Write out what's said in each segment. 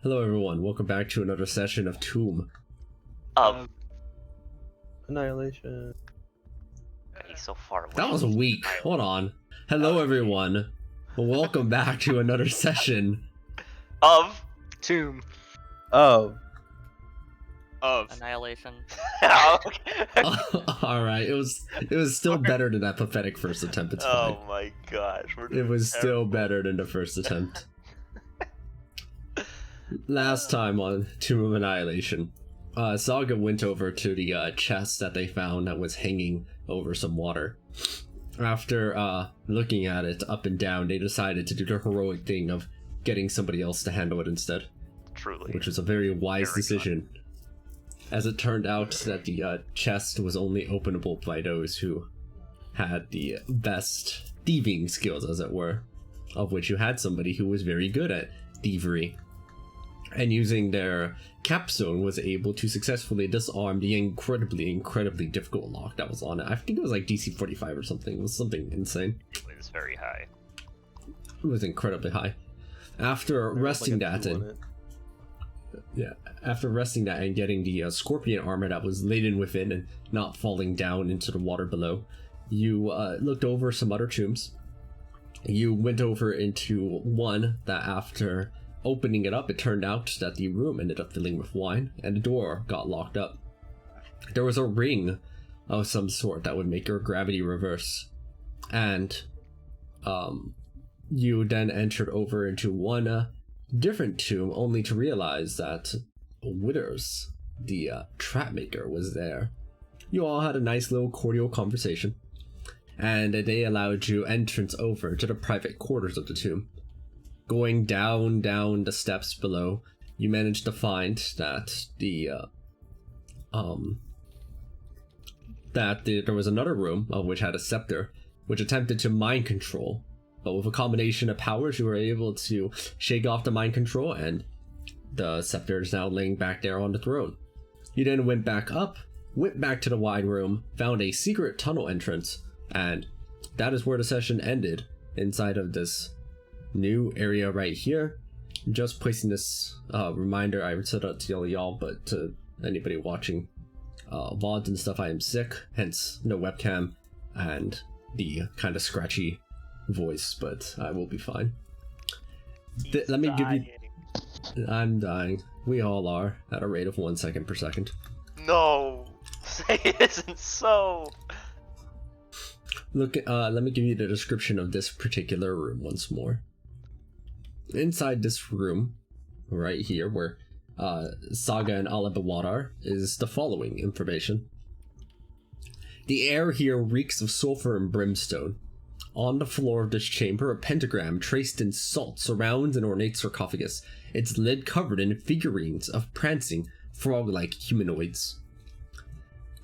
Hello everyone, welcome back to another session of Tomb. Annihilation. He's so far away. That was weak, hold on. Hello everyone, welcome back to another session Of Tomb. Oh. of Annihilation. Okay. Alright, it was still better than that pathetic first attempt, it's fine. Oh my gosh, we're It doing was still terrible. better than the first attempt. Last time on Tomb of Annihilation, Saga went over to the chest that they found that was hanging over some water. After looking at it up and down, they decided to do the heroic thing of getting somebody else to handle it instead, Truly. which was a very wise Very decision. As it turned out that the chest was only openable by those who had the best thieving skills, as it were, of which you had somebody who was very good at thievery, and using their capstone was able to successfully disarm the incredibly difficult lock that was on it. I think it was like DC 45 or something. It was something insane. It's very high. It was incredibly high. After resting that and after resting that and getting the scorpion armor that was laden within and not falling down into the water below, you looked over some other tombs. You went over into one that, after opening it up, it turned out that the room ended up filling with wine and the door got locked up. There was a ring of some sort that would make your gravity reverse, and you then entered over into one different tomb, only to realize that Withers, the trap maker, was there. You all had a nice little cordial conversation, and they allowed you entrance over to the private quarters of the tomb. Going down the steps below, you managed to find that there was another room which had a scepter, which attempted to mind control. But with a combination of powers, you were able to shake off the mind control, and the scepter is now laying back there on the throne. You then went back up, went back to the wine room, found a secret tunnel entrance, and that is where the session ended, inside of this new area right here. Just placing this reminder, I said it to y'all, but to anybody watching VODs and stuff, I am sick, hence no webcam and the kind of scratchy voice, but I will be fine. Let me give you... I'm dying. We all are, at a rate of 1 second per second. No! Say it isn't so! Look, let me give you the description of this particular room once more. Inside this room, right here, where Saga and Alabawad are, is the following information. The air here reeks of sulfur and brimstone. On the floor of this chamber, a pentagram traced in salt surrounds an ornate sarcophagus, its lid covered in figurines of prancing, frog-like humanoids.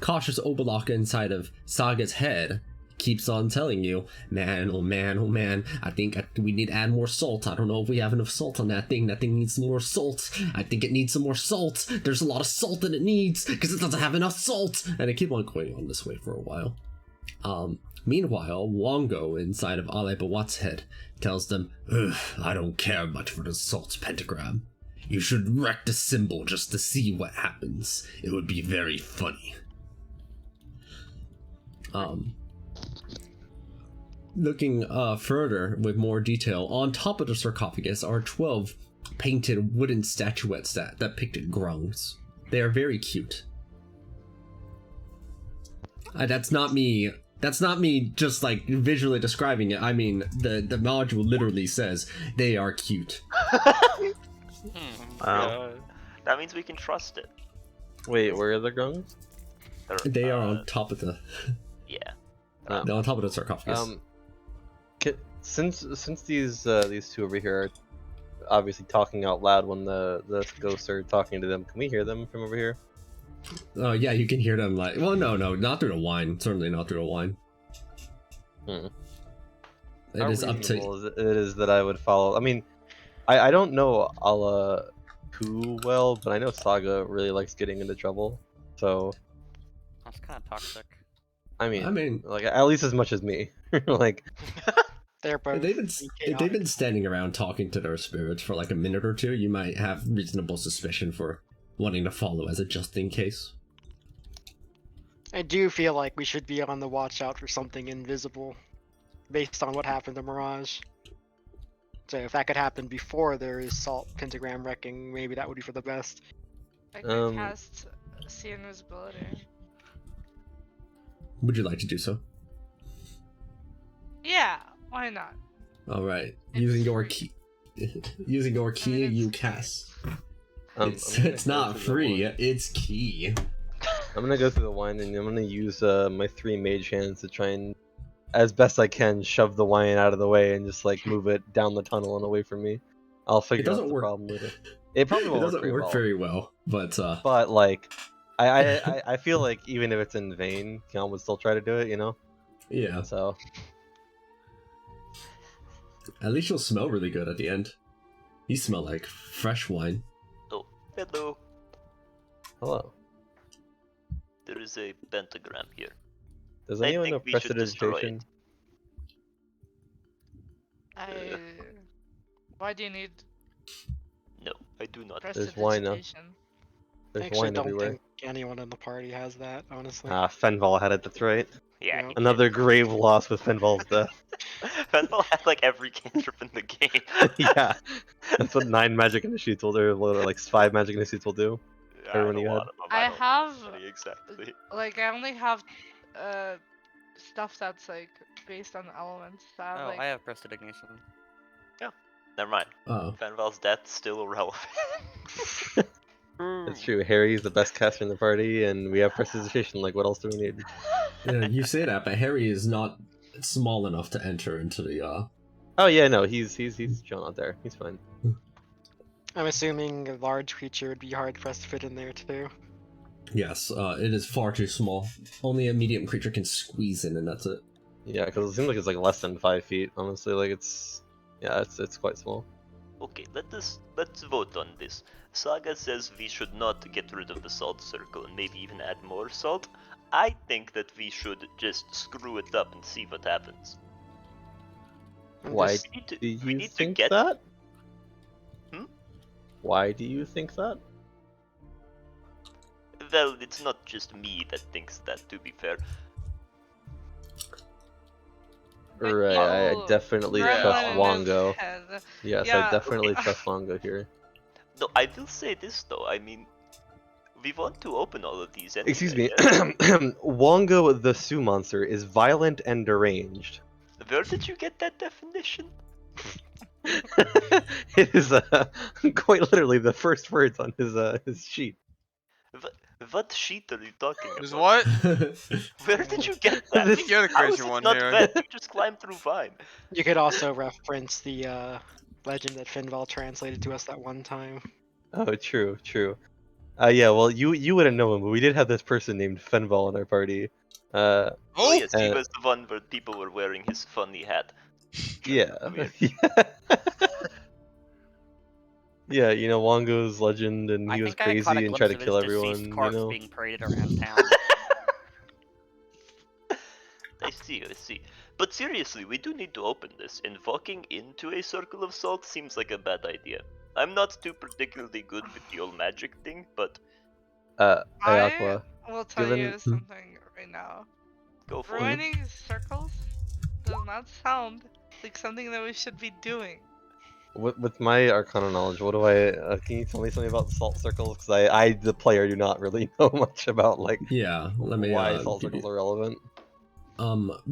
Cautious Obalaka inside of Saga's head keeps on telling you, man, oh man, I think we need to add more salt. I don't know if we have enough salt on that thing. That thing needs some more salt. I think it needs some more salt. There's a lot of salt that it needs, because it doesn't have enough salt. And it keep on going on this way for a while. Meanwhile, Wongo inside of Alebawad's head tells them, I don't care much for the salt pentagram. You should wreck the symbol just to see what happens. It would be very funny. Looking further with more detail, on top of the sarcophagus are 12 painted wooden statuettes that depicted grungs. They are very cute. That's not me just like visually describing it. I mean, the module literally says they are cute. Wow. That means we can trust it. Wait, where are the gungs? They are on top of the... Yeah. They're on top of the sarcophagus. Since these two over here are obviously talking out loud when the ghosts are talking to them, can we hear them from over here? Oh yeah, you can hear them like... Well, no, not through the wine. Certainly not through the wine. It is up to... How reasonable it is that I would follow. I mean, I don't know Ala too well, but I know Saga really likes getting into trouble. So That's kind of toxic. I mean, like at least as much as me. Like They're both. If they've been standing around talking to their spirits for like a minute or two, you might have reasonable suspicion for wanting to follow as a just in case. I do feel like we should be on the watch out for something invisible, based on what happened to Mirage. So if that could happen before there is Salt Pentagram wrecking, maybe that would be for the best. I could cast see invisibility. Would you like to do so? Yeah, why not? All right, It's using your free. key, using your key, it's you free. cast. I'm gonna It's go not through the free. wine. It's key. I'm gonna go through the wine and I'm gonna use my 3 mage hands to try and, as best I can, shove the wine out of the way and just like move it down the tunnel and away from me. I'll figure out doesn't the work. problem later. It probably It won't doesn't work work very very well, but But like, I feel like even if it's in vain, Kion would still try to do it, you know. yeah. So At least you'll smell really good at the end. You smell like fresh wine. Oh, hello. hello. There is a pentagram here. Does I anyone know think we should destroy prestidigitation? I. Why do you need No, I do not. There's wine, though. prestidigitation? I There's actually wine don't everywhere. think anyone in the party has that, honestly. Ah, Fenval had it. That's right. Yeah. No. he Another did. grave loss with Fenval's death. Fenval had like every cantrip in the game. Yeah, that's what 9 magic initiates will do. Or like 5 magic initiates will do. I Everyone know you a had. lot of them. I don't know have- how many exactly. Like I only have stuff that's like based on elements. So I have, Oh, like, I have prestidigitation. Never mind. Oh, Fenval's death still irrelevant. It's true. Harry's the best caster in the party, and we have prestidigitation. Like, what else do we need? yeah, you say that, but Harry is not small enough to enter into the. Oh yeah, no, he's chilling out there. He's fine. I'm assuming a large creature would be hard pressed to fit in there too. Yes, it is far too small. Only a medium creature can squeeze in, and that's it. Yeah, because it seems like it's like less than 5 feet. Honestly, like it's quite small. Okay, let's vote on this. Saga says we should not get rid of the salt circle and maybe even add more salt. I think that we should just screw it up and see what happens. I'm Why just- We need to, do we you need to think get that? Hmm? Why do you think that? Well, it's not just me that thinks that, to be fair. Right, I Oh, definitely Gremlin trust in his Wongo. head. Yes, Yeah, I definitely okay. trust Wongo here. No, I will say this though. I mean, we want to open all of these. Anyway, Excuse me, yes? Wongo the Sioux monster is violent and deranged. Where did you get that definition? It is quite literally the first words on his sheet. What sheet are you talking Is about? what? Where did you get that? This- You're the How is crazy it one not here. wet? You just climbed through fine. You could also reference the legend that Finval translated to us that one time. Oh, true. Yeah, well, you wouldn't know him, but we did have this person named Fenval in our party. Oh Oh, yes, he uh, was the one where people were wearing his funny hat. Yeah. Weird. Yeah, you know, Wongo's legend, and I he was think I caught crazy a and tried glimpse to of his kill deceased everyone, you corpse know? being paraded around town. I see. But seriously, we do need to open this, and walking into a circle of salt seems like a bad idea. I'm not too particularly good with the old magic thing, but Ayakwa. I will tell given- you something right now. go for it. Ruining circles does not sound like something that we should be doing. With my Arcana knowledge, what do I? Can you tell me something about salt circles? Because I, the player, do not really know much about like Yeah, let me. why salt give circles you- are relevant.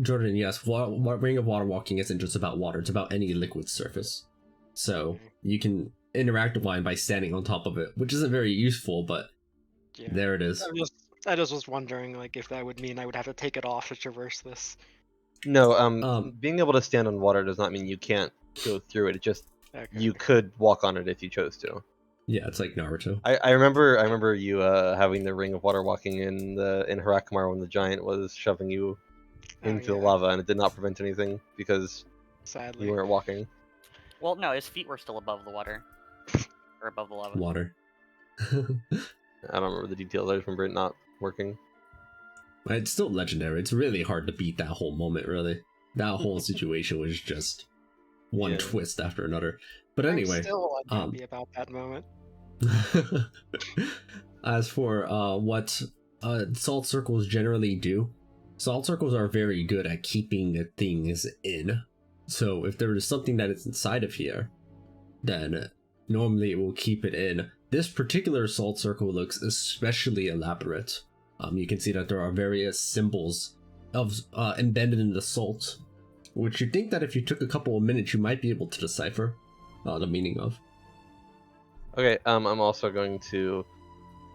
Jordan, yes, Ring of Water Walking isn't just about water; it's about any liquid surface. So you can interact with wine by standing on top of it, which isn't very useful, but Yeah. there it is. I just was wondering like if that would mean I would have to take it off to traverse this. No, being able to stand on water does not mean you can't go through it. It just Okay. you could walk on it if you chose to. Yeah, it's like Naruto. I remember you having the ring of water walking in Harakamar when the giant was shoving you into the yeah. lava, and it did not prevent anything because Sadly. you weren't walking. Well, no, his feet were still above the water. Or above the lava. Water. I don't remember the details. I just remember it not working. It's still legendary. It's really hard to beat that whole moment, really. that whole situation was just one Yeah. twist after another. But I'm anyway, still unhappy about that moment. as for what salt circles generally do, salt circles are very good at keeping things in. So if there is something that is inside of here, then normally it will keep it in. This particular salt circle looks especially elaborate. You can see that there are various symbols of embedded in the salt, which you think that if you took a couple of minutes you might be able to decipher the meaning of. Okay, I'm also going to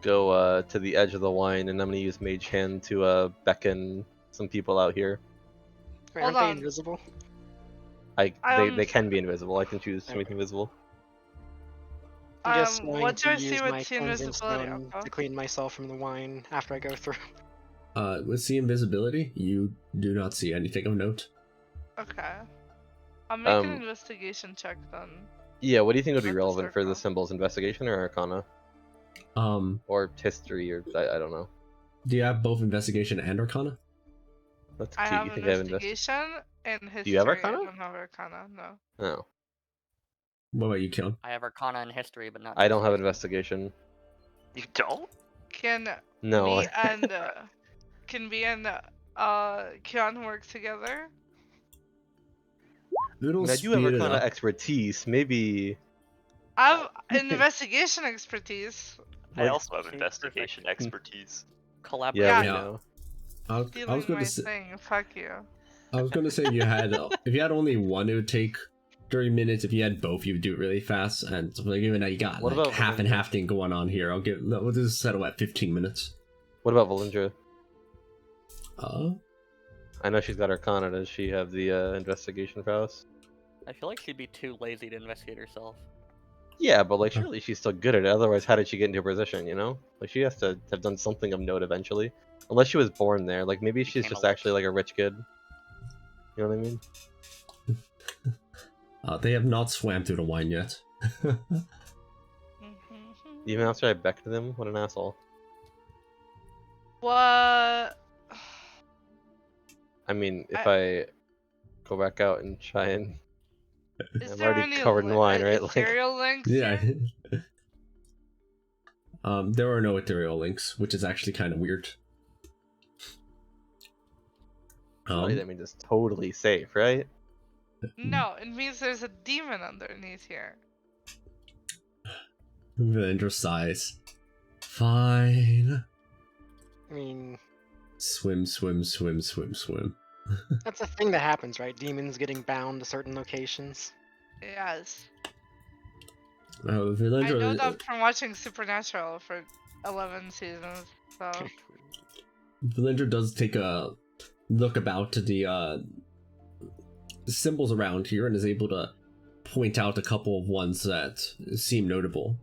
go to the edge of the wine, and I'm going to use Mage Hand to beckon some people out here. Wait, Hold aren't they on. invisible? They can be invisible. I can choose to make them Okay. invisible. I'm just going What to do I see use with my the cleansing invisibility? stone Okay. to clean myself from the wine after I go through. With the invisibility, you do not see anything of note. Okay. I'll make an Um, investigation check then. Yeah, what do you think would be With the relevant for the circle. symbols? Investigation or Arcana? Or history, or I don't know. Do you have both investigation and arcana? That's I cute. have You think I have investigation and history. Do you have I Arcana? don't have Arcana, no. No. What about you, Keon? I have Arcana and History, but not. I don't have investigation. investigation. You don't? Can No. me and Kion work together? Little I do have speed it Arcana up. expertise. Maybe. I have investigation expertise. I Like- also have See, investigation perfect. expertise. Collaborate. Yeah, we Yeah. know. I was Stealing gonna my say, thing. Fuck you. I was gonna say if you had only one, it would take 30 minutes. If you had both, you would do it really fast. And so, like, even now you got What like about half and Valinda? half thing going on here. We'll just settle at 15 minutes. What about Valindra? Uh, I know she's got Arcana. Does she have the investigation prowess? I feel like she'd be too lazy to investigate herself. Yeah, but like surely she's still good at it. Otherwise, how did she get into a position? You know, like she has to have done something of note eventually. Unless she was born there. Like maybe she's Became just a actually lich. like a rich kid. You know what I mean? they have not swam through the wine yet. Even after I becked them, what an asshole. What? I mean, if I go back out and try and Is I'm there already any covered in wine, right? Like, ethereal links Yeah. here? There are no ethereal links, which is actually kind of weird. surely that means it's totally safe, right? No, it means there's a demon underneath here. Valindra sighs. Fine. I mean, Swim, swim, swim, swim, swim. that's a thing that happens, right? Demons getting bound to certain locations. Yes. I Valindra, know that from watching Supernatural for 11 seasons, so... Valindra does take a look about to the symbols around here and is able to point out a couple of ones that seem notable.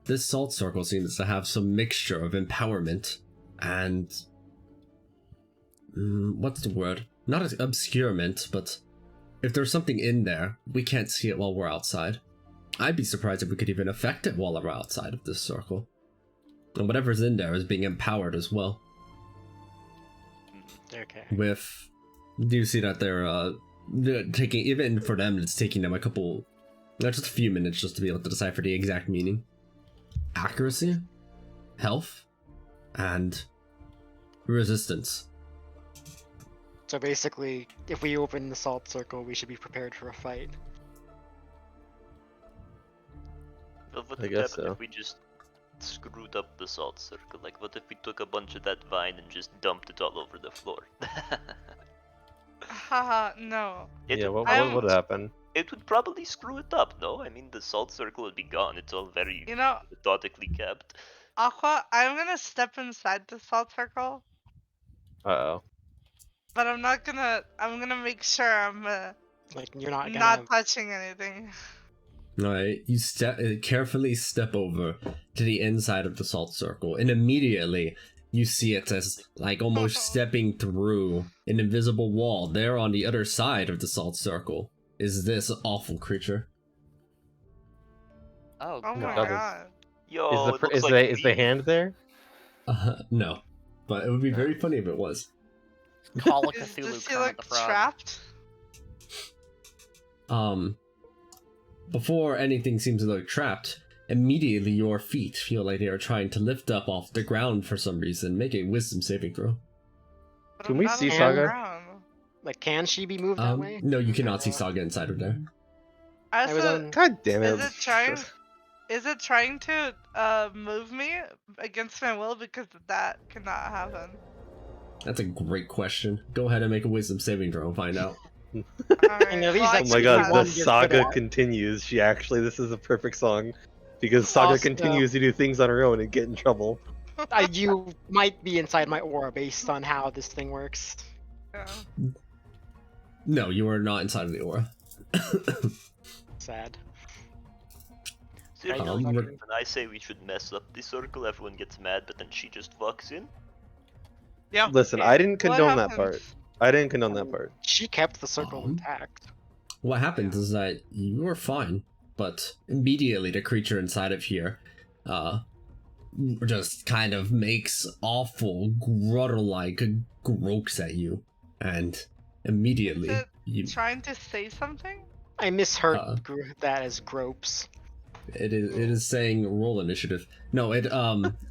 This salt circle seems to have some mixture of empowerment and what's the word? Not obscurement, but if there's something in there, we can't see it while we're outside. I'd be surprised if we could even affect it while we're outside of this circle. And whatever's in there is being empowered as well. Okay. With, do you see that they're taking, even for them, it's taking them just a few minutes just to be able to decipher the exact meaning. Accuracy, health, and resistance. So basically, if we open the salt circle, we should be prepared for a fight. Well, what I would guess happen so. if we just screwed up the salt circle? Like, what if we took a bunch of that vine and just dumped it all over the floor? Haha, no. It Yeah, would what would happen? It would probably screw it up, no? I mean, the salt circle would be gone. It's all very You know, methodically kept. Aqua, I'm gonna step inside the salt circle, Uh-oh. but I'm gonna make sure I'm Like, you're not gonna... not touching anything. Alright, you carefully step over to the inside of the salt circle, and immediately you see it as like almost stepping through an invisible wall. There on the other side of the salt circle is this awful creature. Oh, Oh my God, god. Yo, it looks Is like the hand there? No, but it would be very funny if it was. Call of Does Cthulhu he Kermit look the Frog. trapped? Before anything seems to look trapped, immediately your feet feel like they are trying to lift up off the ground for some reason. Make a wisdom saving throw. But Can I'm we not see on the Saga? ground. Like, can she be moved that way? No, you cannot see Uh, Saga inside of there. I was on. God damn it. Is it trying? Is it trying to move me against my will? Because that cannot happen. That's a great question. Go ahead and make a wisdom saving throw and find out. Alright, And at least well, I Oh that's my can god, pass. the one you're good saga at. continues. This is a perfect song. Because Saga Also- continues to do things on her own and get in trouble. You might be inside my aura based on how this thing works. Yeah. No, you are not inside of the aura. Sad. Seriously, Um, when I say we should mess up the circle, everyone gets mad, but then she just walks in. Yeah. Listen, okay. I didn't What condone that happens? part. I didn't condone that part. She kept the circle Um, intact. What happens is that you are fine, but immediately the creature inside of here, just kind of makes awful grotto-like gropes at you, and immediately Is it you. Trying to say something? I misheard Uh, that as gropes. It is saying roll initiative. No, it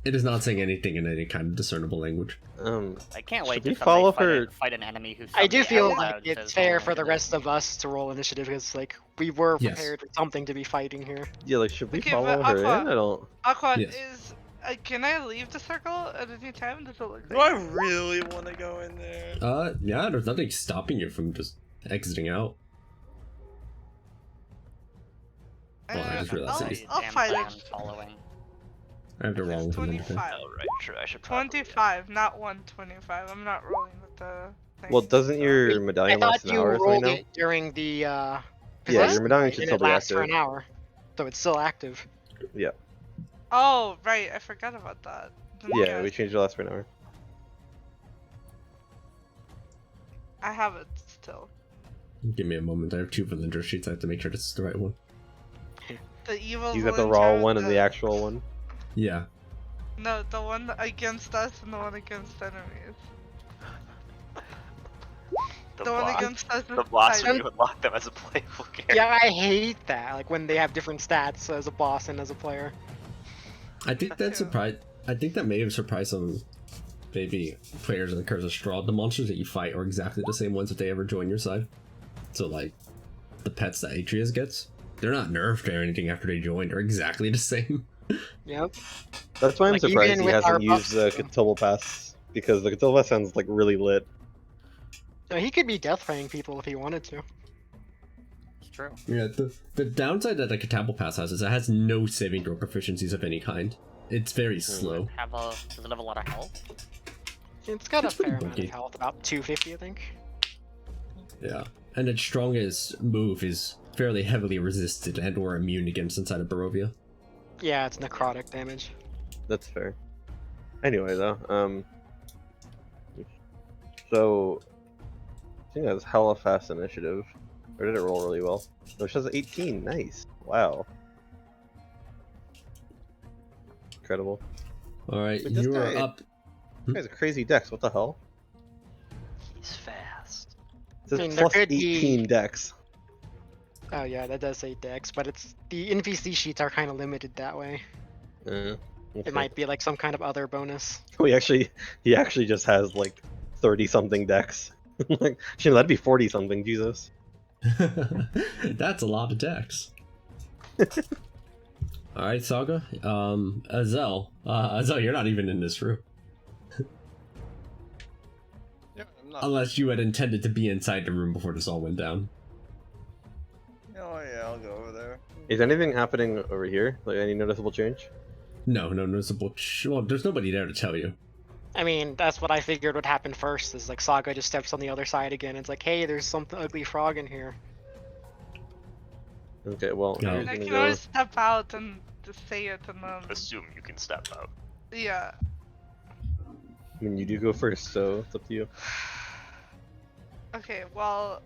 is not saying anything in any kind of discernible language. I can't Should wait we to follow someday her- fight an enemy who I do suddenly feel out like loud it's says fair roll for the initiative. rest of us to roll initiative because, like, we were Yes. prepared with something to be fighting here. Yeah, like, should we Okay, follow but her Aqua- in? I don't. Aqua, Yes. can I leave the circle at any time? Does it look Do I like? really want to go in there? Yeah, there's nothing stopping you from just exiting out. Well, I just realized I'll, that you- I'll Damn fight plan it. following. I have to roll with them. 25. Oh, right, sure, I should probably. 25, not 125. I'm not rolling with the thing. Well, doesn't your I medallion thought last an you hour or something rolled now? it during the Yeah, possession your medallion fight, should and still it be lasts for active. an hour, so it's still active. Yeah. Oh, right. I forgot about that. Then Yeah, we changed it last for an hour. I have it still. Give me a moment. I have two villager sheets. I have to make sure this is the right one. The evil. You got the raw Villager, one and the actual one. Yeah. No, the one against us and the one against enemies. The one boss, against us. the is boss when Titan. you unlock them as a playable character. Yeah, I hate that. Like when they have different stats as a boss and as a player. I think that surprised. I think that may have surprised some maybe players in the Curse of Strahd. The monsters that you fight are exactly the same ones if they ever join your side. So like, the pets that Atreus gets, they're not nerfed or anything after they join. They're exactly the same. Yep. That's why I'm Like, surprised even he with our hasn't used the buffs, too. Cthulhu Pass. Because the Cthulhu Pass sounds like really lit. So he could be death raying people if he wanted to. It's true. Yeah. The downside that the Catapult Pass has is it has no saving throw proficiencies of any kind. It's very slow. Does it have a lot of health? It's got a It's pretty fair amount bulky. of health, about 250, I think. Yeah. And its strongest move is fairly heavily resisted and or immune against inside of Barovia. Yeah, it's necrotic damage. That's fair. Anyway, though, so I think that's hella fast initiative. Or did it roll really well? No, it says 18. Nice. Wow. Incredible. Alright, But this you are guy- up. This guy's a crazy dex. What the hell? He's fast. It says I mean, there plus could be- 18 dex. Oh yeah, that does say dex, but it's the NPC sheets are kind of limited that way. Okay. It might be like some kind of other bonus. He actually just has like 30 something dex. Like, shit, that'd be 40 something. Jesus. That's a lot of decks. Alright, Saga. Azel. Azel, you're not even in this room. Yeah, I'm not. Unless you had intended to be inside the room before this all went down. Oh yeah, I'll go over there. Is anything happening over here? Like any noticeable change? No noticeable. Well, there's nobody there to tell you. I mean, that's what I figured would happen first. Is like Saga just steps on the other side again. It's like, hey, there's some ugly frog in here. Okay, well, No. he's I gonna can go. always step out and just say it and then. Assume you can step out. Yeah. I mean, you do go first, so it's up to you. Okay, well,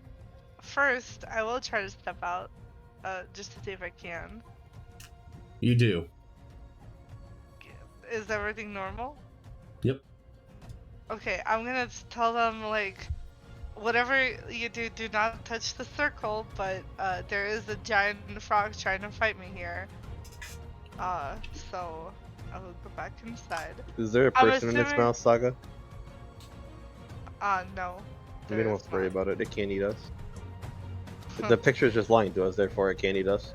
first I will try to step out, just to see if I can. You do. Is everything normal? Yep. Okay, I'm gonna tell them like, whatever you do, do not touch the circle. But there is a giant frog trying to fight me here. So I will go back inside. Is there a I'm person in its assuming- mouth, Saga? No. We don't there have is to worry not. about it. It can't eat us. The picture is just lying to us, therefore it can't eat us.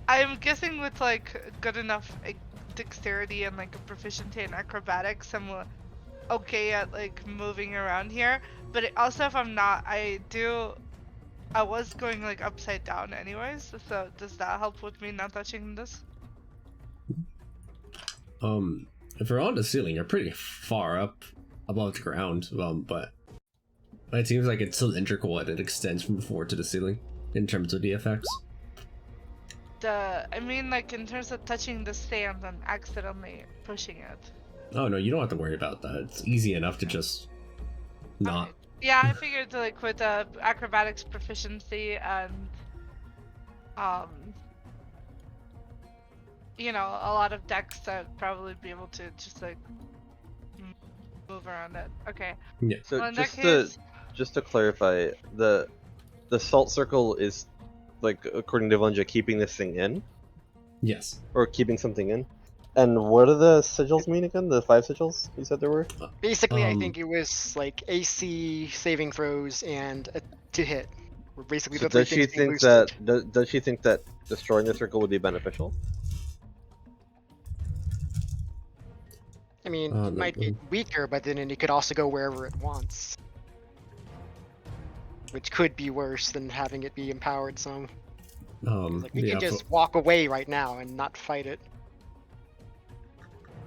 I'm guessing with like good enough dexterity and like a proficiency in acrobatics, I'm okay at like moving around here. But also, if I'm not, I was going like upside down anyways. So does that help with me not touching this? If we're on the ceiling, you're pretty far up above the ground. But it seems like it's cylindrical and it extends from the floor to the ceiling in terms of the effects. I mean, like in terms of touching the sand and accidentally pushing it. Oh no, you don't have to worry about that. It's easy enough to just not. Okay. Yeah, I figured like with acrobatics proficiency and you know, a lot of decks, I'd probably be able to just like move around it. Okay. Yeah. So Well, in that just to clarify, the salt circle is like, according to Vunja, keeping this thing in, Yes. or keeping something in. And what do the sigils mean again? The 5 sigils you said there were? Basically, I think it was like AC saving throws and to hit. Were basically So the three does she things being think that boosted. does she think that destroying the circle would be beneficial? I mean, Uh, it might be weaker, but then it could also go wherever it wants. Which could be worse than having it be empowered some. Like, we yeah, can just walk away right now and not fight it.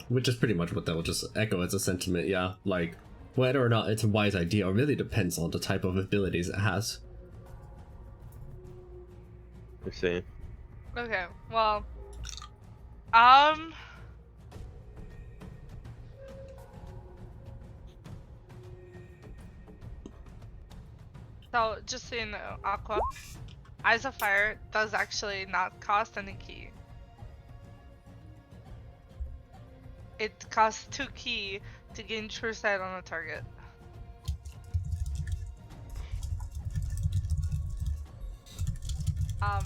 which is pretty much what they'll just echo as a sentiment. Yeah, like whether or not it's a wise idea really depends on the type of abilities it has. I see. Okay. Well. So just so you know, Aqua, Eyes of Fire does actually not cost any key. It costs 2 key to gain true sight on a target.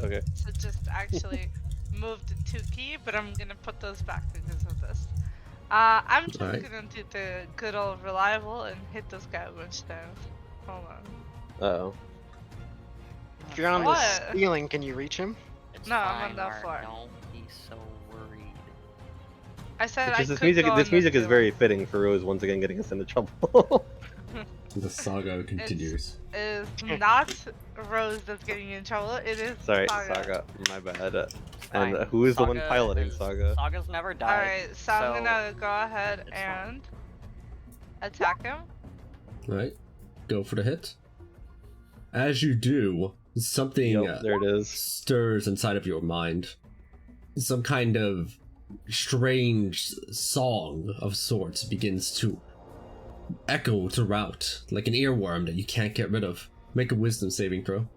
Okay. So just actually moved to 2 key, but I'm gonna put those back because of this. I'm just Alright. gonna do the good old reliable and hit this guy a bunch of times. Hold on. Uh-oh. If you're on What? the ceiling, can you reach him? It's No, I'm fine, on that Mark, floor. Don't be so worried. I said Which I is this could music go on this the music is very ceiling. fitting for Rose once again getting us into trouble. The saga continues. It is not Rose that's getting in trouble. It is Sorry, Saga. Saga, my bad. Fine. And who is the one Saga piloting is- Saga? Saga's never died. Alright, so I'm gonna go ahead it's fine. and attack him. Right, go for the hit. As you do, something Yep, there it is. stirs inside of your mind. Some kind of strange song of sorts begins to echo throughout, like an earworm that you can't get rid of. Make a wisdom saving throw.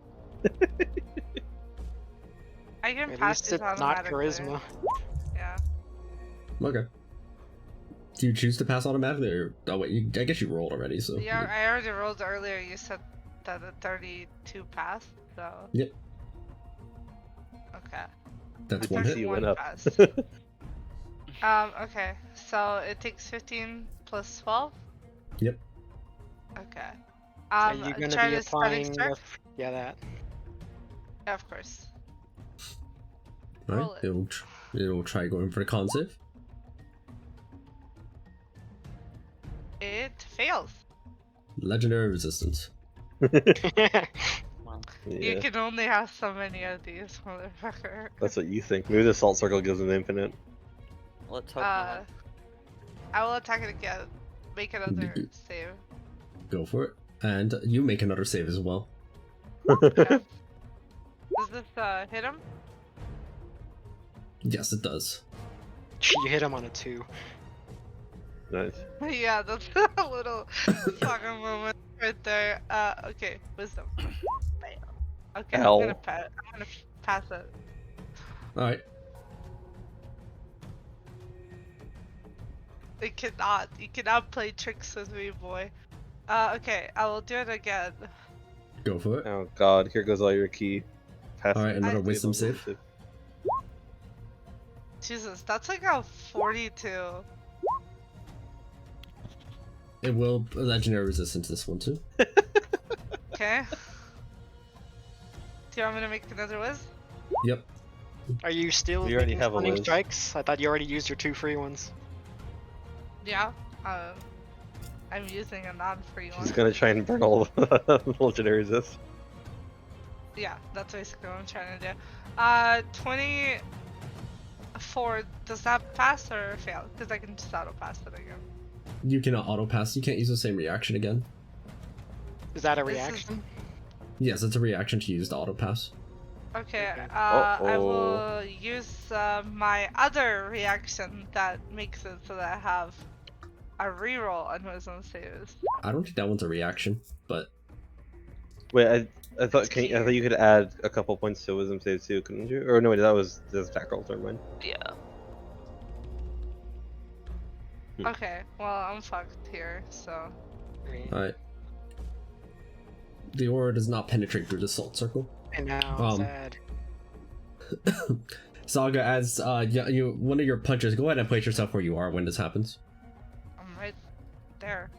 I can At pass least this it's not automatically. charisma. Yeah. Okay. Do you choose to pass automatically, or I guess you rolled already, so. Yeah, I already rolled earlier. You said that a 32 passed, so. Yep. Okay. That's The one hit. DC went 31 up. passed. Okay. So it takes 15 plus 12. Yep. Okay. Are you gonna try be to stunning applying strike? yeah, that. Yeah, of course. Alright, Roll it. it'll try going for the con save. It fails. Legendary resistance. Well, You Yeah, can only have so many of these, motherfucker. that's what you think. Maybe the salt circle gives an infinite. let's hope Uh, not. I will attack it again. Make another save. Go for it. And you make another save as well. Okay. Does this hit him? Yes, it does. You hit him on a 2. Nice. Yeah, that's a little saga moment right there. Okay, wisdom. Bam. Okay, Ow. I'm gonna pass it. Alright. It cannot. You cannot play tricks with me, boy. Okay, I will do it again. Go for it. Oh god, here goes all your key. Alright, another I- wisdom save. Jesus, that's like a 42. It will legendary resistance this one too. Okay. Do you want me to make another whiz? Yep. Are you still You already making have a stunning whiz. strikes? I thought you already used your 2 free ones. Yeah. I'm using a non-free one. She's gonna try and burn all the legendary resist. Yeah, that's basically what I'm trying to do. 24, does that pass or fail? Because I can just auto pass it again. You cannot auto pass. You can't use the same reaction again. Is that a This is- reaction? Yes, it's a reaction to use the auto pass. Okay, Okay. I Uh-oh. will use my other reaction that makes it so that I have a reroll on wisdom saves. I don't think that one's a reaction, but Wait, I thought It's I here. thought you could add a couple points to wisdom save too, couldn't you? Or no, wait, that was the attack roll. Never mind. Yeah. Okay, well, I'm fucked here, so. alright. The aura does not penetrate through the salt circle. And now, sad. Saga, as one of your punches, go ahead and place yourself where you are when this happens. I'm right there.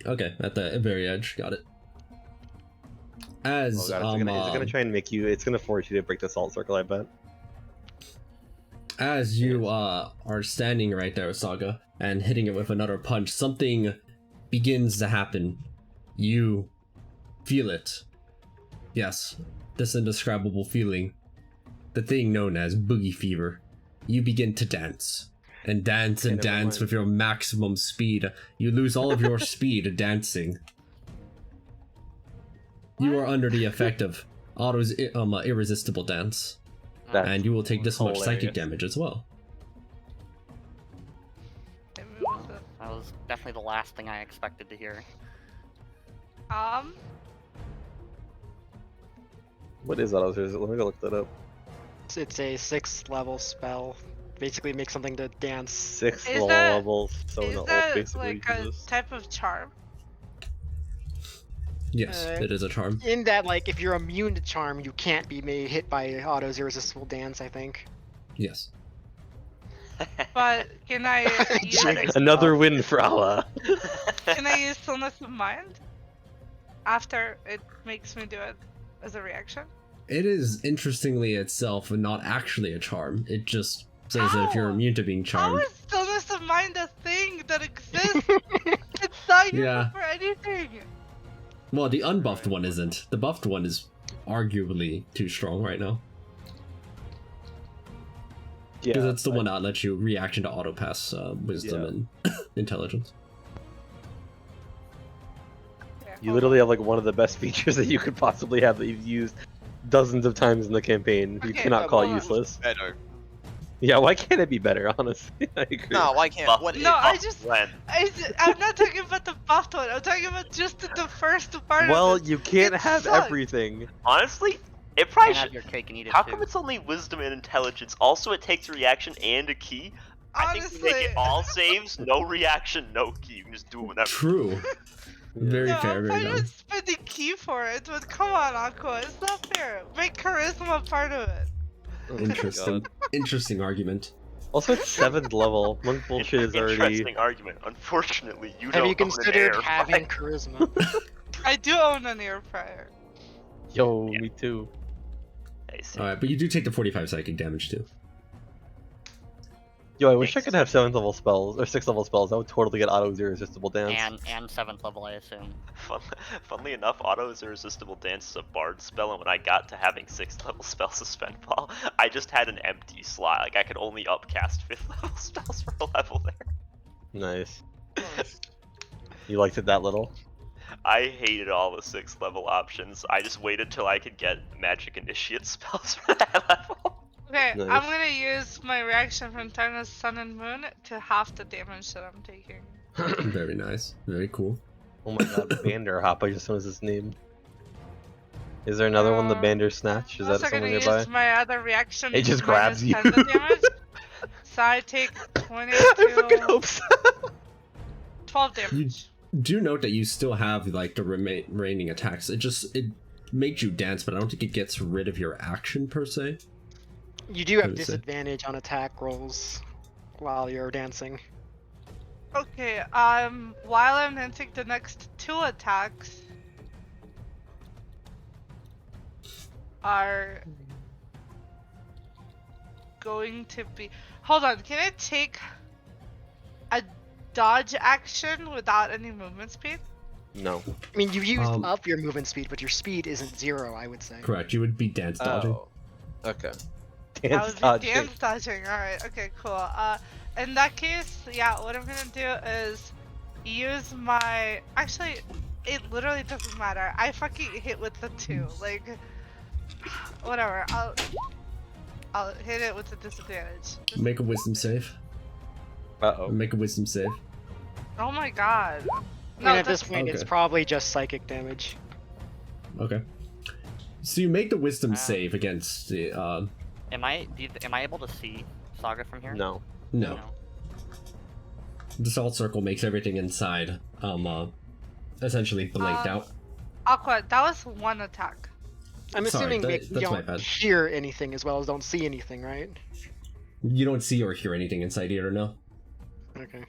Okay, at the very edge, got it. As Oh god, it's gonna try and make you. It's gonna force you to break the salt circle. I bet. as you are standing right there, Saga, and hitting it with another punch, something begins to happen. You feel it. Yes, this indescribable feeling. The thing known as boogie fever. You begin to dance. And dance and Okay, never dance mind. with your maximum speed. You lose all of your speed dancing. You are under the effect of Otto's irresistible dance. That's And you will take this much psychic hilarious. damage as well. It moves it. That was definitely the last thing I expected to hear. What is that? Let me go look that up. It's a 6th level spell. Basically makes something to dance. 6th Is that- level, so Is no, that basically like a uses. type of charm? Yes, it is a charm. In that, like, if you're immune to charm, you can't be made hit by Otto's irresistible dance, I think. Yes. But can I use, Another win for Allah. can I use stillness of mind after it makes me do it as a reaction? It is interestingly itself not actually a charm. It just says that if you're How? immune to being How charmed. is stillness of mind a thing that exists? It's not useful Yeah. for anything. Well, the unbuffed one isn't. The buffed one is arguably too strong right now. Yeah, Because it's the one that lets you reaction to auto pass wisdom and intelligence. Okay, You hold literally have like one of the best features that you could possibly have that you've used dozens of times in the campaign. You Okay, cannot call it hold on. useless. Better. Yeah, why can't it be better? Honestly, I agree. No, why can't? Buff- What? No, I buff just- when? I'm not talking about the buffed one. I'm talking about just the first part Well, of it. you can't It have sucked. everything. Honestly, it probably Can't have should. your cake and eat it How too. come it's only wisdom and intelligence? Also, it takes a reaction and a key. I think we make it all saves, no reaction, no key. You can just do it whenever. True. Very No, fair, I'm very fine dumb. with spending key for it, but come on, Aqua, it's not fair. Make charisma part of it. Oh my Interesting. God. Interesting argument. Also, it's 7th level. Monk bullshit is already. Interesting argument. Unfortunately, you Have don't you own an considered heir, having right? charisma? I do own an ear prior. Yo, me too. I see. Alright, but you do take the 45 psychic damage too. Yo, I wish I could have 7th level spells or 6th level spells. That would totally get Otto's irresistible dance. And 7th level, I assume. Funnily enough, Auto's Irresistible Dance is a bard spell, and when I got to having 6th level spells suspend fall, I just had an empty slot. Like, I could only upcast 5th level spells for a level there. Nice. You liked it that little? I hated all the 6th level options. I just waited till I could get Magic Initiate spells for that level. Okay, Nice. I'm gonna use my reaction from Tarna's Sun and Moon to half the damage that I'm taking. Very nice. Very cool. Oh my god, Bander Hop, I just noticed his name. Is there another one, the Bander Snatch? Is that Also someone gonna nearby? use my other reaction. It just minus grabs you. 10 the damage. So I take 22. I fucking hope so. 12 damage. Do note that you still have like the remaining attacks. It makes you dance, but I don't think it gets rid of your action per se. You do have What is it? disadvantage on attack rolls while you're dancing. Okay, while I'm dancing, the next 2 attacks are going to be. Hold on, can I take a dodge action without any movement speed? No. I mean, you used Um, up your movement speed, but your speed isn't 0, I would say. Correct. You would be dance dodging. Oh. Okay. I Dance would be dodging. dance dodging. Alright, okay, cool. In that case, yeah, what I'm gonna do is use my. Actually, it literally doesn't matter. I fucking hit with the 2. Like, whatever. I'll hit it with a disadvantage. Make a wisdom save. Uh-oh. Make a wisdom save. Oh my god. I mean, at that's- this point, it's Okay. probably just psychic damage. Okay. So you make the wisdom Ah. save against the Am I able to see Saga from here? No. no. The salt circle makes everything inside essentially blanked out. Aqua, that was 1 attack. I'm Sorry, assuming that- you that's my don't bad. hear anything as well as don't see anything, right? You don't see or hear anything inside either, no. Okay.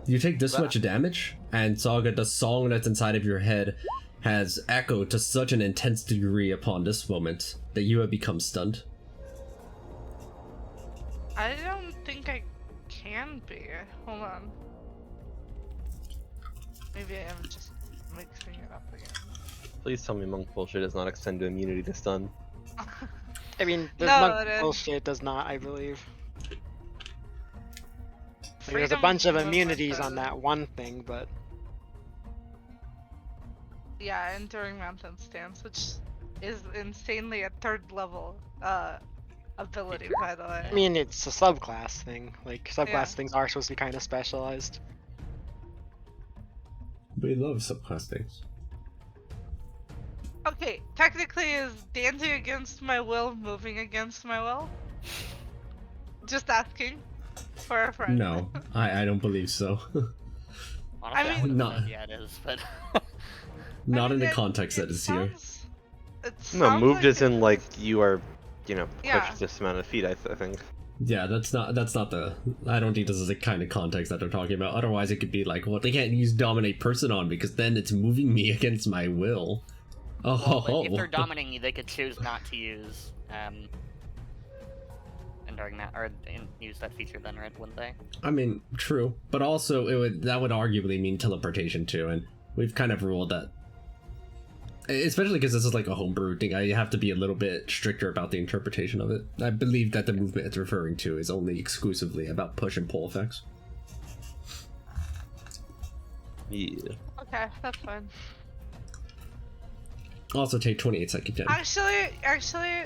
You take this Wow. much damage, and Saga, the song that's inside of your head has echoed to such an intense degree upon this moment that you have become stunned. I don't think I can be. Hold on. Maybe I'm just mixing it up again. Please tell me monk bullshit does not extend to immunity to stun. I mean, the No, monk it is. bullshit does not, I believe. Like, there's a Freedom bunch of movement immunities on does. that one thing, but Yeah, Enduring Mountain Stance, which is insanely a 3rd level ability, by the way. I mean, it's a subclass thing. Like, subclass Yeah. things are supposed to be kind of specialized. We love subclass things. Okay, technically, is dancing against my will moving against my will? Just asking for a friend. No, I don't believe so. Honestly, mean- would've No. said yeah, it is, but Not in the it- context that is here. It No, sounds moved as in it- like you are, pushed Yeah. this amount of feet. I think. Yeah, that's not the. I don't think this is the kind of context that they're talking about. Otherwise, it could be like, well, they can't use dominate person on because then it's moving me against my will. Oh, well, if they're dominating you, they could choose not to use enduring that or use that feature then, right? Wouldn't they? I mean, true, but also that would arguably mean teleportation too, and we've kind of ruled that. Especially because this is like a homebrew thing, I have to be a little bit stricter about the interpretation of it. I believe that the movement it's referring to is only exclusively about push and pull effects. Yeah. Okay, that's fine. Also, take 28 second damage. Actually,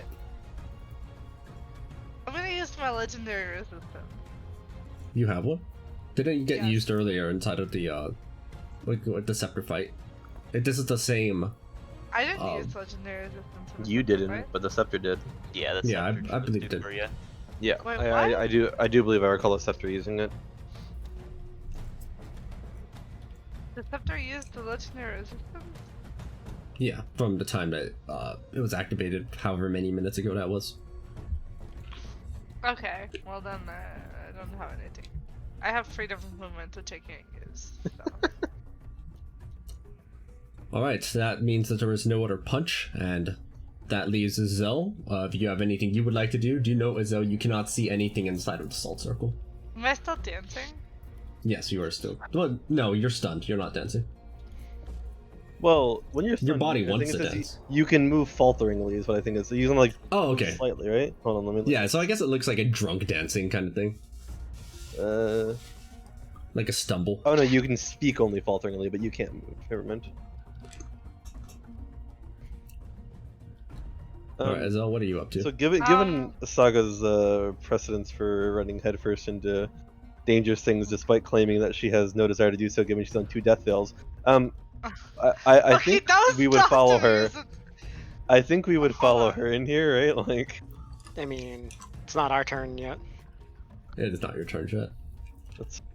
I'm gonna use my legendary resistance. You have one? Didn't you get Yes. used earlier inside of the like the scepter fight? This is the same. I didn't Um, use legendary resistance. in the You second didn't, fight. but the scepter did. Yeah, that's Yeah, not I believed it. For you. Yeah, Wait, I do believe I recall the scepter using it. The scepter used the legendary resistance? Yeah, from the time that it was activated, however many minutes ago that was. Okay, well then I don't have anything. I have freedom of movement, which I can't use. So. Alright, so that means that there is no other punch, and that leaves Zell. If you have anything you would like to do know, Zell, you cannot see anything inside of the salt circle. Am I still dancing? Yes, you are still. Well, no, you're stunned. You're not dancing. Well, when you're Your stunned, body I think wants it to says dance. You can move falteringly, is what I think it's. You can like Oh, move okay. slightly, right? Hold on, let me. Look. Yeah, so I guess it looks like a drunk dancing kind of thing. Like a stumble. Oh no, you can speak only falteringly, but you can't move. Never mind. Alright, Zell, what are you up to? So given Saga's precedence for running headfirst into dangerous things, despite claiming that she has no desire to do so, given she's done 2 death fails, I Okay, think that was we would not follow the her. reason. I think we would Hold follow on. her in here, right? Like, I mean, it's not our turn yet. It is not your turn yet.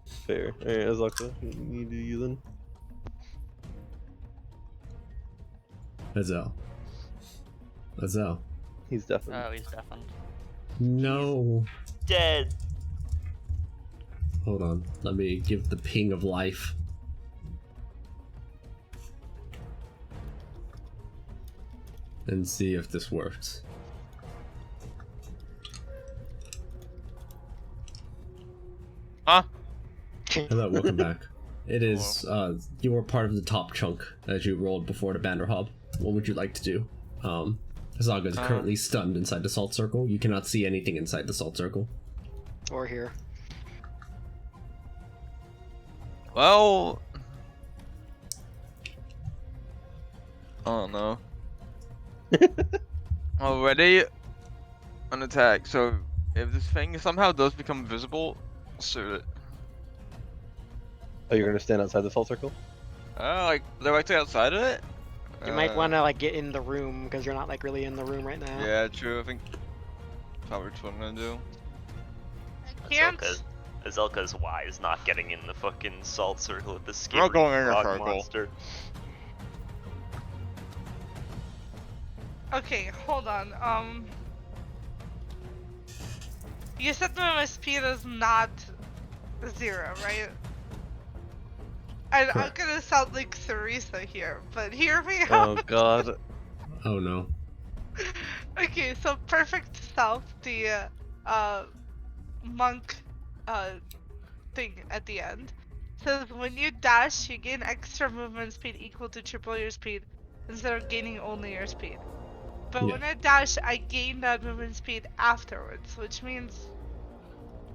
Fair. Alright, Azaka, you do you then. Azel. Azel. He's definitely. Oh, he's deafened. No. Dead. Hold on. Let me give the ping of life. And see if this works. Huh? Hello, welcome back. It is, you were part of the top chunk as you rolled before the banner hub. What would you like to do? Zaga is currently stunned inside the salt circle. You cannot see anything inside the salt circle. Or here. Well, I don't know. Already an attack. So if this thing somehow does become visible, I'll shoot it. Oh, you're gonna stand outside the salt circle? Like directly outside of it. You might want to like get in the room because you're not like really in the room right now. Yeah, true. I think probably what I'm gonna do. I can't. Azelka's wise not getting in the fucking salt circle with the I'm scary not going in the frog circle. monster. Okay, hold on. You said my speed is not 0, right? And I'm Correct. gonna sound like Theresa here, but hear me Oh out. god. Oh no. Okay, so perfect self, the monk thing at the end says when you dash, you gain extra movement speed equal to triple your speed instead of gaining only your speed. But Yeah. when I dash, I gain that movement speed afterwards, which means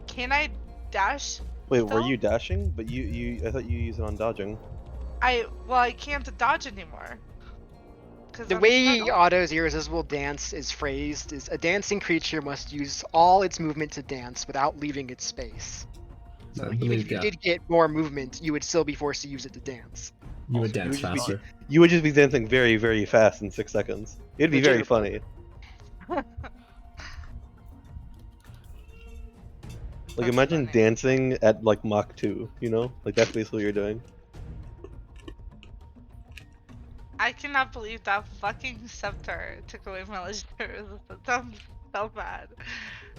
can I dash? Wait, were Still? you dashing? But I thought you used it on dodging. I can't dodge anymore. 'Cause The I'm way stuck. Otto's irresistible dance is phrased is a dancing creature must use all its movement to dance without leaving its space. So I even believe, if you yeah, did get more movement, you would still be forced to use it to dance. you would You dance would just be- faster. You would just be dancing very, very fast in 6 seconds. It'd be very funny. Legitimately. Like That's imagine funny. dancing at like Mach 2, you know? Like that's basically what you're doing. I cannot believe that fucking scepter took away my legendary resistance. That sounds so bad.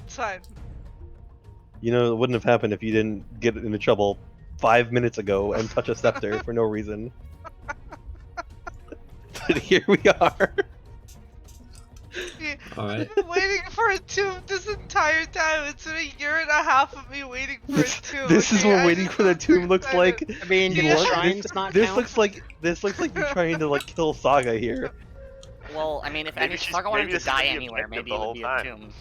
It's fine. You know, it wouldn't have happened if you didn't get into trouble 5 minutes ago and touch a scepter for no reason. But here we are. Yeah, Alright. I've been waiting for a tomb this entire time. It's been a year and a half of me waiting for a tomb. This is okay? what I waiting just for the am so tomb looks excited. like. I mean, do Yeah. the What? shrines not This count? looks like you're trying to like kill Saga here. Well, I mean, if Maybe any she's- Saga wanted maybe to this is gonna die be anywhere, objective maybe the it would whole be time. a tomb.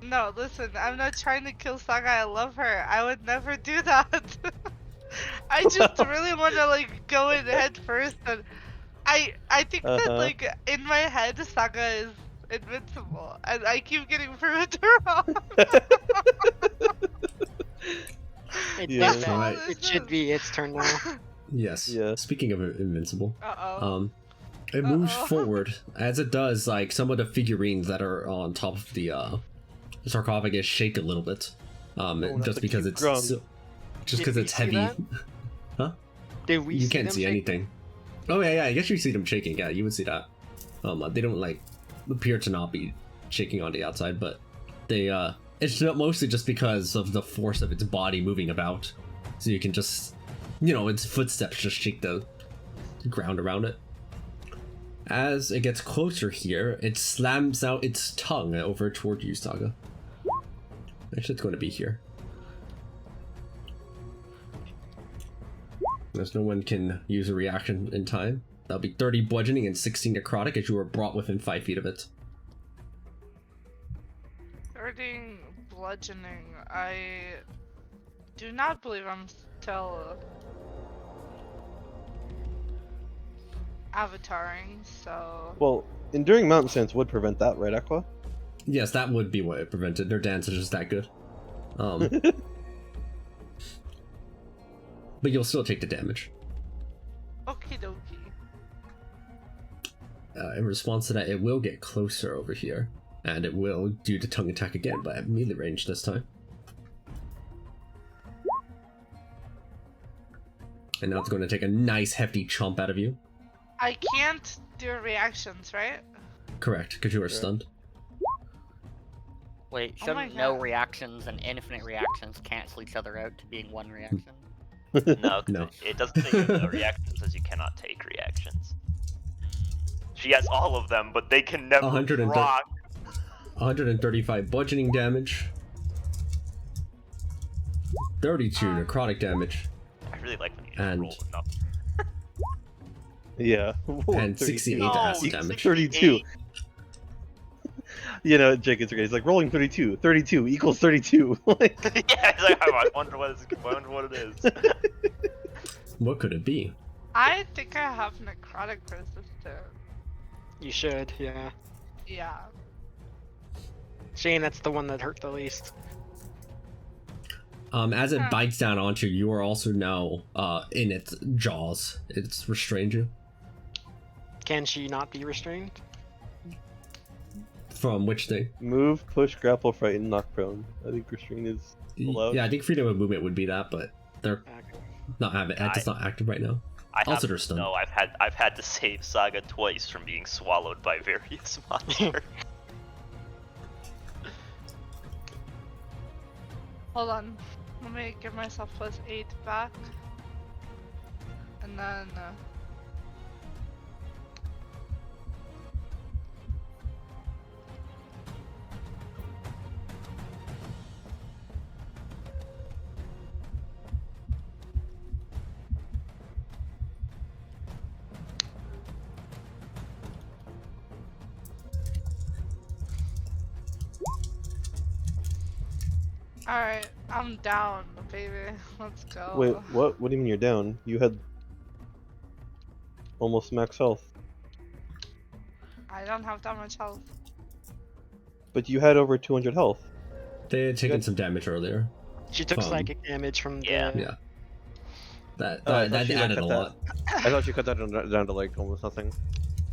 No, listen, I'm not trying to kill Saga. I love her. I would never do that. I just really want to like go in head first, and I think that Uh-huh. like in my head Saga is invincible, and I keep getting proved wrong. It, Yeah. it, Alright. it should be its turn now. Yes. Yeah. Speaking of invincible, Uh-oh. it moves Uh-oh. forward. As it does, like some of the figurines that are on top of the sarcophagus shake a little bit. that's Just a because cute it's grung. just Did because we it's see heavy. that? Did we You see can't them see shake? anything. Oh yeah, I guess you see them shaking. Yeah, you would see that. They don't like appear to not be shaking on the outside, but they it's mostly just because of the force of its body moving about. So you can just, its footsteps just shake the ground around it. As it gets closer here, it slams out its tongue over toward you, Saga. Actually, it's going to be here. As no one can use a reaction in time. That'll be 30 bludgeoning and 16 necrotic as you are brought within 5 feet of it. Regarding bludgeoning, I do not believe I'm still avataring, so Well, enduring mountain stance would prevent that, right, Aqua? Yes, that would be what it prevented. Their dance is just that good. But you'll still take the damage. okie dokie. In response to that, it will get closer over here. And it will do the tongue attack again, but at melee range this time. And now it's going to take a nice hefty chomp out of you. I can't do reactions, right? Correct, because you are Correct. stunned. Wait, Oh my shouldn't no God. reactions and infinite reactions cancel each other out to being one reaction? No, 'cause No. it doesn't say you have no reactions, it says you cannot take reactions. She has all of them, but they can never 130 proc. 135 bludgeoning damage. 32 necrotic damage. I really like when you just And- roll enough. Yeah. And 68 No, acid damage. 32. You know, Jake is great. He's like rolling 32. 32 equals 32. Like, Yeah, it's like, I wonder what it is. What could it be? I think I have necrotic resistance. You should, yeah. Yeah. Shane, that's the one that hurt the least. As it Huh. bites down onto you, you are also now in its jaws. It's restrained you. Can she not be restrained? From which thing? move, push, grapple, frighten, knock prone. I think restraint is allowed. Yeah, I think freedom of movement would be that, but they're Okay. not having it. It's not active right now. I Also, have they're stunned. no. I've had to save Saga twice from being swallowed by various monsters. Hold on. Let me give myself +8 back. And then. Alright, I'm down, baby. Let's go. Wait, what? What do you mean you're down? You had almost max health, I don't have that much health. but you had over 200 health. They had taken Good. some damage earlier. She took Um, psychic damage from yeah. the... Yeah. That Oh, I that, thought that she, like, added a cut that- lot. I thought you cut that down to like almost nothing.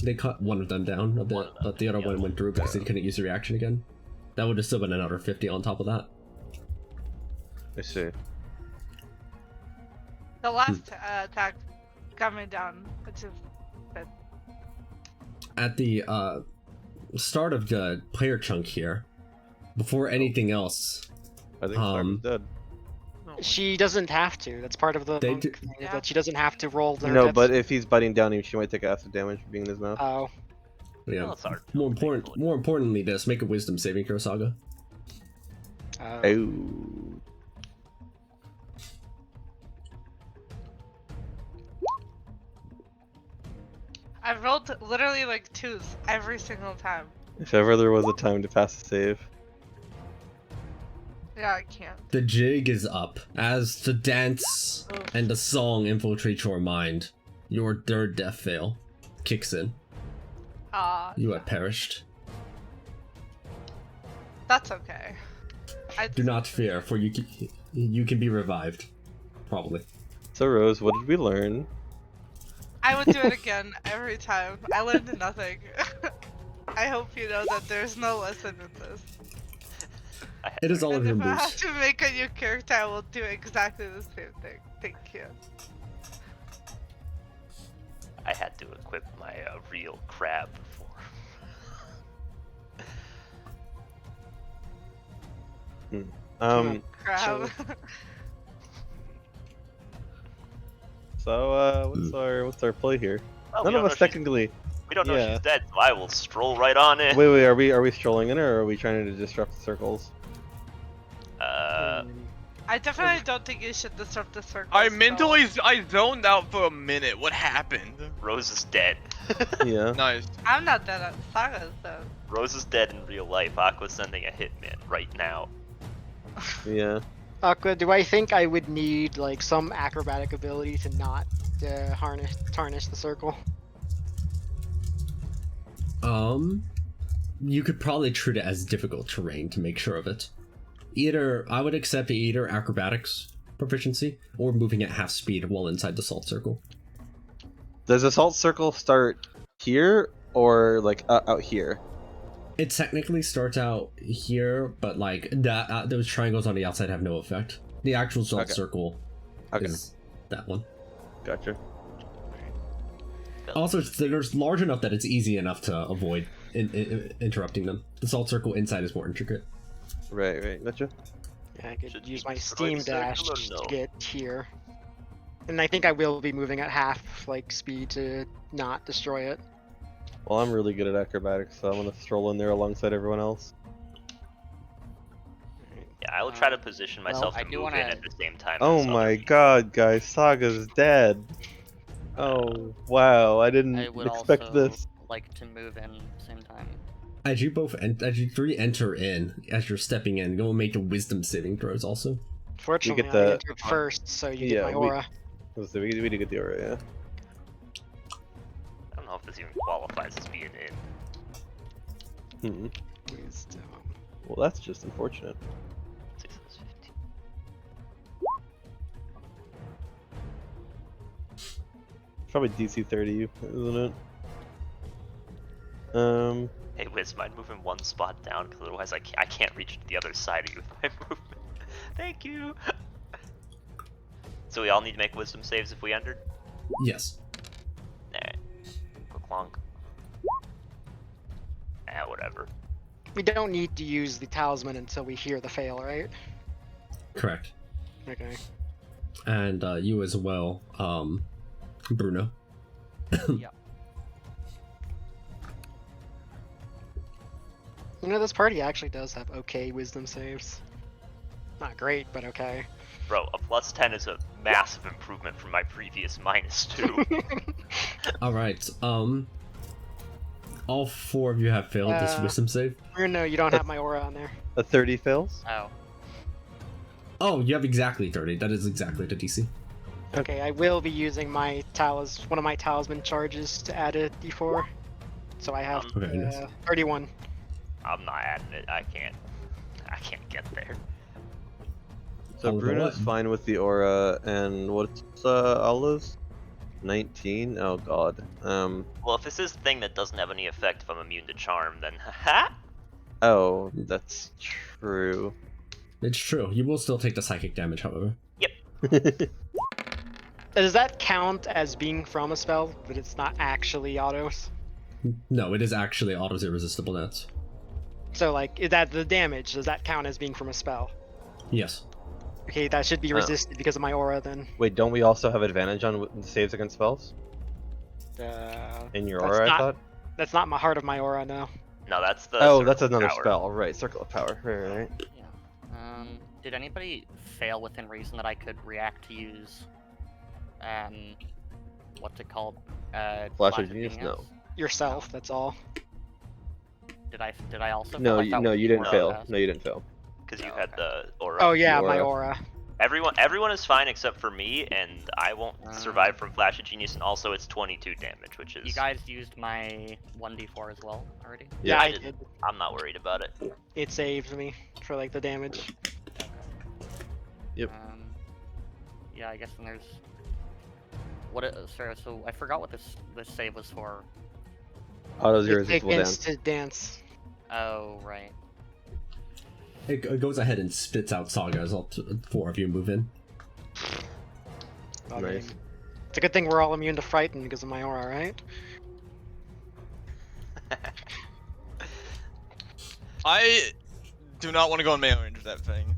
They cut one of them down a bit, One of them, but the other yeah. one went through because they couldn't use the reaction again. That would have still been another 50 on top of that. I see. The last attack got me down, which is good. At the start of the player chunk here, before anything else, I think Um, Saga's dead. She doesn't have to. That's part of the They monk do- thing, is Yeah. that she doesn't have to roll their No, death. but if he's biting down, she might take acid damage for being in his mouth. Oh. yeah. Well, it's hard. More importantly, this make a wisdom saving throw, Saga. Oh. I rolled literally like 2s every single time. If ever there was a time to pass a save. Yeah, I can't. The jig is up as the dance and the song infiltrate your mind. Your third death fail kicks in. You have perished. That's okay. Do not fear, for you can be revived. Probably. So Rose, what did we learn? I would do it again every time. I learned nothing. I hope you know that there's no lesson in this. It is all of And your if I have moves. to make a new character, I will do exactly the same thing. Thank you. I had to equip my real crab form. Crab. So what's our play here? Well, None we of don't us know she's- technically. We don't know yeah. she's dead, so I will stroll right on in. Wait, are we strolling in her, or are we trying to disrupt the circles? I definitely don't think you should disrupt the circle. I zoned out for a minute. What happened? Rose is dead. Yeah. Nice. I'm not dead at Saga, though. Rose is dead in real life. Aqua's sending a hitman right now. Yeah. Aqua, do I think I would need like some acrobatic ability to not tarnish the circle? You could probably treat it as difficult terrain to make sure of it. Either I would accept either acrobatics proficiency or moving at half speed while inside the salt circle. Does the salt circle start here or like out here? It technically starts out here, but like that those triangles on the outside have no effect. The actual salt Okay. circle Okay. is that one. Gotcha. Also, they're large enough that it's easy enough to avoid interrupting them. The salt circle inside is more intricate. Right. Gotcha. Yeah, I could Should use we my destroy steam the circle dash or to no? get here. And I think I will be moving at half like speed to not destroy it. Well, I'm really good at acrobatics, so I'm gonna stroll in there alongside everyone else. Yeah, I will try to Um, position well, myself I to do move in wanna- at the same time. Oh as other my people. god, guys, Saga's dead. Oh wow, I didn't I would expect also this. like to move in at the same time. As you three enter in, as you're stepping in, go make the wisdom saving throws also. Fortunately, the- I entered first, so you get yeah, my we- aura. We did get the aura, yeah. I don't know if this even qualifies as being in. Hmm. Wisdom. Well, that's just unfortunate. 6 plus 15. Probably DC 30, isn't it? Hey Wiz, mind moving one spot down, because otherwise I can't reach the other side of you with my movement. Thank you! So we all need to make wisdom saves if we entered? Yes. Alright. Clonk. Whatever. We don't need to use the talisman until we hear the fail, right? Correct. Okay. And you as well, Bruno. Yep. You know, this party actually does have okay wisdom saves. Not great, but okay. Bro, a plus 10 is a massive improvement from my previous -2. Alright, all four of you have failed this wisdom save. Bruno, you don't have my aura on there. A 30 fails? Oh. Oh, you have exactly 30. That is exactly the DC. Okay, I will be using my one of my talisman charges to add a d4. So I have Okay, nice. 31. I'm not adding it. I can't get there. So Oh, the Bruno's what? fine with the aura, and what's Allah's? 19? Oh god. Well, if this is a thing that doesn't have any effect if I'm immune to charm, then haha! Oh, that's true. It's true. You will still take the psychic damage, however. Does that count as being from a spell, but it's not actually autos? No, it is actually autos irresistible nets. So, like, is that the damage? Does that count as being from a spell? Yes. Okay, that should be Oh. resisted because of my aura then. Wait, don't we also have advantage on saves against spells? In your That's aura, I not- thought? That's not my heart of my aura, no. No, that's the. Oh, circle that's of another power. spell. Right, Circle of Power. Right. Yeah. Did anybody fail within reason that I could react to use, what's it called? Flash of of Genius? No. Yourself, that's all. Did I also? No, fail? I you, thought no, we you did didn't more fail. fast. No, you didn't fail. Because you Oh, had okay. the aura. Oh yeah, my aura. aura. Everyone is fine except for me, and I won't Uh. survive from Flash of Genius, and also it's 22 damage, which is. You guys used my 1d4 as well already? Yeah, I I didn't. did. I'm not worried about it. It saved me for like the damage. Yep. Yeah, I guess then there's. Sorry, so I forgot what this save was for. Auto's It irresistible begins dance. to dance. Oh, right. It goes ahead and spits out Saga as all four of you move in. I Nice. mean, it's a good thing we're all immune to frighten because of my aura, right? I do not want to go in melee range of that thing.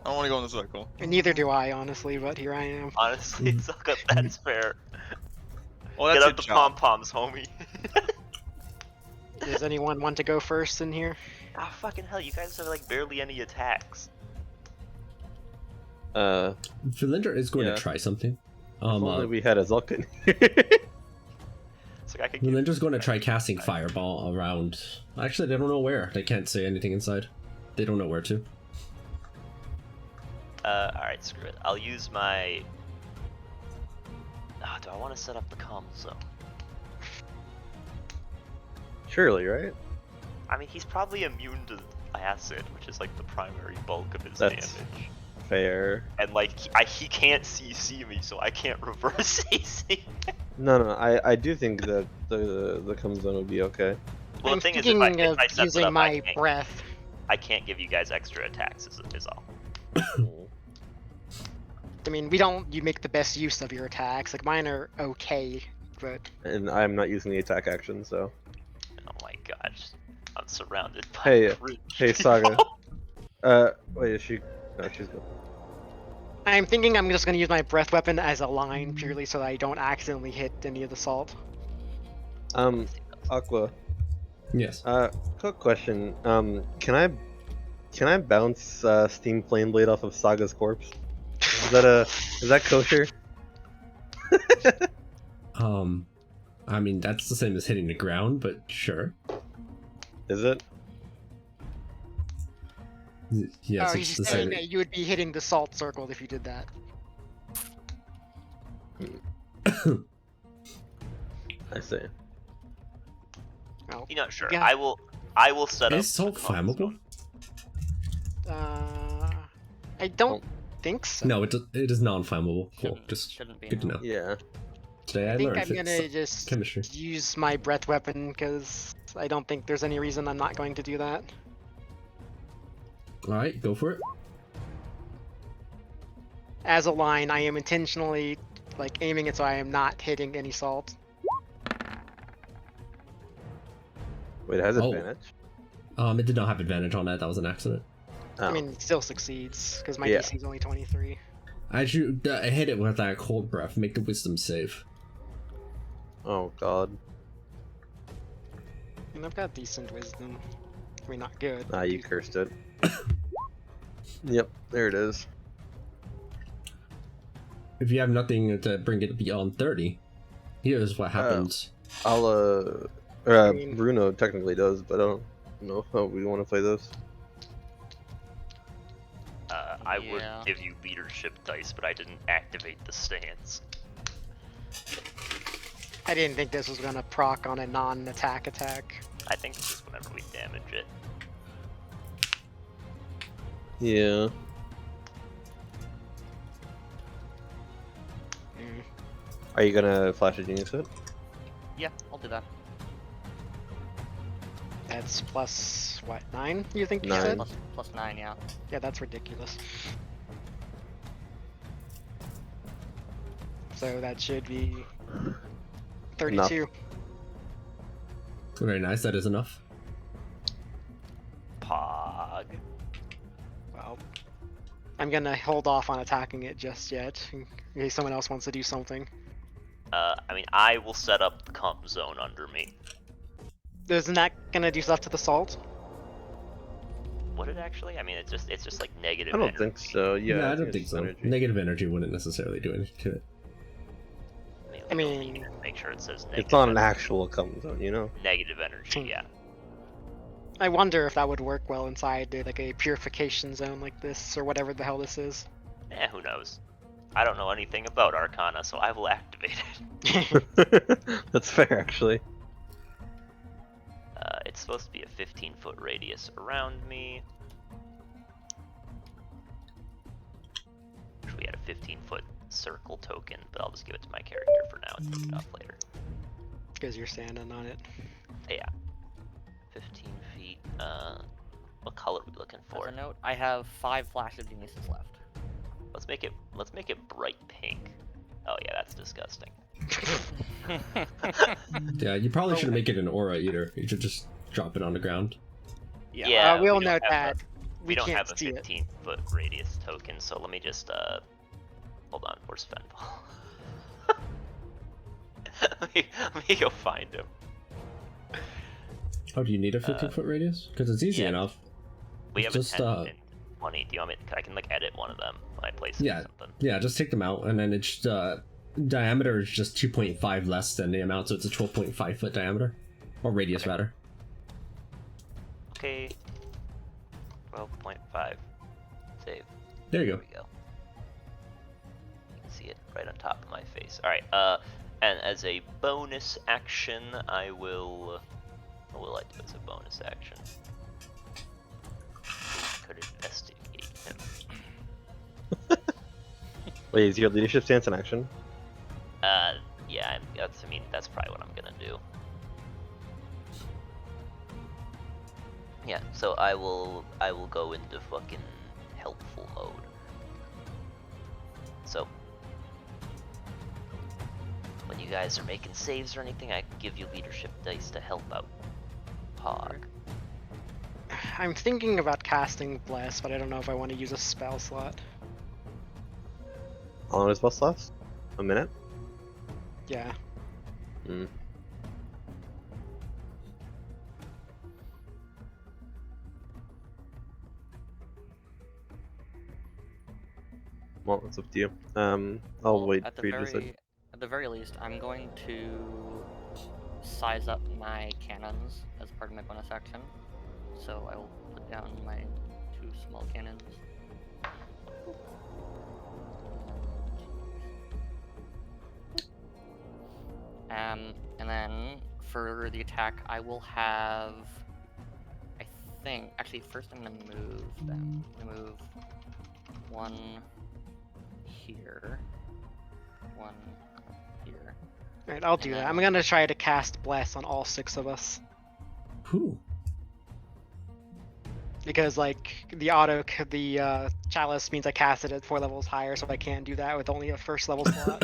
I don't want to go in the circle. And neither do I, honestly, but here I am. Honestly, Zuckup, that's fair. Well, Get that's out a the job. pom-poms, homie. Does anyone want to go first in here? Ah, fucking hell, you guys have like barely any attacks. Philander is going Yeah. to try something. If only we had a Zulkin. So I could give Philander's going to try casting Fireball around. Actually, they don't know where. They can't say anything inside. They don't know where to. alright, screw it. I'll use my... do I want to set up the comms zone? Surely, right? I mean, he's probably immune to acid, which is like the primary bulk of his That's- damage. Fair. And like, he can't CC me, so I can't reverse CC. No, I do think that the come zone would be okay. Well, I'm the thing is, thinking if of I set it using up, my breath. I can't give you guys extra attacks, is all. I mean, you make the best use of your attacks. Like mine are okay, but And I'm not using the attack action, so. Oh my gosh. I'm surrounded by Hey, rich hey, Saga. people. Wait, is she? No, she's good. I'm thinking I'm just gonna use my breath weapon as a line purely so that I don't accidentally hit any of the salt. Aqua. Yes. Quick question. Can I bounce Steam Flame Blade off of Saga's corpse? Is that kosher? I mean that's the same as hitting the ground, but sure. Is it? Yes, Oh, it's he's the saying same. that you would be hitting the salt circle if you did that. I see. Oh. You're not sure. Yeah. I will set up. Is salt the comms flammable? zone. I don't think so. No, it is non-flammable. Cool. Shouldn't- Just shouldn't be, good to no. know. Yeah. Today I I think learned I'm gonna it's just chemistry. use my breath weapon because I don't think there's any reason I'm not going to do that. All right, go for it. As a line, I am intentionally like aiming it so I am not hitting any salt. Wait, it has Oh. advantage. It did not have advantage on that. That was an accident. Oh. I mean, it still succeeds because my Yeah. DC is only 23. I hit it with that cold breath. Make the wisdom save. Oh God. And I've got decent wisdom. I mean, not good. Ah, but you decent. cursed it. Yep, there it is. If you have nothing to bring it beyond 30, here's what happens. mean- Bruno technically does, but I don't know how we want to play this. I would Yeah. give you leadership dice, but I didn't activate the stance. I didn't think this was gonna proc on a non-attack attack. I think it's just whenever we damage it. Yeah. Mm. Are you gonna flash a genius hit? Yeah, I'll do that. That's plus what, 9? You think you 9. said? Plus 9, yeah. Yeah, that's ridiculous. So that should be 32. Very nice. That is enough. Pog. Well, I'm gonna hold off on attacking it just yet, in case someone else wants to do something. I mean, I will set up the comp zone under me. Isn't that gonna do stuff to the salt? Would it actually? I mean, it's just like negative. I don't energy. think so. Yeah, I think don't it's think just so. energy. Negative energy wouldn't necessarily do anything to it. I we don't mean- need to make sure it says negative. It's not an energy. actual come zone, you know. Negative energy. Hmm. Yeah. I wonder if that would work well inside like a purification zone like this, or whatever the hell this is. Who knows? I don't know anything about Arcana, so I will activate it. That's fair, actually. It's supposed to be a 15-foot radius around me. Wish we had a 15-foot circle token, but I'll just give it to my character for now and take it off later. Because you're standing on it. Yeah. 15 feet. What color are we looking As for? a note, I have 5 flash of geniuses left. Let's make it bright pink. Oh yeah, that's disgusting. Yeah, you probably shouldn't make it an aura either. You should just drop it on the ground. Yeah, we'll we don't note have that. We don't can't have a see it. 15-foot radius token, so let me just hold on. Where's Fenball? let me go find him. Oh, do you need a 15-foot radius? Because it's easy yeah. enough. We have It's a 10 and 20. Do you want me? I can like edit one of them when I place it or Yeah. something. Yeah, just take them out, and then it's diameter is just 2.5 less than the amount, so it's a 12.5 foot diameter, or radius Okay. rather. Okay. 12.5. Save. There you There go. we go. You can see it right on top of my face. Alright, and as a bonus action, I will... What will I do as a bonus action? We could investigate him. Wait, is your leadership stance in action? Yeah, that's probably what I'm gonna do. Yeah, so I will go into fucking helpful mode. So, when you guys are making saves or anything, I can give you leadership dice to help out. Pog. I'm thinking about casting Bless, but I don't know if I want to use a spell slot. How long does boss last? A minute? Yeah. Hmm. Well, it's up to you. I'll Well, wait at the for you to decide. at the very least, I'm going to size up my cannons as part of my bonus action. So I will put down my 2 small cannons. And then for the attack, I will have. I think actually first I'm gonna move them. I'm gonna move 1 here, 1 here. Alright, I'll do And that. then I'm gonna try to cast Bless on all 6 of us. Whew. Because, like, the chalice means I cast it at 4 levels higher, so I can't do that with only a first level slot.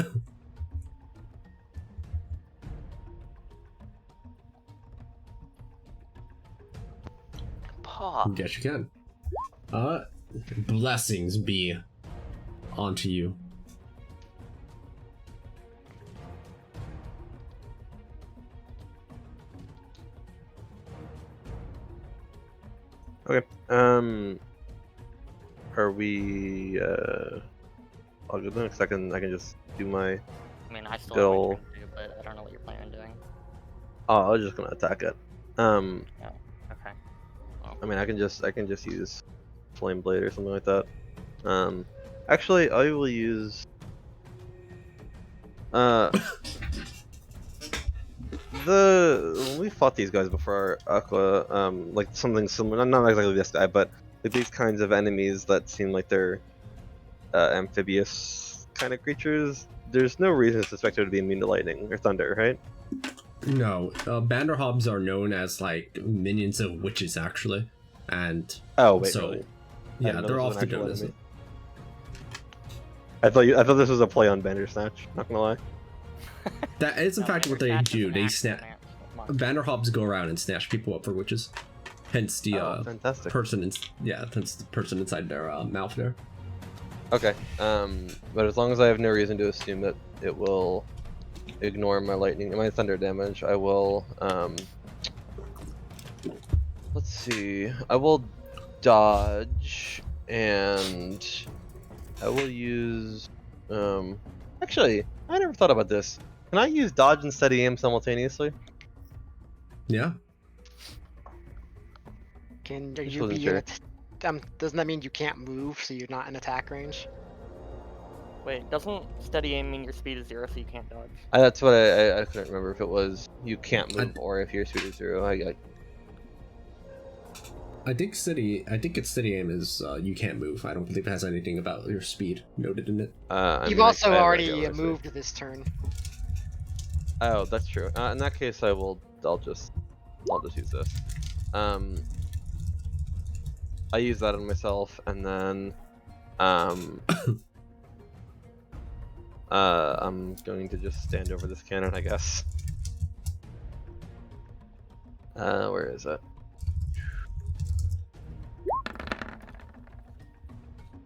Pog. Guess you can. Blessings be onto you. Okay. Are we I'll go then, 'cause I can just do my. I mean, I still Good have my ol'- turn to do, but I don't know what you're planning on doing. Oh, I was just gonna attack it. Okay. I mean, I can just use Flame Blade or something like that. Actually, I will use. When we fought these guys before, Aqua, like something similar, not exactly this guy, but like these kinds of enemies that seem like they're amphibious kind of creatures. There's no reason to suspect it to be immune to lightning or thunder, right? No, Banderhobs are known as like minions of witches, actually, and Oh wait, so really? I yeah, didn't know they're this was an often actual known as enemy. it. I thought this was a play on Bandersnatch. Not gonna lie. That is in No, fact what they Bandersnatch is do. an They actual snap. Banderhobs go around and snatch people up for witches. Hence the Fantastic. person hence the person inside their mouth there. Okay. But as long as I have no reason to assume that it will ignore my lightning, my thunder damage, I will. Let's see. I will dodge, and I will use. Actually, I never thought about this. Can I use dodge and steady aim simultaneously? Yeah. Can Just you wasn't be sure. doesn't that mean you can't move, so you're not in attack range? Wait, doesn't steady aim mean your speed is 0, so you can't dodge? That's what I couldn't remember if it was you can't move or if your speed is 0. I think it's steady aim is you can't move. I don't believe it has anything about your speed noted in it. You've also already moved this turn. Oh, that's true. In that case, I'll just use this. I use that on myself, and then I'm going to just stand over this cannon, I guess. Where is it?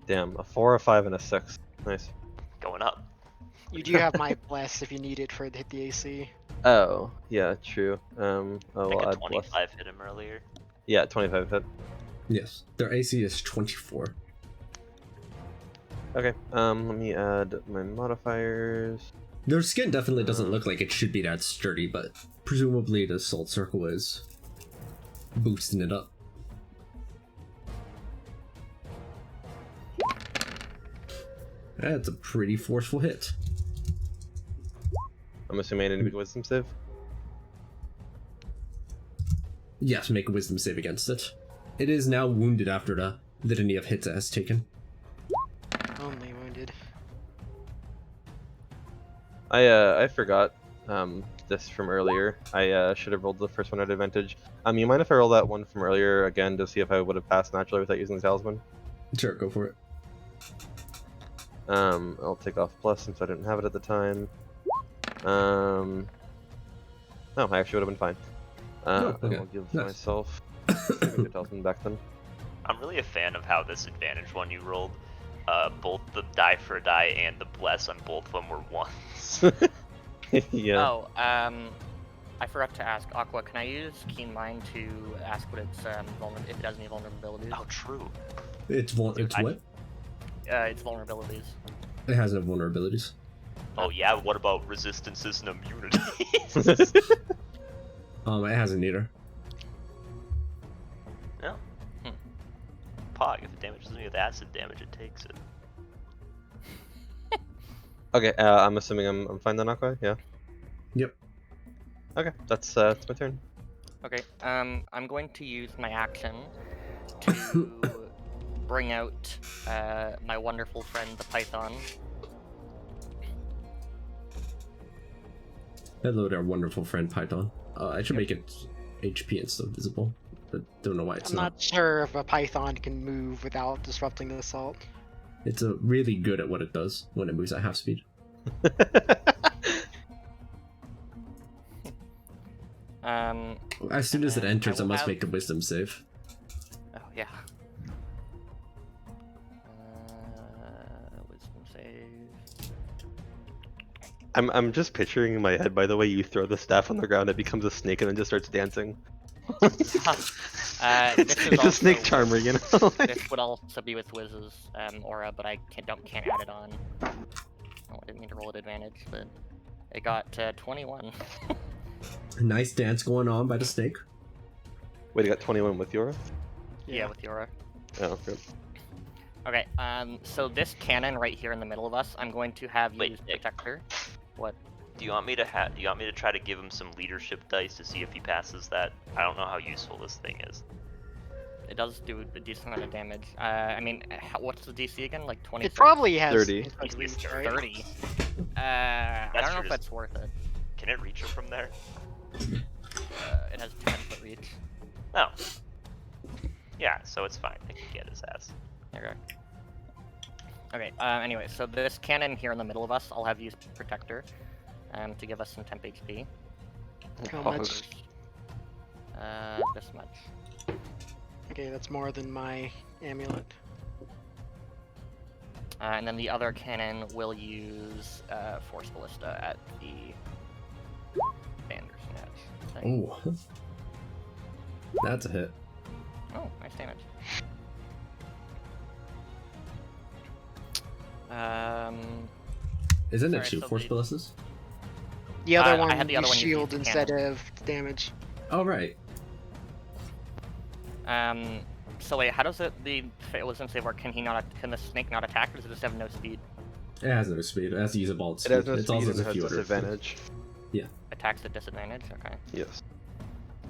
Damn, a 4, a 5, and a 6. Nice. Going up. You do have my bless if you need it for hit the AC. Oh, yeah, true. I I'll think a add plus. 25 hit him earlier. Yeah, 25 hit. Yes, their AC is 24. Okay, let me add my modifiers. Their skin definitely doesn't look like it should be that sturdy, but presumably the Salt Circle is boosting it up. That's a pretty forceful hit. I'm assuming I need to make a wisdom save. Yes, make a wisdom save against it. It is now wounded after the litany of hits it has taken. Only wounded. I forgot this from earlier. I should have rolled the first one at advantage. You mind if I roll that one from earlier again to see if I would have passed naturally without using the talisman? Sure, go for it. I'll take off plus since I didn't have it at the time. No, I actually would have been fine. Oh, okay. I'll give Nice. myself 2,000 back then. I'm really a fan of how this advantage one you rolled. Both the die for a die and the bless on both of them were ones. Yeah. Oh, I forgot to ask Aqua. Can I use Keen Mind to ask what its if it has any vulnerabilities? Oh, true. It's what? Its vulnerabilities. It has no vulnerabilities. Oh yeah, what about resistances and immunities? It has a neither. No. Pog, if it damages me with acid damage, it takes it. Okay, I'm assuming I'm fine then, Aqua? Yeah? Yep. Okay, that's my turn. Okay. I'm going to use my action to bring out my wonderful friend the Python. Hello there, wonderful friend Python. I should make it HP and stuff visible, but don't know why it's I'm not sure if a python can move without disrupting the assault. It's really good at what it does when it moves at half speed. As soon as it enters, I must make a wisdom save. Oh yeah. Wisdom save. I'm just picturing in my head, by the way, you throw the staff on the ground, it becomes a snake and then just starts dancing. This is It's a snake also charmer, you know? This would also be with Wiz's aura, but I can't add it on. Oh, I didn't mean to roll at advantage, but it got 21. Nice dance going on by the snake. Wait, you got 21 with Yora? Yeah, with Yora. Oh, good. Okay, so this cannon right here in the middle of us, I'm going to have Wait, use Nick. Protector. What? Do you want me to try to give him some leadership dice to see if he passes that? I don't know how useful this thing is. It does do a decent amount of damage. I mean, what's the DC again? Like 20? It probably has 30. good reach, It's right? 30. I don't know true, if that's worth it. Can it reach him from there? It has 10-foot reach. No. Yeah, so it's fine. It can get his ass. Okay. Okay, anyway, so this cannon here in the middle of us, I'll have used Protector to give us some temp HP. How Oh, much? This much. Okay, that's more than my amulet. And then the other cannon will use Force Ballista at the Bandersnatch thing. Oh, that's a hit. Oh, nice damage. Isn't it Sorry, two so force the- ballistas? The other I one had the other you one use shield the instead cannon. of damage. Oh right. So wait, how does it wisdom save work? Can the snake not attack, or does it just have no speed? It has no speed. It has to use a ball. It has no It's speed also and it a has few other things. disadvantage. Attacks at disadvantage. Okay. Yes.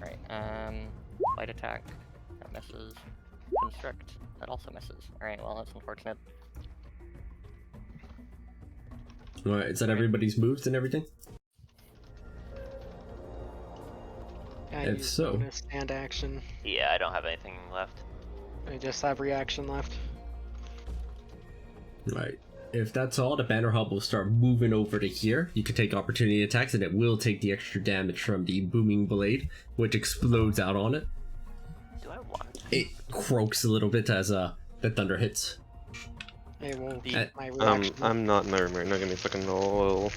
Right. Light attack. That misses. Constrict. That also misses. Alright, well, that's unfortunate. Alright, is that everybody's moves and everything? I If use so- bonus and action. Yeah, I don't have anything left. I just have reaction left. Right. If that's all, the banner hub will start moving over to here. You can take opportunity attacks, and it will take the extra damage from the booming blade, which explodes out on it. Do I want? It croaks a little bit as the thunder hits. I will The- keep my reaction. I'm not in my room right now. Give me a second. I'll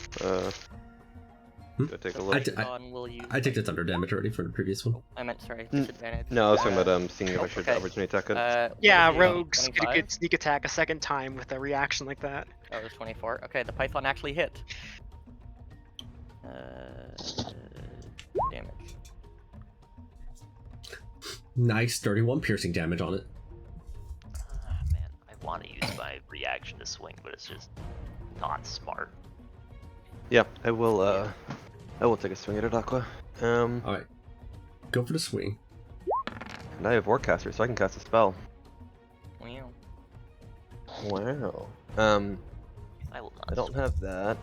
go take a look. Python will use. I took the thunder damage already for the previous one. I meant, sorry, Mm, disadvantage. No, I was talking about seeing if I should okay. opportunity attack it. Yeah, what is it, rogues get a 25? good sneak attack a second time with a reaction like that. Oh, it was 24. Okay, the Python actually hit. Damage. Nice 31 piercing damage on it. Ah, man, I want to use my reaction to swing, but it's just not smart. Yeah, I will take a swing at it, Aqua. Alright. Go for the swing. And I have Warcaster, so I can cast a spell. Wow. Wow. I will not. I don't have that.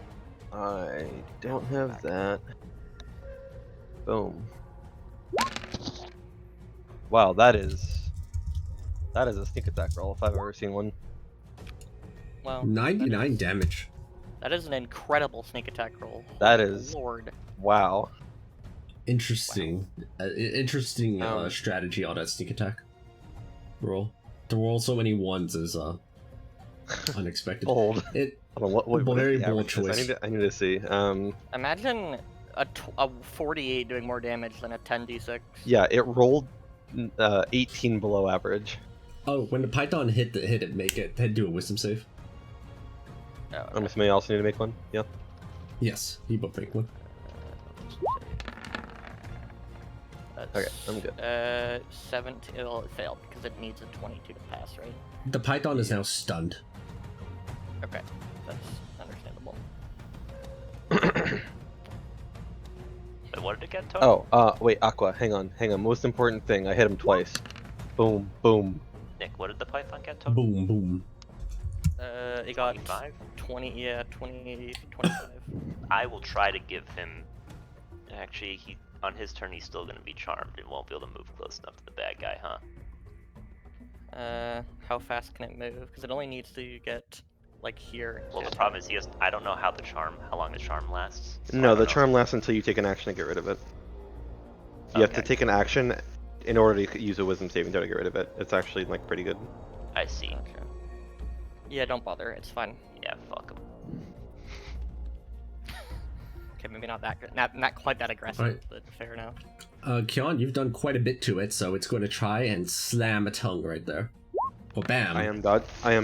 I don't have that. Boom. Wow, that is a sneak attack roll if I've ever seen one. Well, 99 damage. That is an incredible sneak attack roll. That Holy is- Lord. Wow. Interesting. Interesting strategy on that sneak attack roll. To roll so many ones is unexpected. Bold. It Hold on, what Very is the bold average of this? choice. I need to see. Imagine a 48 doing more damage than a 10d6. Yeah, it rolled 18 below average. Oh, when the python hit it, make it head do a wisdom save. Oh, I'm assuming I also need to make one. Yeah. Yes, you both make one. That's, Okay, I'm good. 17. Well, it failed because it needs a 22 to pass, right? The python is now stunned. Okay, that's understandable. Wait, what did it get, Tony? Oh, wait, Aqua, hang on. Most important thing, I hit him twice. Boom, boom. Nick, what did the python get, Tony? Boom, boom. It got 25? 20, yeah, 20, 25. I will try to give him. Actually, on his turn he's still gonna be charmed and won't be able to move close enough to the bad guy, huh? How fast can it move? Because it only needs to get, like, here. Well, the problem is I don't know how long the charm lasts. so I No, don't the know. charm lasts until you take an action to get rid of it. You have to Okay. take an action in order to use a wisdom saving throw to get rid of it. It's actually, like, pretty good. I see. Okay. Yeah, don't bother. It's fine. Yeah, fuck him. Okay, maybe not that good. Not quite that aggressive, Right. but fair enough. Kion, you've done quite a bit to it, so it's going to try and slam a tongue right there. Well, bam. I am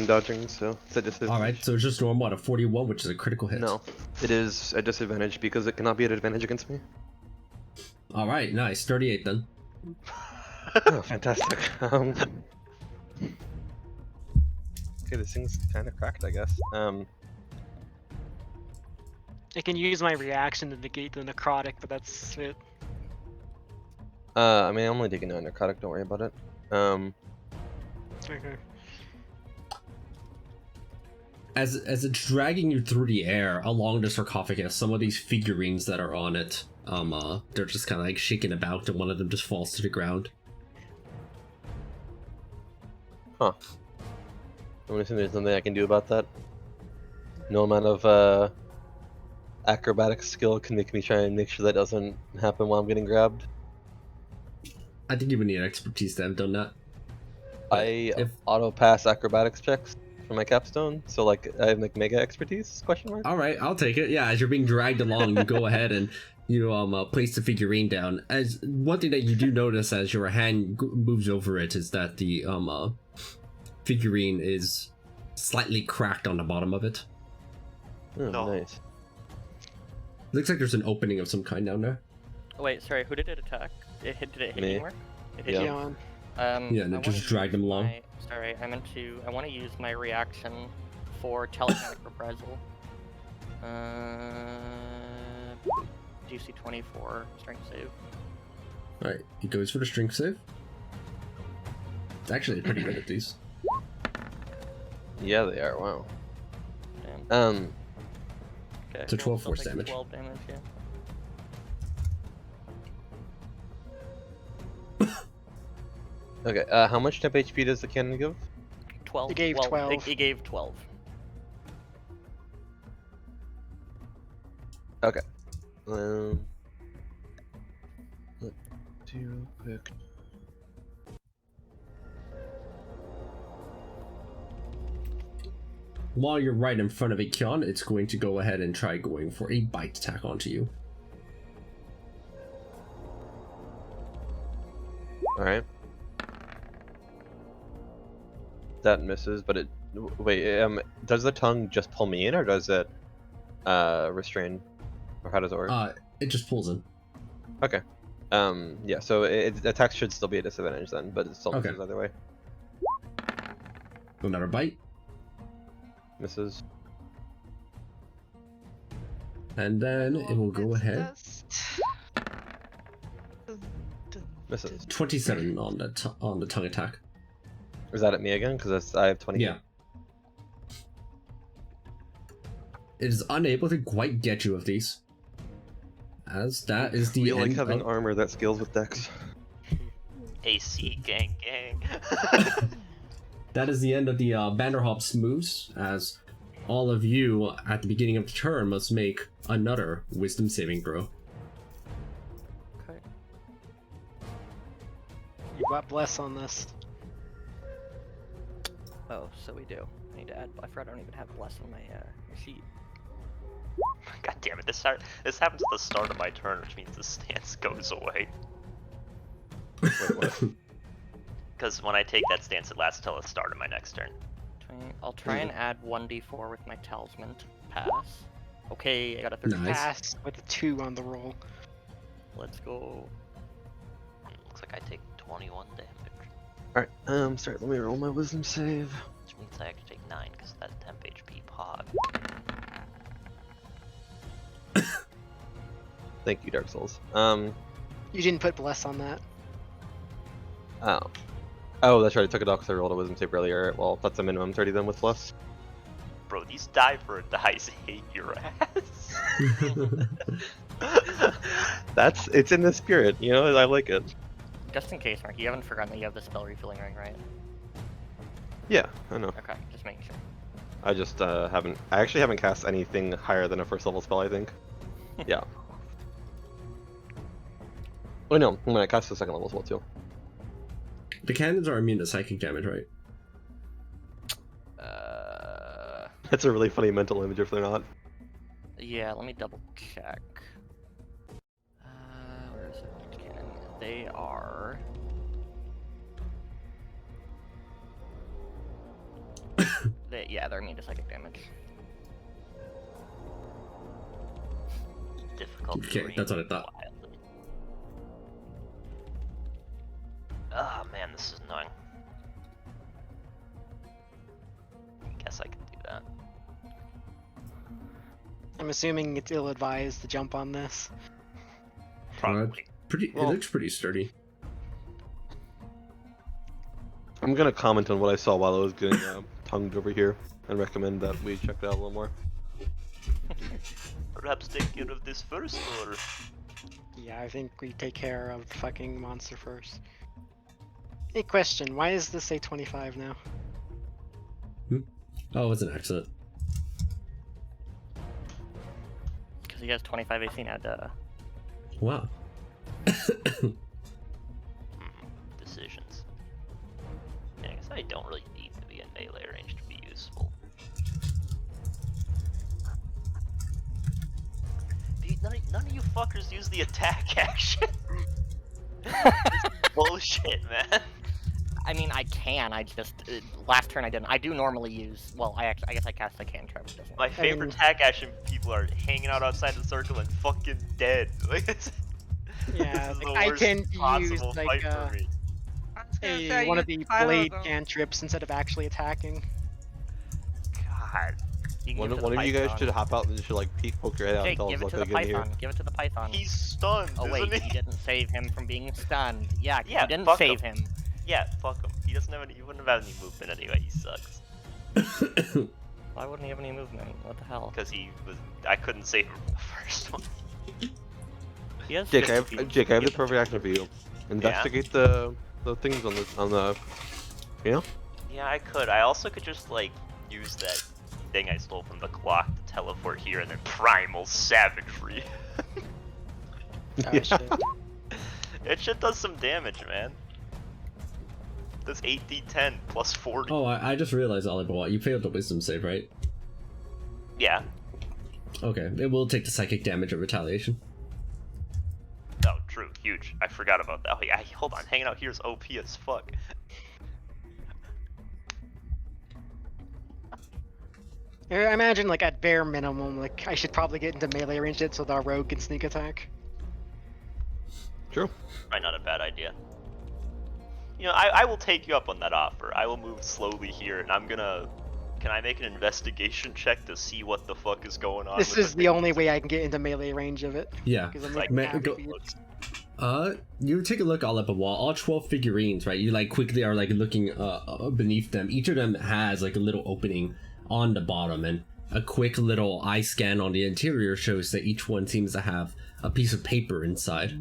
dodging, so it's a disadvantage. Alright, so it's just normal at a 41, which is a critical hit. No, it is a disadvantage because it cannot be at advantage against me. Alright, nice. 38 then. Oh, fantastic. Okay, this thing's kind of cracked, I guess. I can use my reaction to negate the necrotic, but that's it. I mean, I'm only taking a narcotic, don't worry about it. Okay. As it's dragging you through the air along the sarcophagus, some of these figurines that are on it, they're just kind of like shaking about, and one of them just falls to the ground. Huh. I'm assuming there's nothing I can do about that. No amount of acrobatic skill can make me try and make sure that doesn't happen while I'm getting grabbed. I think you would need expertise to have done that. I If- auto pass acrobatics checks for my capstone, so like I have like mega expertise? Question mark. All right, I'll take it. Yeah, as you're being dragged along, you go ahead and you place the figurine down. As one thing that you do notice as your hand moves over it is that the figurine is slightly cracked on the bottom of it. Oh, No. nice. Looks like there's an opening of some kind down there. Oh, wait, sorry, who did it attack? Did it hit Me. anywhere? It hit Yeah. you? Keon. Yeah, and it I just wanna dragged him use along. Sorry, I want to use my reaction for telekinetic reprisal. DC 24 strength save. All right, he goes for the strength save. It's actually pretty good at these. Yeah, they are. Wow. Damn. Okay. It's a 12 still force takes damage. 12 damage, yeah. Okay. How much temp HP does the cannon give? 12. It gave well, 12. It gave 12. Okay. Let's do real quick. While you're right in front of it, Kion, it's going to go ahead and try going for a bite attack onto you. All right. That misses, but it. Wait. Does the tongue just pull me in, or does it restrain, or how does it work? It just pulls in. Okay. Yeah. So attacks should still be a disadvantage then, but it still Okay. misses either way. Another bite, Misses. and then it will go It's ahead. dust. Misses. 27 on the tongue attack. Is that at me again? Because I have 20. Yeah. It is unable to quite get you of these. As that is the We end like having of... armor that scales with dex. AC gang gang. That is the end of the Vanderhop's moves, as all of you at the beginning of the turn must make another wisdom saving throw. Okay. You got bless on this. Oh, so we do. I need to add. I forgot I don't even have bless on my sheet. God damn it! This happens at the start of my turn, which means the stance goes away. Wait, what? Because when I take that stance, it lasts till the start of my next turn. I'll try and add 1d4 with my talisman to pass. Okay, I got a 13. Nice. Pass with a 2 on the roll. Let's go. Looks like I take 21 damage, Alright, sorry, let me roll my wisdom save. which means I actually take 9 because that's temp HP pog. Thank you, Dark Souls. You didn't put bless on that. Oh, that's right, I took it off because I rolled a wisdom save earlier. Well, that's a minimum 30 then with plus. Bro, these diver dice hate your ass. It's in the spirit, you know, I like it. Just in case, Mark, you haven't forgotten that you have the spell refilling ring, right? Yeah, I know. Okay, just making sure. I just I actually haven't cast anything higher than a first level spell, I think. Yeah. Oh no, I'm gonna cast the second level spell too. The cannons are immune to psychic damage, right? That's a really funny mental image if they're not. Yeah, let me double check. Where is it? Cannon. They are. Yeah, they're immune to psychic damage. Difficult. Okay, that's what I thought. Oh man, this is annoying. Guess I can do that. I'm assuming it's ill-advised to jump on this. Probably. It looks pretty sturdy. I'm gonna comment on what I saw while I was getting tongued over here and recommend that we check that out a little more. Perhaps take care of this first, or Yeah, I think we take care of fucking monster first. Hey, question, why does this say 25 now? Oh, it's an accident. Because he has 25 AC and add Wow. decisions. Yeah, I guess I don't really need to be in melee range to be useful. Dude, none of you fuckers use the attack action. Bullshit, man. I mean, I can. I just last turn I didn't. I do normally use. Well, I guess I cast a cantrip. It doesn't. My favorite attack action people are hanging out outside the circle and fucking dead. Like, Yeah, this is like, the I worst can use possible like fight for me. I was gonna say, one I of the used 5 blade them. cantrips instead of actually attacking. God. You can give it to One the of you guys Python. should hop out and should like poke your head out Jake, and tell give us it what to they the get in here. Python. Give it to the Python. He's stunned, Oh wait, isn't you he? didn't save him from being stunned. Yeah, Yeah, you didn't fuck save him. him. Yeah, fuck him. He doesn't have any. He wouldn't have had any movement anyway. He sucks. Why wouldn't he have any movement? What the hell? Because he was. I couldn't save him from the first one. He has Jake, I 50 have the feet. perfect action for you. Investigate the things on the you know? Yeah, I could. I also could just like use that thing I stole from the clock to teleport here and then primal savagery. Oh, Yeah. shit. That shit does some damage, man. Does 8d10 plus 40. Oh, I just realized, Oliver, you failed the wisdom save, right? Yeah. Okay, it will take the psychic damage of retaliation. Oh, true. Huge. I forgot about that. Oh, yeah, hold on. Hanging out here is OP as fuck. I imagine, like, at bare minimum, like, I should probably get into melee range it so that our rogue can sneak attack. True. Probably not a bad idea. You know, I will take you up on that offer. I will move slowly here, and I'm gonna... Can I make an investigation check to see what the fuck is going on? This with is the only way I can get into melee range of it. Yeah. Because I'm Like, looking Ma- at go- it. You take a look all up a wall. All 12 figurines, right? You like quickly are like looking beneath them. Each of them has like a little opening on the bottom, and a quick little eye scan on the interior shows that each one seems to have a piece of paper inside.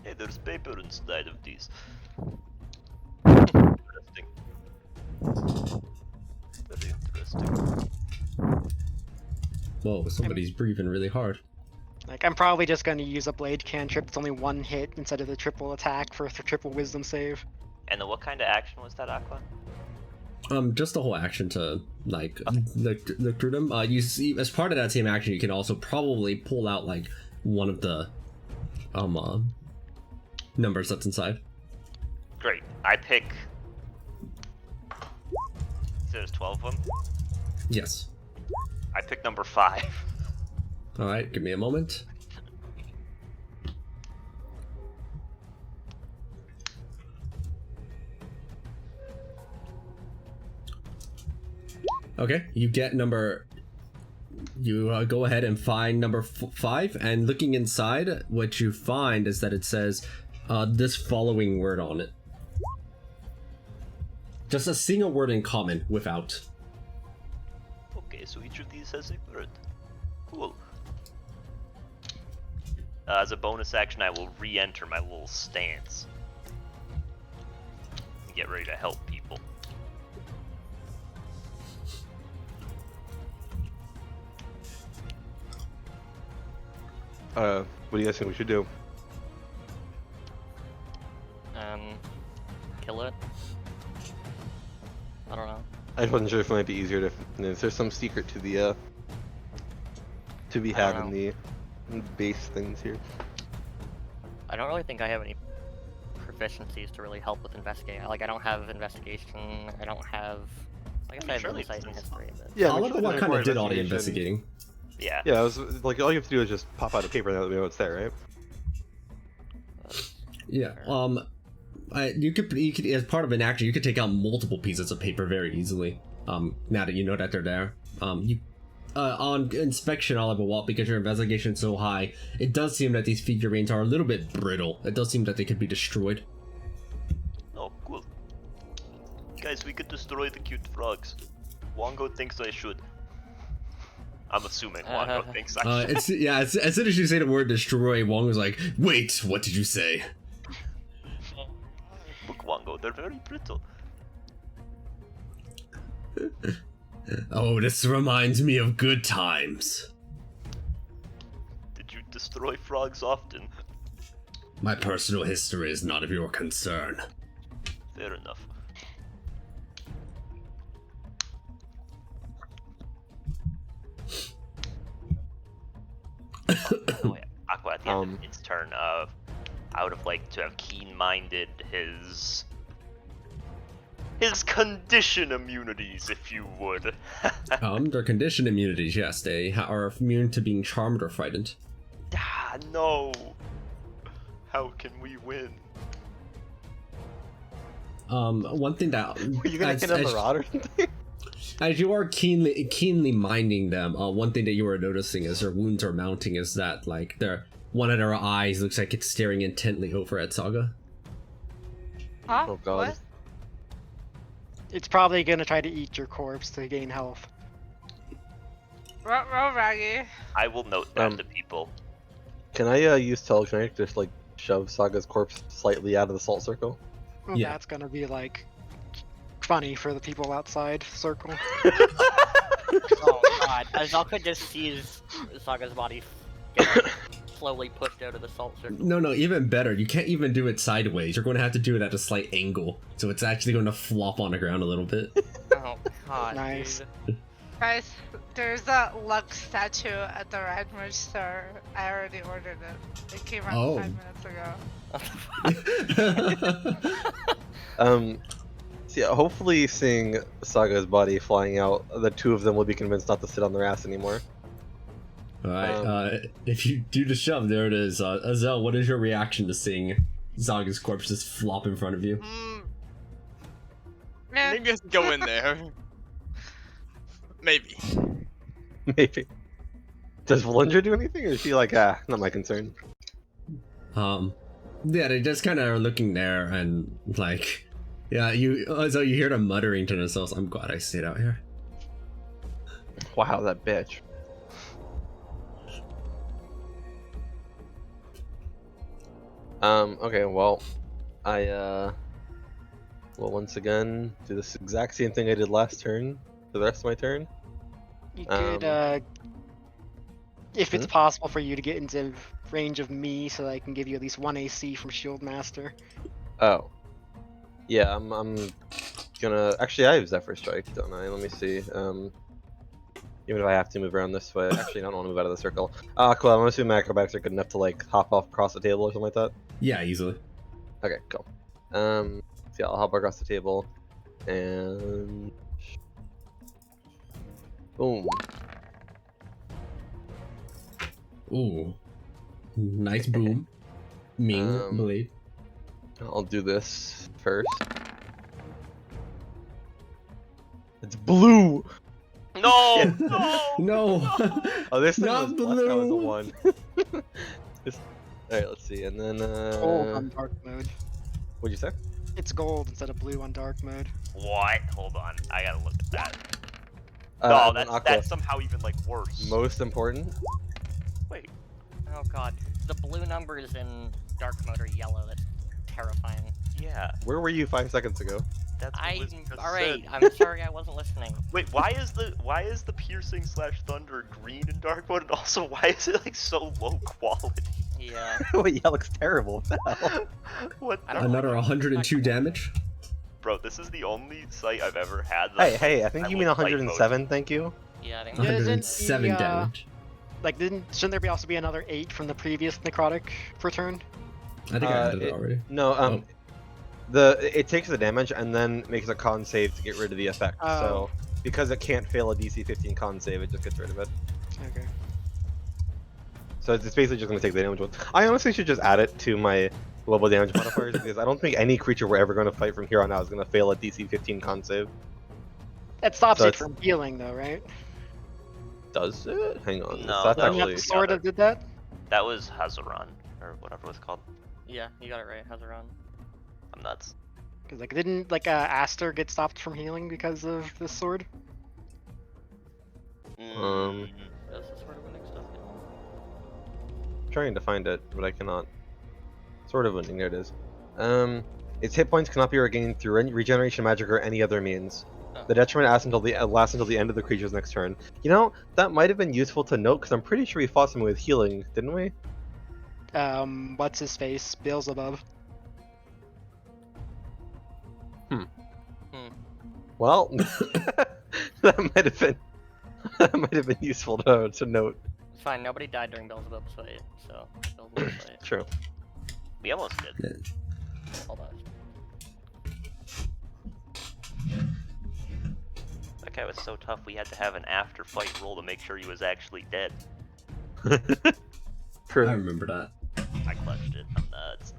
Hey, there's paper inside of these. Interesting. Very interesting. Whoa, somebody's breathing really hard. Like, I'm probably just gonna use a blade cantrip. It's only one hit instead of the triple attack for a triple wisdom save. And then what kind of action was that, Aqua? Just the whole action to like look through them. You see, as part of that same action, you can also probably pull out like one of the numbers that's inside. Great. I pick. So there's 12 of them. Yes. I pick number 5. All right, give me a moment. Okay, you get number. You go ahead and find number 5, and looking inside, what you find is that it says this following word on it. Just a single word in common, without. Okay, so each of these has a word. Cool. As a bonus action, I will re-enter my little stance. And get ready to help people. What do you guys think we should do? Kill it. I don't know. I just wasn't sure if it might be easier to. Is there some secret to the to be had in the base things here? I don't really think I have any proficiencies to really help with investigating. Like, I don't have investigation. I don't have. I guess I have surely insight and this is history, but Yeah, Oliver, what kind of did all the investigating? Yeah. Yeah, I was like, all you have to do is just pop out a paper and let me know it's there, right? Yeah. You could as part of an action, you could take out multiple pieces of paper very easily. Now that you know that they're there. On inspection, Oliver Walt, because your investigation is so high, it does seem that these figurines are a little bit brittle. It does seem that they could be destroyed. Oh, cool. Guys, we could destroy the cute frogs. Wongo thinks I should. I'm assuming Wongo thinks I should. As soon as you say the word destroy, Wong was like, wait, what did you say? Look, Wongo, they're very brittle. Oh, this reminds me of good times. Did you destroy frogs often? My personal history is not of your concern. Fair enough. Oh, yeah. Aqua, at the end of its turn, I would have liked to have keen-minded his condition immunities, if you would. They're condition immunities, yes. They are immune to being charmed or frightened. Ah, no. How can we win? One thing that Were you gonna hit a marauder? as you are keenly minding them, one thing that you are noticing as their wounds are mounting is that like one of their eyes looks like it's staring intently over at Saga. Huh? Oh, God. What? It's probably gonna try to eat your corpse to gain health. Roll Raggy. I will note that to people. Can I use telekinetic to just like shove Saga's corpse slightly out of the salt circle? Yeah. That's gonna be like funny for the people outside circle. oh god, Azalka just sees Saga's body get slowly pushed out of the salt circle. No, even better. You can't even do it sideways. You're going to have to do it at a slight angle, so it's actually going to flop on the ground a little bit. Oh god, Nice. dude. Guys, there's a Lux statue at the Red Merch store. I already ordered it. It came out 5 minutes ago. So yeah, hopefully seeing Saga's body flying out, the two of them will be convinced not to sit on their ass anymore. Alright, if you do the shove, there it is. Azel, what is your reaction to seeing Saga's corpse just flop in front of you? Maybe I have to go in there. Maybe. Maybe. Does Valendra do anything, or is she like, not my concern? Yeah, they just kind of are looking there and like, yeah, so you hear them muttering to themselves, I'm glad I stayed out here. Wow, that bitch. Okay, well, I will once again do this exact same thing I did last turn for the rest of my turn. You could If it's possible for you to get into range of me, so that I can give you at least 1 AC from Shield Master. Oh. Yeah, I'm gonna... Actually, I have Zephyr Strike, don't I? Let me see. Even if I have to move around this way. Actually, I don't want to move out of the circle. Cool. I'm assuming my acrobatics are good enough to, like, hop off across the table or something like that. Yeah, easily. Okay, cool. So yeah, I'll hop across the table. And... Boom. Ooh. Nice boom. Ming blade. I'll do this first. It's blue! No! Shit. No! No! Oh, this thing Not was blessed. That was a blue. 1. Alright, let's see. And then, Gold on dark mode. what'd you say? It's gold instead of blue on dark mode. What? Hold on, I gotta look at that. And No, then that's somehow even like worse. Most important. Wait, Oh god. The blue numbers in dark mode are yellow. That's terrifying. yeah, Where were you 5 seconds ago? that's what Liz just Alright, said. I'm sorry I wasn't listening. Wait, why is the piercing / thunder green in dark mode, and also why is it like so low quality? Yeah. Wait, yeah, looks terrible. What the hell? What? I don't Another know. 102 damage. Bro, this is the only site I've ever had. That Hey, I think you mean like light 107, thank you? Yeah, I think Yeah. Isn't 107 the, damage. Like, shouldn't there also be another 8 from the previous necrotic per turn? I think I did it already. No, Oh. it takes the damage and then makes a con save to get rid of the effect. Oh. So, because it can't fail a DC 15 con save, it just gets rid of it. Okay. So it's basically just going to take the damage one. I honestly should just add it to my global damage modifiers because I don't think any creature we're ever going to fight from here on out is going to fail a DC 15 con save. That stops So it it's- from healing, though, right? Does it? Hang on. No, That's that actually... was- Sort of did that? That was Hazaran, or whatever it was called. Yeah, you got it right. How's it run? I'm nuts. Because, like, didn't, like, Aster get stopped from healing because of this sword? Mm, Does this sort of winning stuff? trying to find it, but I cannot. Sort of winning, there it is. Its hit points cannot be regained through any regeneration magic or any other means. Oh. The detriment lasts until the end of the creature's next turn. You know, that might have been useful to note, because I'm pretty sure we fought someone with healing, didn't we? What's his face? Beelzebub. Well, that might have been useful to note. It's fine, nobody died during Beelzebub's fight, so Beelzebub's fight. True. we almost did. Hold on. That guy was so tough, we had to have an after fight roll to make sure he was actually dead. True. I remember that. I clutched it. I'm nuts.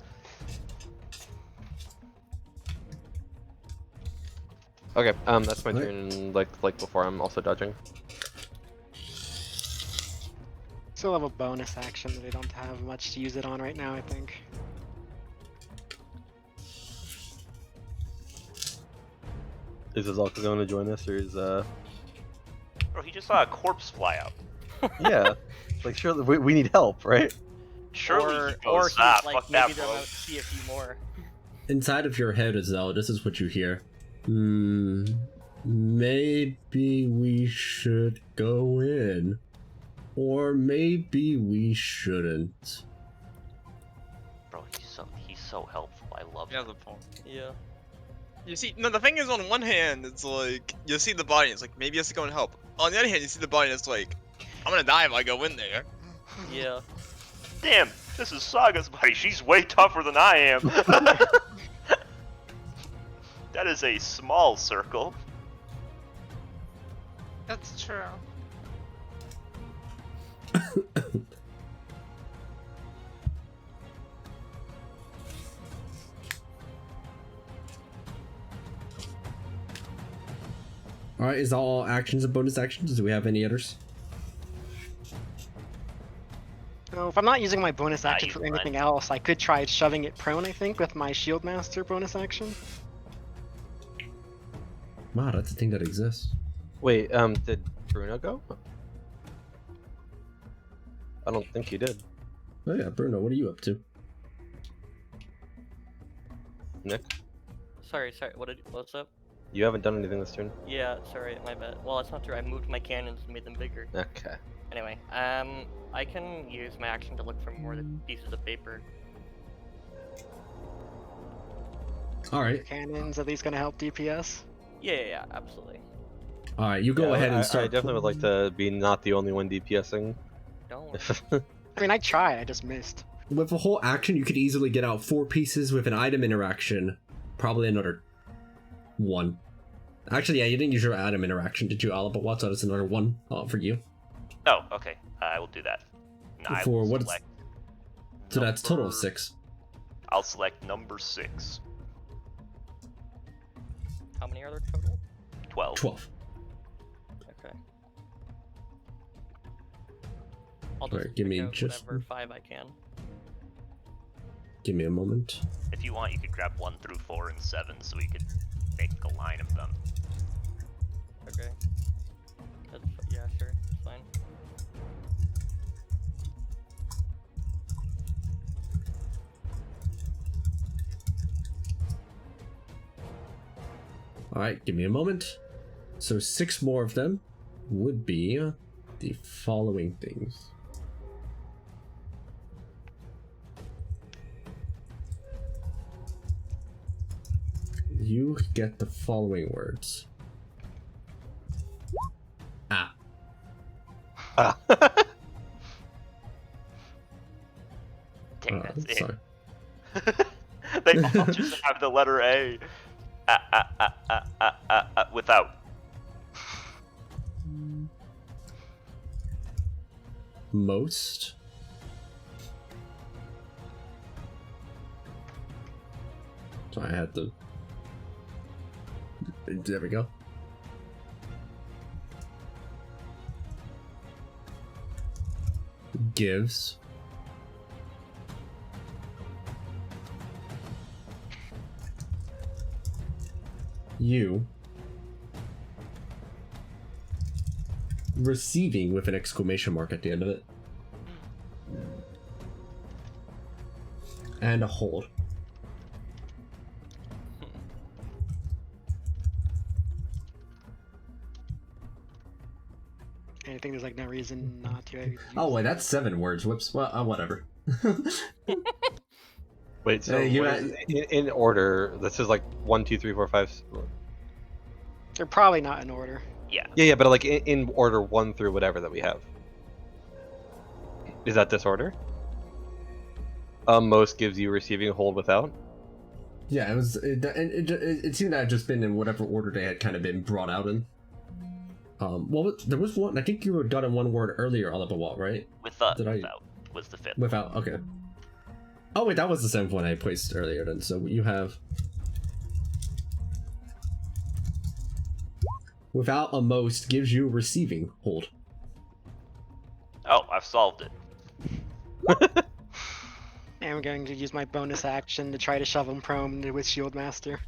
Okay, that's my Alright. turn. Like before, I'm also dodging. Still have a bonus action that I don't have much to use it on right now, I think. Is Azalka going to join us, or is Bro, he just saw a corpse fly out. Yeah, like surely we need help, right? Surely he or goes, he's ah, like, fuck maybe that, they're bro. about to see a few more. Inside of your head, Azelle, this is what you hear. Maybe we should go in. Or maybe we shouldn't. Bro, he's so helpful. I love Yeah, him. the point. Yeah. You see, no, the thing is, on one hand, it's like you see the body, and it's like maybe he has to go and help. On the other hand, you see the body, and it's like I'm gonna die if I go in there. Yeah. Damn, this is Saga's buddy. She's way tougher than I am. That is a small circle. That's true. Alright, is that all actions and bonus actions? Do we have any others? So if I'm not using my bonus Ah, action you for run. anything else, I could try shoving it prone, I think, with my Shield Master bonus action. Wow, that's a thing that exists. Wait, did Bruno go? I don't think he did. Oh yeah, Bruno, what are you up to? Nick, Sorry, what's up? you haven't done anything this turn. Yeah, sorry, my bad. Well, it's not true. I moved my cannons and made them bigger. Okay. Anyway, I can use my action to look for more pieces of paper. All right, Cannons, are these gonna help DPS? Yeah, absolutely. all right. You go Yeah, ahead and I start. definitely would like to be not the only one DPSing. Don't worry. I mean, I tried, I just missed. With a whole action, you could easily get out 4 pieces. With an item interaction, probably another 1. Actually, yeah, you didn't use your item interaction, did you, Alba? What's that's another 1 for you. Oh, okay. I will do that. And I For will what? select So that's total of number- 6. I'll select number 6. How many are there total? 12. 12. Okay. I'll just Alright, give me pick out just- whatever 5 I can. Give me a moment. If you want, you could grab 1 through 4 and 7 so we could make a line of them. Okay. Yeah, sure. It's fine. Alright, give me a moment. So 6 more of them would be the following things. You get the following words. Ah. Ah. Dang, that's it. Sorry. They all just have the letter A. Without. Most. So I had to. There we go. Gives. You. Receiving with an exclamation mark at the end of it. And a hold. Anything there's like no reason not to. use Oh wait, that's 7 words. Whoops. Well, whatever. Wait, so you what is- in order, this is like 1, 2, 3, 4, 5. They're probably not in order. Yeah. Yeah, but like in order 1 through whatever that we have. Is that this order? Most gives you receiving hold without. Yeah, it was. It seemed to have just been in whatever order they had kind of been brought out in. Well, there was one. I think you had gotten one word earlier, Alabawat, right? Without Did I- was the 5th. Without. Okay. Oh wait, that was the 7th one I placed earlier. Then, so you have. Without a most gives you receiving hold. Oh, I've solved it. And I'm going to use my bonus action to try to shove him prone with Shield Master.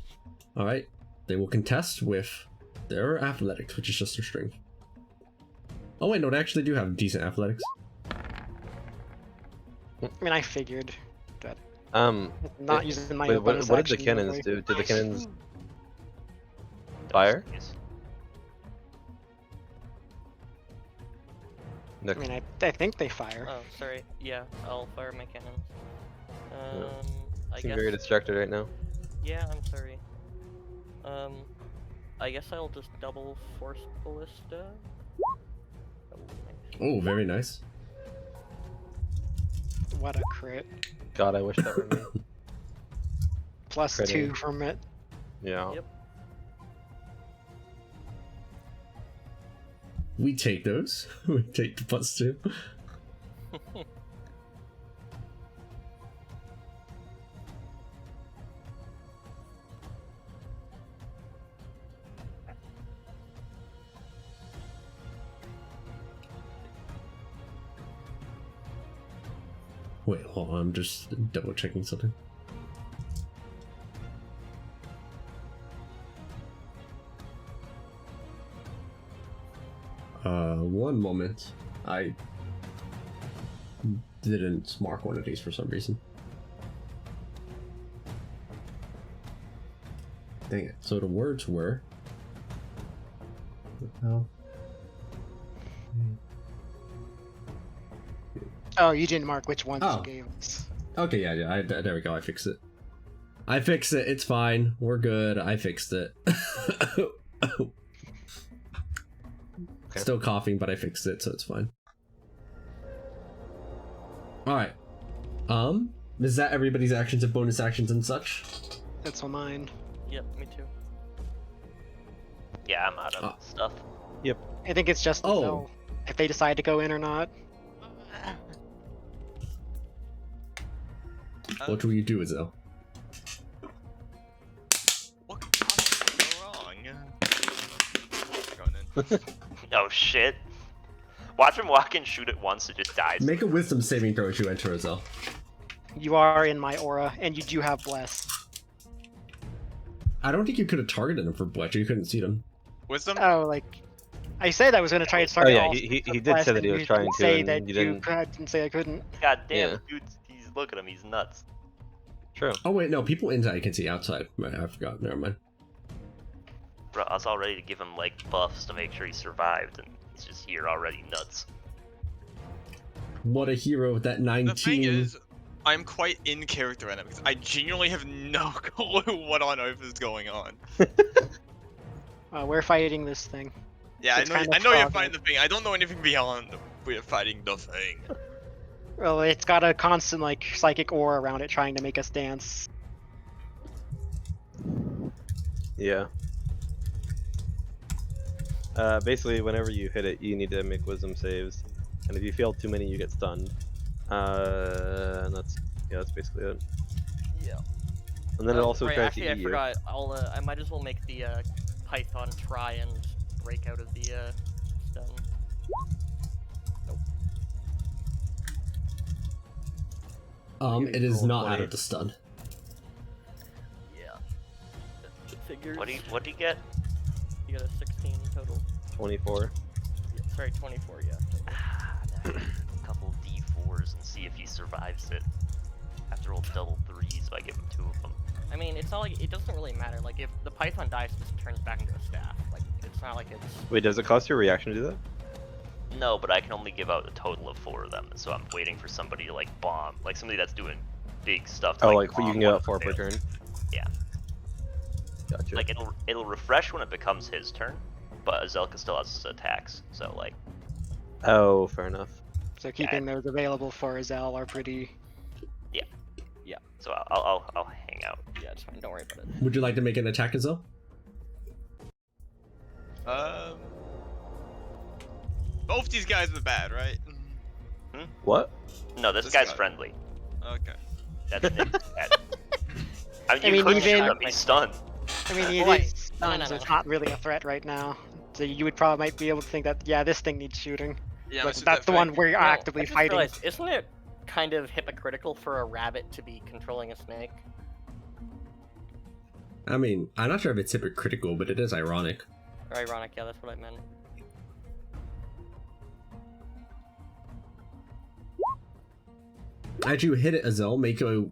All right, they will contest with their athletics, which is just their strength. Oh wait, no, they actually do have decent athletics. I mean, I figured that Wait, not using my Wait, bonus what did the action cannons really- do? Did the cannons fire? Yes. No. I mean, I think they fire. Oh, sorry. Yeah, I'll fire my cannons. I seem guess. very distracted right now. Yeah, I'm sorry. I guess I'll just double force ballista. Oh, nice. Oh, very nice. What a crit. God, I wish that were me. Plus Critting. 2 from it. Yeah. Yep. We take those. We take the +2. Wait, hold on. I'm just double checking something. One moment. I didn't mark one of these for some reason. Dang it. So the words were. What the hell? Oh, you didn't mark which ones Oh. you gave us. Okay, yeah. There we go. I fixed it. I fixed it. It's fine. We're good. I fixed it. Still coughing, but I fixed it, so it's fine. All right. Is that everybody's actions and bonus actions and such? That's on mine. Yep, me too. Yeah, I'm out of stuff. I think it's just Oh. if they decide to go in or not. What will you do, Azil? What could possibly go wrong? Going in. Oh shit. Watch him walk in, shoot it once, it just dies. Make a wisdom saving throw as you enter, Azil. You are in my aura, and you do have bless. I don't think you could have targeted him for Bletcher. You couldn't see them. Wisdom? Oh, like I said, I was going to try to target. yeah, all he sorts of did bless, say that and he was you trying didn't to, say and that you didn't- I didn't say I couldn't. God damn, Yeah. dude, look at him, he's nuts. True. Oh wait, no. People inside can see outside. I forgot. Never mind. Bro, I was all ready to give him like buffs to make sure he survived, and he's just here already nuts. What a hero with that 19. The thing is, I'm quite in character right now because I genuinely have no clue what on earth is going on. We're fighting this thing. Yeah, It's I know. kind of I know you're foggy. fighting the thing. I don't know anything beyond we're fighting the thing. Well, it's got a constant like psychic aura around it, trying to make us dance. Yeah. Basically, whenever you hit it, you need to make wisdom saves, and if you fail too many, you get stunned. And that's basically it. Yeah. And then it also right, tries actually, to I eat you. forgot. I might as well make the Python try and break out of the stun. Nope. It is roll not 20. out of the stun. Yeah. Figures. What do you get? You got a 16 total. 24. Yeah, sorry, 24. Yeah. Total. A couple D4s and see if he survives it. After roll double 3s, if I give him 2 of them. I mean, it's not like it doesn't really matter. Like if the Python dies, it just turns back into a staff. Like it's not like it's. Wait, does it cost your reaction to do that? No, but I can only give out a total of 4 of them, so I'm waiting for somebody to like bomb, like somebody that's doing big stuff. To, Oh, like like you bomb can get one out of 4 the per fails. turn. Yeah. Gotcha. Like it'll refresh when it becomes his turn, but Azelka still has attacks, so like Oh, fair enough. So keeping those available for Azel are pretty. so I'll hang out. Yeah, it's fine. Don't worry about it. Would you like to make an attack, Azil? Both these guys are bad, right? What? No, this This guy's guy. friendly. Okay. That's Nick's bad. I mean, I you mean, could even- shoot him, he's stunned. I mean, it Wait, is no, no, stunned, no, so no. it's not really a threat right now. So you would probably might be able to think that this thing needs shooting. Yeah, But let's do that's that the one thing. where you're No, actively I just fighting. realized, isn't it kind of hypocritical for a rabbit to be controlling a snake? I mean, I'm not sure if it's hypocritical, but it is ironic. Or ironic? Yeah, that's what I meant. As you hit it, Azil, make a...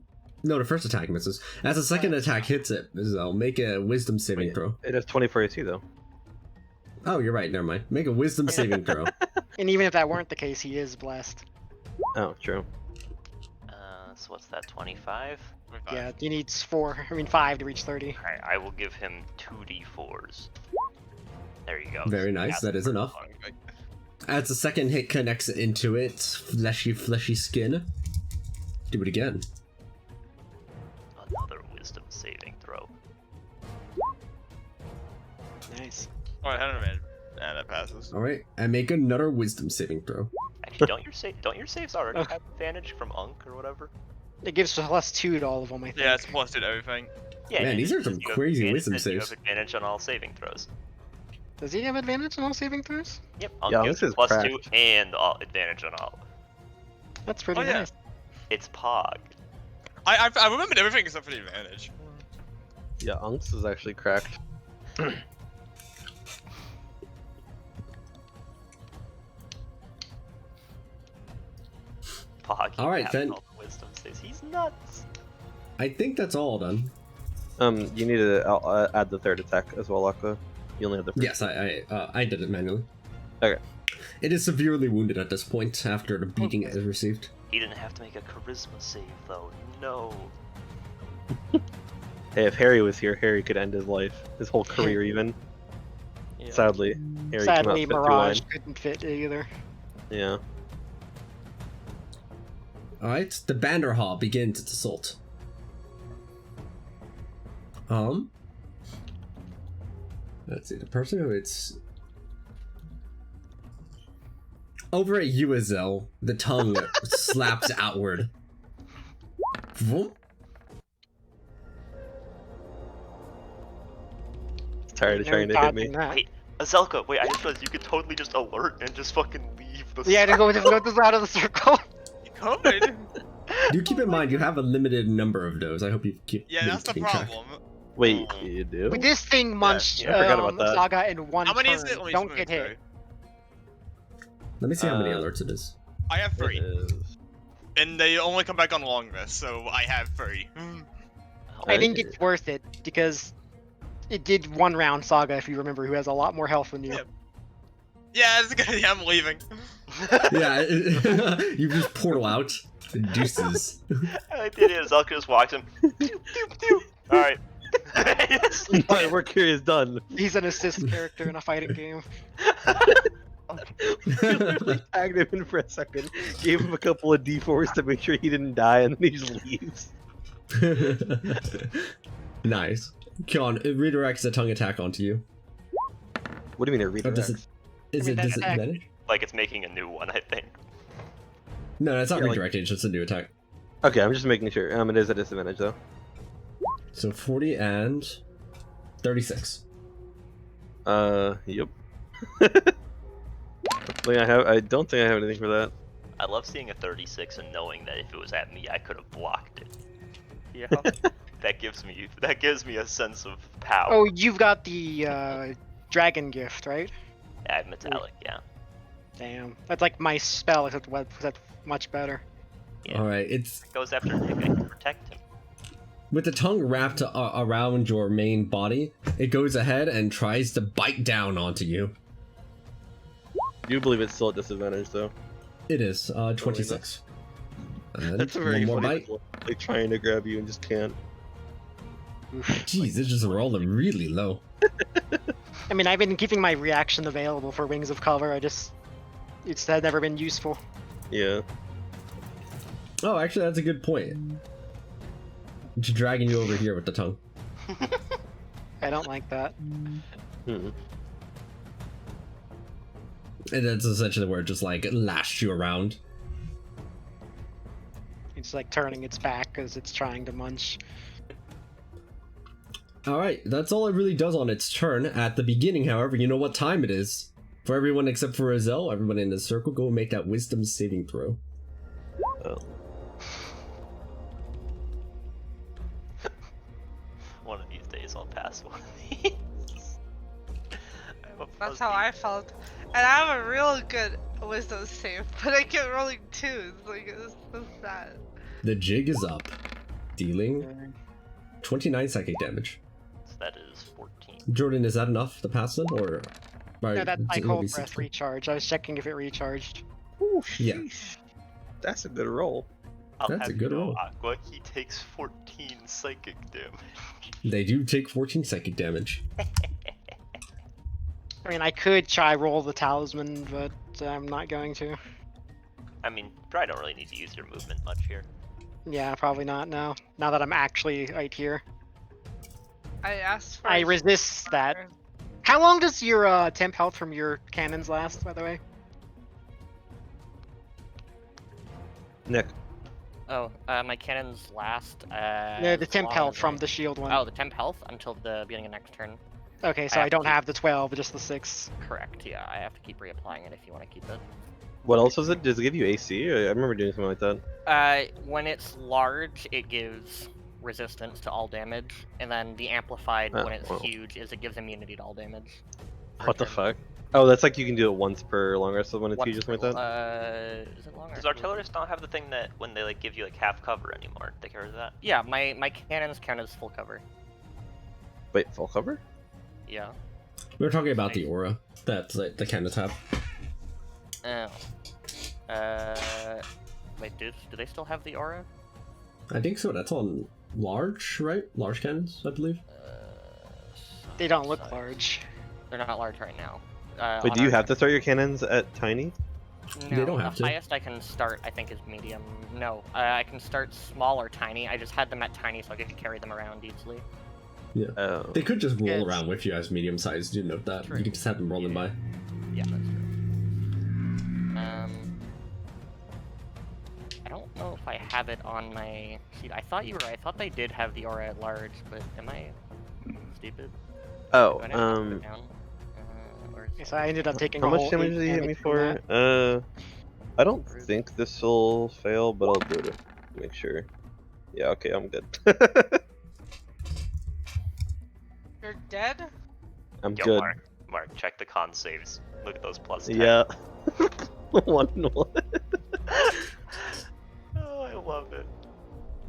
No, the first attack misses. As the second attack hits it, Azil, make a wisdom saving Wait, throw. It has 24 AC though. Oh, you're right, never mind. Make a wisdom saving throw. And even if that weren't the case, he is blessed. Oh, true. So what's that? 25. Yeah, he needs 5 to reach 30. Alright, I will give him 2d4s. There you go. Very nice, that is enough. As the second hit connects into its fleshy skin, do it again. Another wisdom saving throw. Nice. Alright, I don't know, man. Nah, that passes. Alright, and make another wisdom saving throw. Actually, don't your saves already Okay. have advantage from Unk or whatever? It gives +2 to all of them, I think. Yeah, it's plus to everything. Yeah. Man, and these it are some says you have crazy advantage, wisdom and you saves. have advantage on all saving throws. Does he have advantage on all saving throws? Yep. Unk Yeah, gives this is +2 cracked. and all advantage on all. That's pretty Oh, yeah. nice. It's Pog. I remembered everything except for the advantage. Yeah, Unks is actually cracked. Pog. he Alright, has then. all the wisdom saves. He's nuts. I think that's all done. You need to add the third attack as well, Aqua. You only have the first. Yes, I did it manually. Okay. It is severely wounded at this point after the beating it has received. He didn't have to make a charisma save though. No. Hey, if Harry was here, Harry could end his life, his whole career even. Yeah. Sadly, Harry Sadly, cannot fit through line. Mirage couldn't fit either. Yeah. Alright, the Banderhall begins its assault. Let's see, the person who it's over at you, Azel, the tongue slaps outward. Vroom. Tired of trying to hit me. Dodging that. Wait, Azelka, wait, I just realized you could totally just alert and just fucking leave the Yeah, to go this out of the circle. You could. Do keep in mind you have a limited number of those. I hope you keep. Yeah, that's the keeping track. problem. Wait, you do? With this thing munched yeah, I forgot about that. Saga in one How many turn. is it? Let me Don't just get make hit. sure. Let me see how many Uh, alerts it is. I have 3, It is- and they only come back on long rest, so I have 3. I think it's worth it because it did one round Saga, if you remember, who has a lot more health than you. Yeah. Yeah, it's good. Yeah, I'm leaving. Yeah, you just portal out. Deuces. I like the idea Azelka just walks in. Alright. Alright, work here is done. He's an assist character in a fighting game. Tagged him in for a second, gave him a couple of D4s to make sure he didn't die, and then he just leaves. Nice. Kyon, it redirects a tongue attack onto you. What do you mean it Oh, redirects? Is I it mean, that's disadvantage? Like it's making a new one, I think. No, it's not Yeah, like- redirecting, it's just a new attack. Okay, I'm just making sure. It is a disadvantage though. So 40 and 36. Yep. I don't think I have anything for that. I love seeing a 36 and knowing that if it was at me, I could have blocked it. Yeah. That gives me a sense of power. Oh, you've got the dragon gift, right? I have metallic, yeah. Damn, that's like my spell, except that's much better. Yeah. Alright, it's It goes after Nick, I can protect him. with the tongue wrapped around your main body, it goes ahead and tries to bite down onto you. I do believe it's still at disadvantage though. It is 26. And That's a very one more funny. bite. Like trying to grab you and just can't. Jeez, it's just rolling really low. I mean, I've been keeping my reaction available for Wings of Cover. It's never been useful. Yeah. Oh, actually, that's a good point. Just dragging you over here with the tongue. I don't like that. Hmm. And that's essentially where it just like lashed you around. It's like turning its back as it's trying to munch. Alright, that's all it really does on its turn. At the beginning, however, you know what time it is. For everyone except for Azel, everyone in the circle, go and make that wisdom saving throw. Oh. One of these days I'll pass one of these. I have a That's plus how 8. I felt. And I have a real good wisdom save, but I kept rolling 2s. Like, it's so sad. The jig is up, dealing 29 psychic damage. So that is 14. Jordan, is that enough to pass them, or? No, that's my it'll cold be breath 16. recharge. I was checking if it recharged. Ooh, Yeah. sheesh. That's a good roll. I'll That's have a good you know, roll. Aqua, he takes 14 psychic damage. They do take 14 psychic damage. I mean, I could try roll the talisman, but I'm not going to. I mean, probably don't really need to use your movement much here. Yeah, probably not now. Now that I'm actually right here. I asked for. I resist that. How long does your temp health from your cannons last, by the way? Nick. Oh, my cannons last. No, the as temp long health as from I- the shield one. Oh, the temp health until the beginning of next turn. Okay, so I I, have to don't keep- have the 12, just the 6. Correct. Yeah, I have to keep reapplying it if you want to keep it. What else is it? Does it give you AC? I remember doing something like that. When it's large, it gives resistance to all damage, and then the amplified Oh, when it's well. huge is it gives immunity to all damage. What the fuck? Oh, that's like you can do it once per long rest when it's Once huge, or something per- like that? Is it longer? Does Artillerists not have the thing that when they like give you like half cover anymore? Take care of that. Yeah, my cannons count as full cover. Wait, full cover? Yeah. We were talking about the aura. That's like the cannon tab. Oh. Wait, do they still have the aura? I think so. That's on large, right? Large cannons, I believe. They don't look Size. large. They're not large right now. Wait, on do you our have to start your cannons at tiny? No, They don't have the to. highest I can start, I think, is medium. No, I can start small or tiny. I just had them at tiny so I could carry them around easily. Oh. They could just roll Yes. around with you as medium sized. You note that. True. You can just have them rolling by. Yeah, that's true. I don't know if I have it on my sheet. I thought you were. I thought they did have the aura at large, but am I stupid? Oh, Do I need to put it down? Or is So I ended up taking how a much whole damage 8 did you hit me damage from for? that. I don't think this will fail, but I'll do it to make sure. Yeah, okay, I'm good. You're dead? I'm Yo, good. Mark, check the con saves. Look at those plus 10. Yeah. 1-1. Oh, I love it.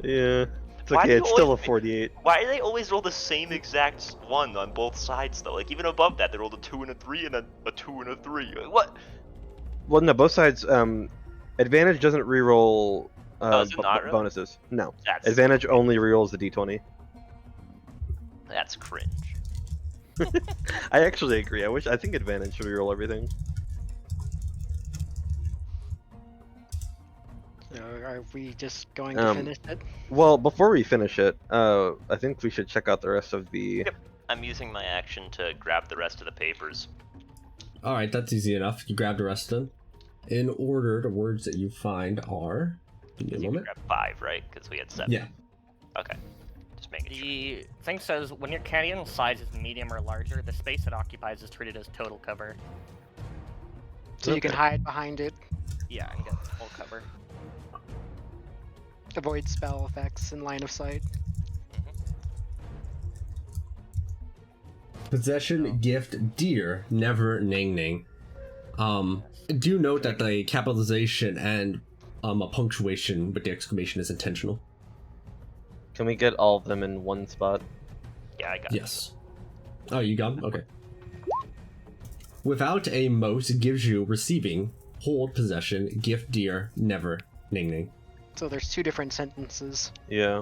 Yeah. It's Why do okay, you it's still a always- 48. Why do they always roll the same exact one on both sides though? Like even above that, they rolled a 2 and a 3 and a 2 and a 3. What? Well, no, both sides, advantage doesn't reroll Oh, is it not really? bonuses. No. That's Advantage only rerolls the d20. That's cringe. I actually agree. I think advantage should reroll everything. So are we just going to finish it? Well, before we finish it, I think we should check out the rest of the... Yep. I'm using my action to grab the rest of the papers. Alright, that's easy enough. You grab the rest of them. In order, the words that you find are... Give me a You can moment. grab 5, right? Because we had 7. Yeah. Okay. Just making sure. The thing says when your canyon size is medium or larger, the space it occupies is treated as total cover. So you can Okay. hide behind it, Yeah, and get full cover. avoid spell effects in line of sight. Possession, gift, dear, never, ning ning. Do note that the capitalization and a punctuation with the exclamation is intentional. Can we get all of them in one spot? Yeah, I got it. Yes. Oh, you got them? Okay. Without a moat gives you receiving, hold, possession, gift, dear, never, ning ning. So there's 2 different sentences. Yeah.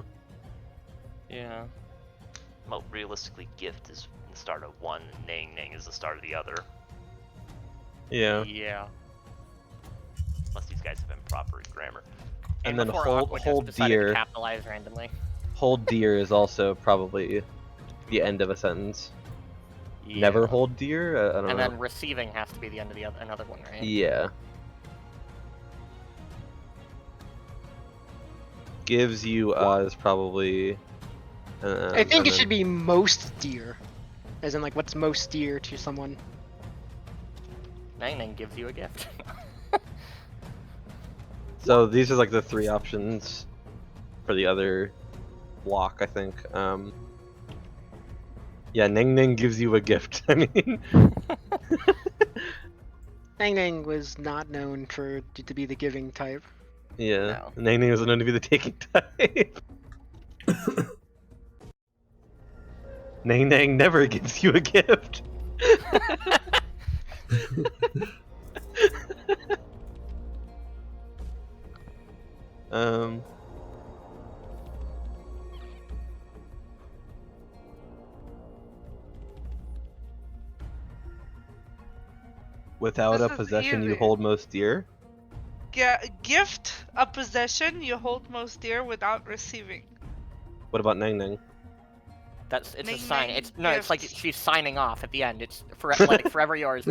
Yeah. Well, realistically, gift is the start of one, and ning ning is the start of the other. Yeah. Yeah. Unless these guys have improper grammar. And then before hold- Aqua just hold decided deer. to capitalize randomly. Hold deer is also probably the end of a sentence. Yeah. Never hold deer? I don't And know. then receiving has to be the end of the another one, right? Yeah. Gives you is probably. I think it should be most dear. As in, like, what's most dear to someone. Nang Nang gives you a gift. So these are like the 3 options for the other block, I think. Yeah, Ning Ning gives you a gift. I mean, Nang Nang was not known to be the giving type. yeah, No. Ning Ning is known to be the taking type. Nang Nang never gives you a gift. um. Without This a is possession you easy. hold most dear. Gift a possession you hold most dear without receiving. What about Nang Nang? It's a Ning sign. Ning It's no. It's like gift. she's signing off at the end. It's like forever yours.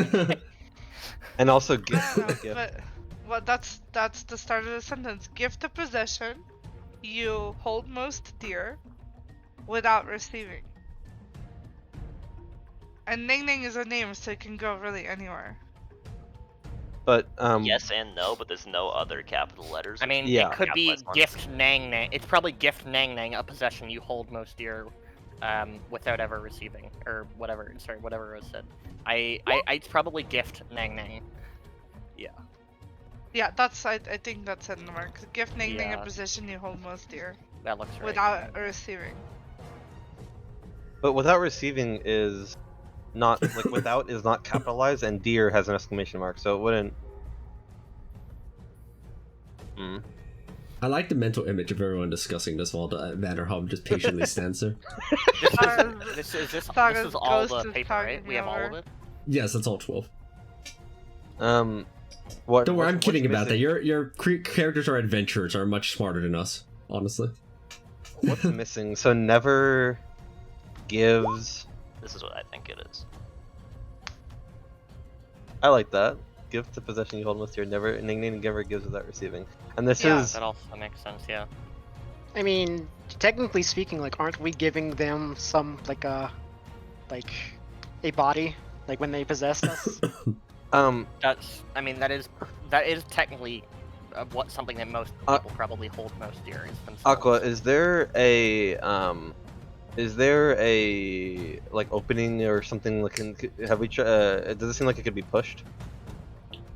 And also gift. No, gift. but well, that's the start of the sentence. Gift a possession you hold most dear without receiving. And Ning Ning is a name, so it can go really anywhere. But Yes and no, but there's no other capital letters. I mean, Yeah. it could be Capitalized ones. gift Nang Nang. It's probably gift Nang Nang, a possession you hold most dear, without ever receiving or whatever. Sorry, whatever was said. It's probably gift Nang Nang. Yeah, I think that's it in the mark. Gift Ning Ning a Yeah. possession you hold most dear That looks right. without receiving. But without receiving is not like without is not capitalized, and deer has an exclamation mark, so it wouldn't. Hmm. I like the mental image of everyone discussing this while the Vanderhub just patiently stands there. This is Saga's all ghost the is paper, right? talking We have all of over. it. Yes, that's all 12. What? Don't worry, I'm what's kidding about that. missing? Your characters or adventurers are much smarter than us, honestly. What's missing? So never gives. This is what I think it is. I like that. Give to possession you hold most here. Never never gives without receiving. And this Yeah. is That also makes sense, yeah. I mean, technically speaking, like, aren't we giving them some like a body, like when they possess us? That's, I mean, that is technically something that most people probably hold most dear is themselves. Aqua. Is there a like opening or something? Like, have we? Does it seem like it could be pushed?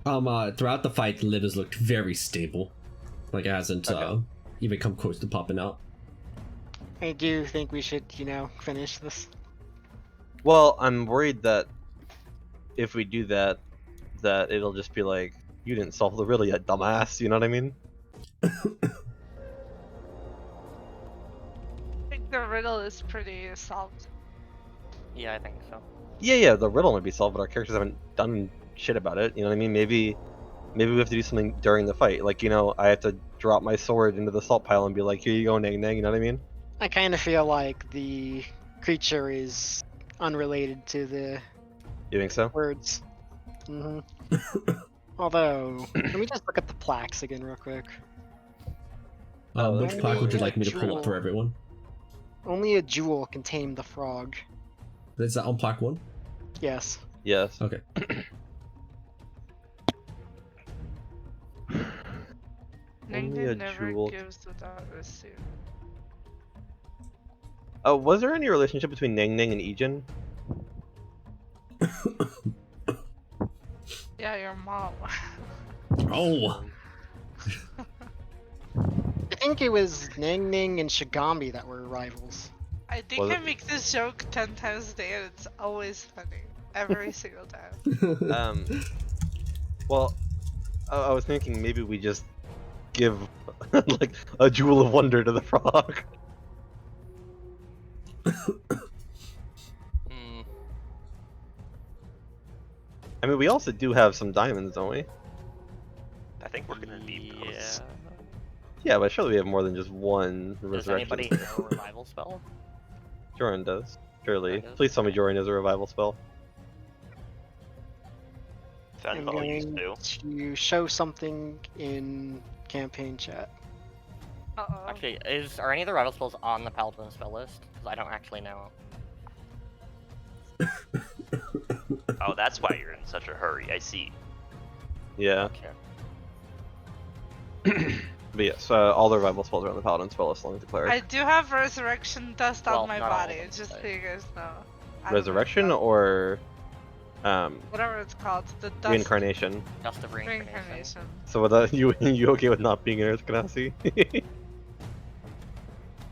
Throughout the fight, the lid has looked very stable. Like it hasn't even come close to popping out. I do think we should, finish this. Well, I'm worried that if we do that, that it'll just be like, you didn't solve the riddle yet, dumbass. You know what I mean? I think the riddle is pretty solved. Yeah, I think so. Yeah, the riddle might be solved, but our characters haven't done shit about it. You know what I mean? Maybe we have to do something during the fight. Like, I have to drop my sword into the salt pile and be like, here you go, Nang Nang. You know what I mean? I kind of feel like the creature is unrelated to the You think so? words. Although, let me just look at the plaques again real quick. Which that's plaque would you cool. like me to pull up for everyone? Only a jewel can tame the frog. Is that on plaque 1? Yes. Yes. Okay. Only a Ningnan never jewel. gives without receiving. Was there any relationship between Nang Nang and Ejin? Yeah, your mom. Oh! I think it was Nang Ning and Shigami that were rivals. I think Was I it- make this joke 10 times a day and it's always funny. Every single time. Well, I was thinking maybe we just give like a jewel of wonder to the frog. Hmm. I mean, we also do have some diamonds, don't we? I think we're gonna need Yeah. those. Yeah, but surely we have more than just one Does resurrection. anybody know a revival spell? Joran does. Surely. Joran does? Please tell me Joran is a revival spell. I'm Fenval used going to. to show something in campaign chat. Uh-oh. Actually, are any of the revival spells on the paladin spell list? Because I don't actually know. Oh, that's why you're in such a hurry. I see. Yeah. Okay. But yes, all the revival spells are on the paladin spell list, long declared. I do have resurrection dust Well, on my not all of body, them, just but- so you guys know. I don't know Resurrection if or whatever it's called, the dust reincarnation? Dust of reincarnation. reincarnation. So with you okay with not being in Earth Ganassi?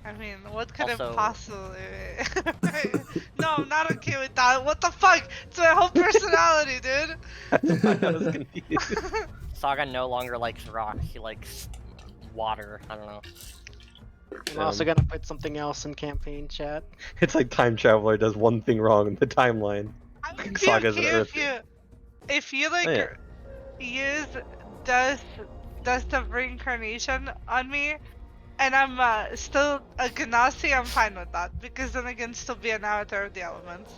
I mean, what could Also- it possibly? No, I'm not okay with that. What the fuck? It's my whole personality, dude. That's why I was confused. Saga no longer likes rocks, he likes water. I don't know. I'm also gonna put something else in campaign chat. It's like Time Traveler does one thing wrong in the timeline. I would be Saga's an okay Earth. if you like Oh, yeah. use dust of reincarnation on me, and I'm still a Ganassi, I'm fine with that because then I can still be an avatar of the elements.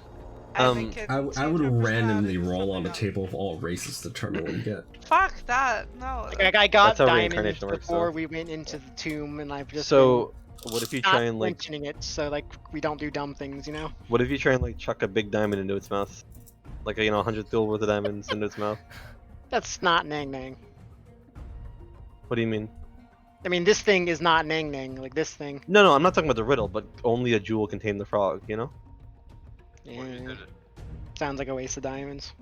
And can I change would my randomly personality to roll on something the else. table of all races to determine what you get. Fuck that! No. Like, I got That's how diamonds reincarnation works, before though. we went into the tomb, and I've just So what if you been try not and like mentioning it, so like we don't do dumb things, what if you try and like chuck a big diamond into its mouth? Like 100 gold worth of diamonds into its mouth? That's not Nang Nang. What do you mean? I mean, this thing is not Nang Nang. Like this thing. No, I'm not talking about the riddle, but only a jewel can tame the frog, you know? Yeah, sounds like a waste of diamonds.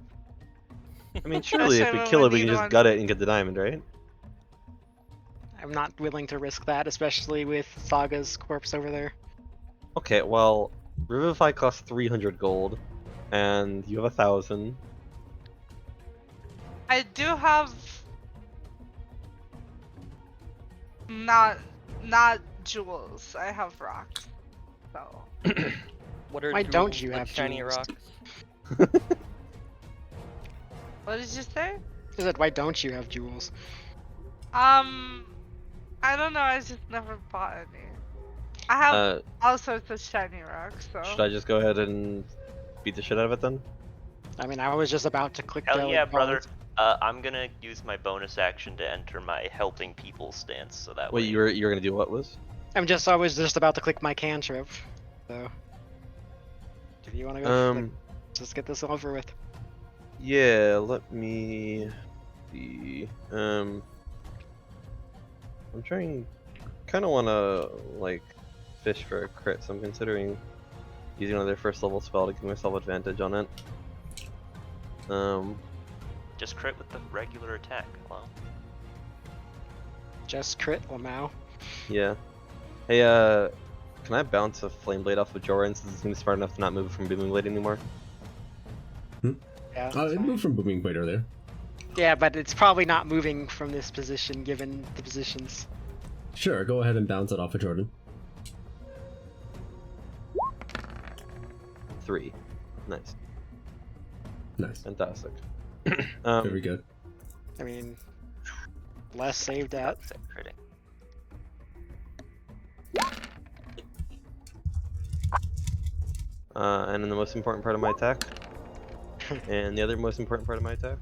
I mean, surely if Especially we when kill we it, we can need just one. gut it and get the diamond, right? I'm not willing to risk that, especially with Saga's corpse over there. Okay, well, Revivify costs 300 gold, and you have 1,000. I do have. Not jewels. I have rocks. So. What are Why don't jewels, you like have shiny jewels? rocks? What did you say? I said, why don't you have jewels? I don't know. I just never bought any. I have all sorts of shiny rocks. So. Should I just go ahead and beat the shit out of it then? I mean, I was just about to click Hell the yeah, brother. I'm gonna use my bonus action to enter my helping people stance, so that Wait, way. you were gonna do what, Liz? I was just about to click my cantrip. So, if you want to go, let's just get this over with. Yeah, let me see. I'm trying, kind of want to like fish for a crit, so I'm considering using another first level spell to give myself advantage on it. Just crit with the regular attack. Wow. Just crit Lamau. Yeah. Hey, can I bounce a flame blade off of Joran since it's gonna be smart enough to not move from booming blade anymore? Yeah. It moved from booming blade earlier. Yeah, but it's probably not moving from this position given the positions. Sure, go ahead and bounce it off of Jordan. 3. Nice. Nice. Fantastic. Very good. I mean, less saved at. That's critting. And then the most important part of my attack. And the other most important part of my attack.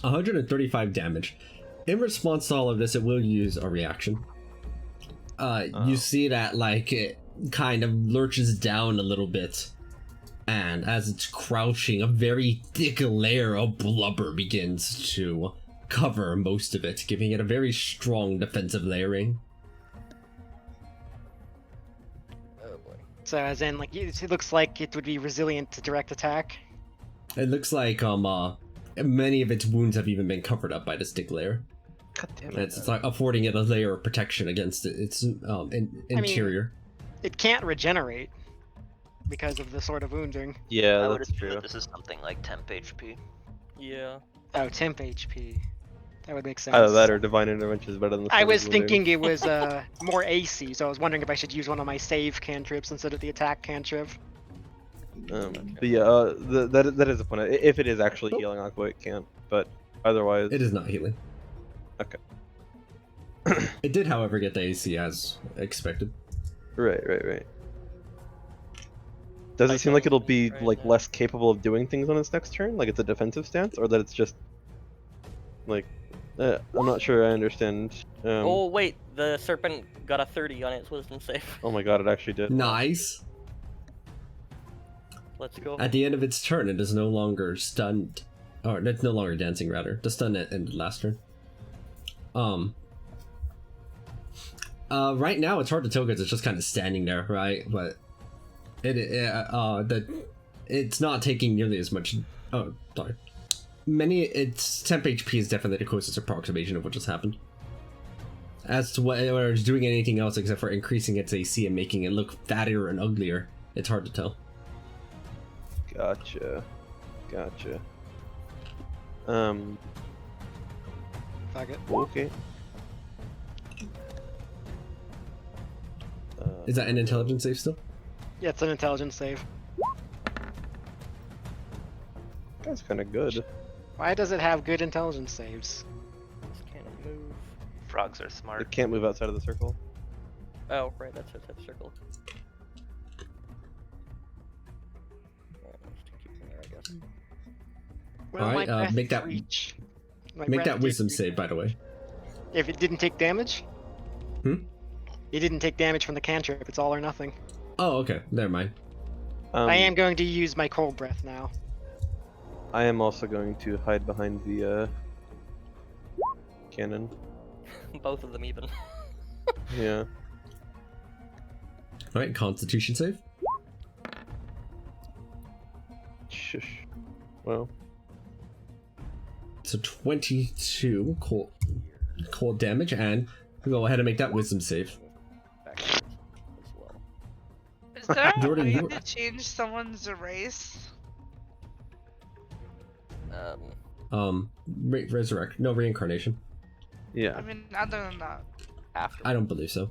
135 damage. In response to all of this, it will use a reaction. You see that, like, it kind of lurches down a little bit. And as it's crouching, a very thick layer of blubber begins to cover most of it, giving it a very strong defensive layering. Oh boy. So as in, like, it looks like it would be resilient to direct attack. It looks like many of its wounds have even been covered up by this thick layer. God damn And it's like affording it a layer of protection against its interior. It can't regenerate because of the sort of wounding. Yeah, I would that's assume true. that this is something like temp HP. Yeah. Oh, temp HP. That would make sense. Either that or divine intervention is better than the I Sword of was Wounding. thinking it was more AC, so I was wondering if I should use one of my save cantrips instead of the attack cantrip. But yeah, that is a point. If it is actually healing Aqua, it can't. But otherwise, It is not healing. Okay. It did, however, get the AC as expected. Right. Does it seem like it'll be Right like now. less capable of doing things on its next turn? Like it's a defensive stance, or that it's just like I'm not sure I understand. Oh wait, the serpent got a 30 on its wisdom save. Oh my god, it actually did. Nice. Let's go. At the end of its turn, it is no longer stunned. Or it's no longer dancing, rather. The stun ended last turn. Right now it's hard to tell because it's just kind of standing there, right? But it's not taking nearly as much. Oh, sorry. Its temp HP is definitely the closest approximation of what just happened. As to whether it's doing anything else except for increasing its AC and making it look fattier and uglier, it's hard to tell. Gotcha. Fuck it. Okay. Is that an intelligence save still? Yeah, it's an intelligence save. That's kind of good. Why does it have good intelligence saves? Just can't move. Frogs are smart. It can't move outside of the circle. Oh, right, that's a type circle. Alright, let's keep it there, I guess. Well, Alright, my breath make that- reach. My Make breath that did wisdom reach. save, by the way. If it didn't take damage? Hmm? It didn't take damage from the cantrip, it's all or nothing. Oh, okay. Never mind. I am going to use my cold breath now. I am also going to hide behind the cannon. Both of them even. Yeah. Alright, Constitution save. Shush. Well, So 22 cold damage, and go ahead and make that wisdom save. Backwards as well. Is there a Jordan, way you- to change someone's race? Resurrect. No reincarnation. Yeah. I mean, other than that. After. I don't believe so.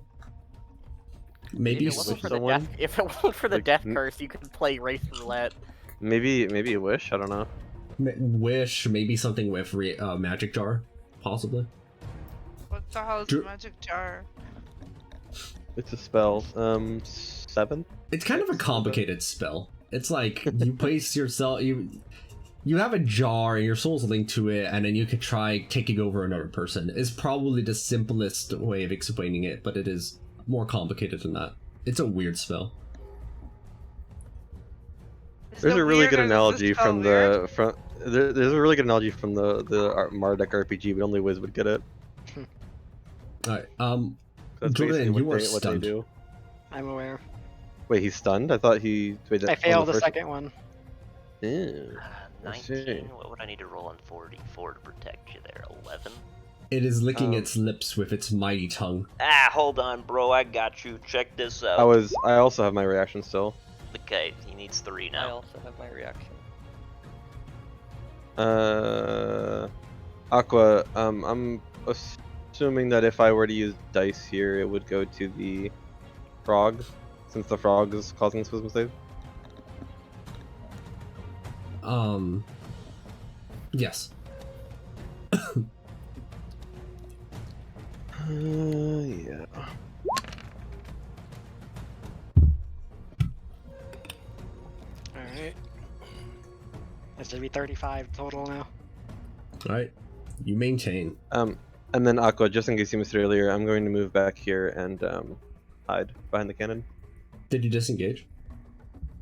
Maybe. If it wasn't for the someone- death, if it wasn't for the Like, death curse, you could play race roulette. Maybe a wish. I don't know. Wish. Maybe something with magic jar, possibly. What the hell is Drew- magic jar? It's a spell. 7. It's kind of a complicated spell. It's like you place yourself. You have a jar and your soul's linked to it, and then you could try taking over another person. Is probably the simplest way of explaining it, but it is more complicated than that. It's a weird spell. Is There's it a really weird good or does analogy this spell from weird? there's a really good analogy from the Marduk RPG, but only Wiz would get it. Alright, That's Jordan, basically you are what they stunned. do. I'm aware. Wait, he's stunned? I thought he. Wait, I on failed the first- second one. Ew. I see. 19. What would I need to roll on 44 to protect you there? 11. it is licking Um, its lips with its mighty tongue. Ah, hold on, bro. I got you. Check this out. I also have my reaction still. Okay, he needs 3 I now. also have my reaction. Aqua. I'm assuming that if I were to use dice here, it would go to the frog, since the frog is causing this wisdom save. Yes. Yeah. Alright. That should be 35 total now. Alright, you maintain. And then Aqua, just in case you missed it earlier, I'm going to move back here and hide behind the cannon. Did you disengage?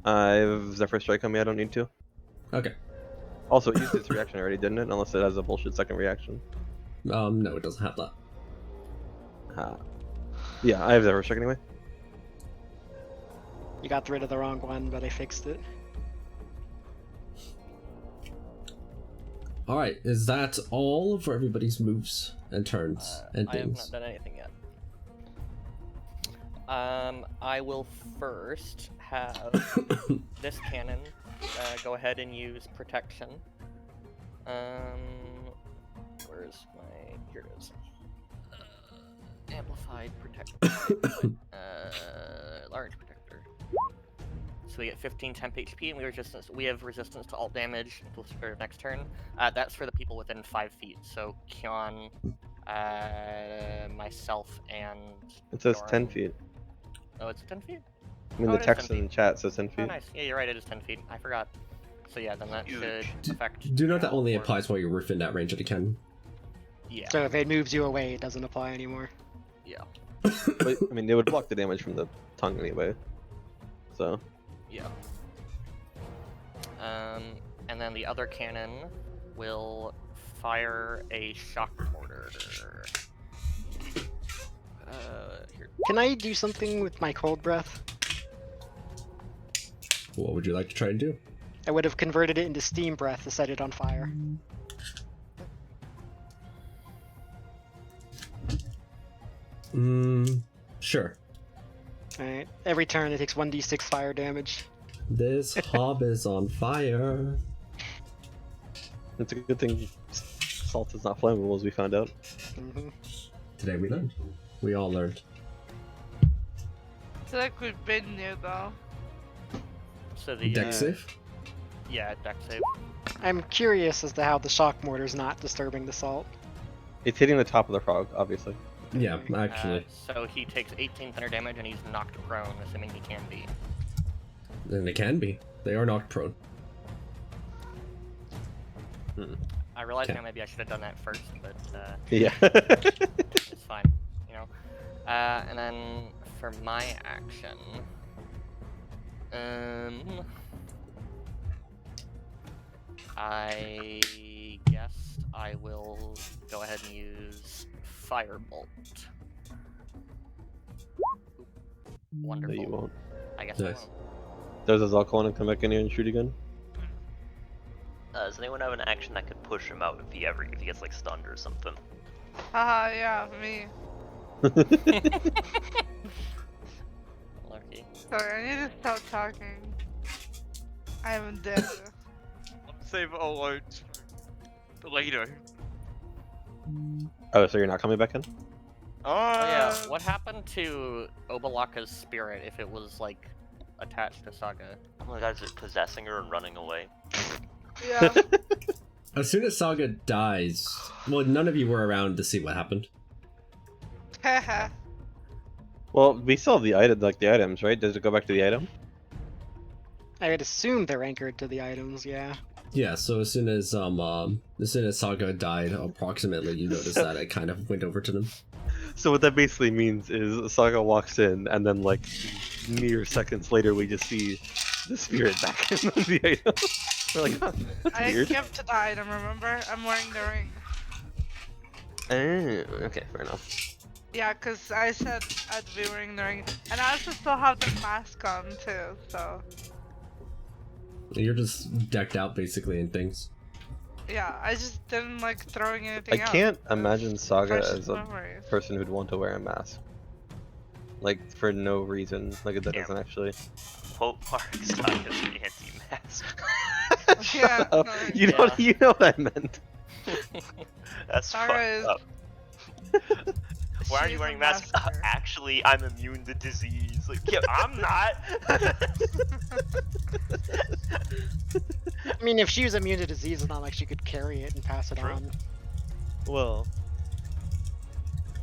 I have Zephyr Strike on me. I don't need to. Okay. Also, it used its reaction already, didn't it? Unless it has a bullshit second reaction. No, it doesn't have that. Yeah, I have Zephyr Strike anyway. You got rid of the wrong one, but I fixed it. Alright, is that all for everybody's moves and turns and I have things? not done anything yet. I will first have this cannon go ahead and use protection. Where's my... Here it is. Amplified protection. Large protector. So we get 15 temp HP, and we have resistance to all damage until for next turn. That's for the people within 5 feet. So Kyon, myself, and It says Doran. 10 feet. Oh, it's 10 feet? I mean, Oh, the it is text 10 in the chat says 10 Oh, feet. nice. Yeah, you're right. It is 10 feet. I forgot. So yeah, then that should affect. Do note that only or- applies while you're within that range of the cannon. Yeah. So if it moves you away, it doesn't apply anymore. Yeah. But, I mean, they would block the damage from the tongue anyway. So, Yeah. And then the other cannon will fire a shock mortar. Here. Can I do something with my cold breath? What would you like to try and do? I would have converted it into steam breath to set it on fire. Sure. Alright. Every turn it takes 1d6 fire damage. This hob is on fire. it's a good thing salt is not flammable, as we found out. hmm Today we learned. We all learned. I feel like we've been there though. So the Deck save? Yeah, deck save. I'm curious as to how the shock mortar's not disturbing the salt. It's hitting the top of the frog, obviously. Yeah, actually. So he takes 18 thunder damage and he's knocked prone, assuming he can be. And they can be. They are knocked prone. I realize Okay. now maybe I should have done that first, but Yeah. it's fine, you know. And then for my action, I guess I will go ahead and use Firebolt. Wonderful. No, you won't. I guess Nice. I won't. Does Azalka want to come back in here and shoot again? Does anyone have an action that could push him out if he gets like stunned or something? Haha, yeah, me. Lucky. Sorry, I need to stop talking. I am dead. Save alert. Later. Oh, so you're not coming back in? Oh yeah, what happened to Obalaka's spirit if it was like attached to Saga? Oh my god, is it possessing her and running away? Yeah. As soon as Saga dies, well, none of you were around to see what happened. Haha. Well, we still have the item, like the items, right? Does it go back to the item? I would assume they're anchored to the items, yeah. Yeah, so as soon as Saga died, approximately, you noticed that it kind of went over to them. So what that basically means is Saga walks in, and then like mere seconds later, we just see the spirit back in the item. We're like, huh, that's I weird. kept the item, remember? I'm wearing the ring. Okay, fair enough. Yeah, because I said I'd be wearing the ring. And I also still have the mask on, too, so... You're just decked out basically in things. Yeah, I just didn't like throwing anything I out. can't That's imagine Saga precious as a memories. person who'd want to wear a mask. Like, for no reason. Like, that Yeah. doesn't actually... Quote mark Saga's anti-mask. Yeah, Oh, no, you know, Yeah. you know what I meant. That's Saga fucked is- up. Why are she's you a wearing masks? master. Actually, I'm immune to disease. Like, yeah, I'm not. I mean, if she was immune to disease, it's not like she could carry it and pass it True. on. Well,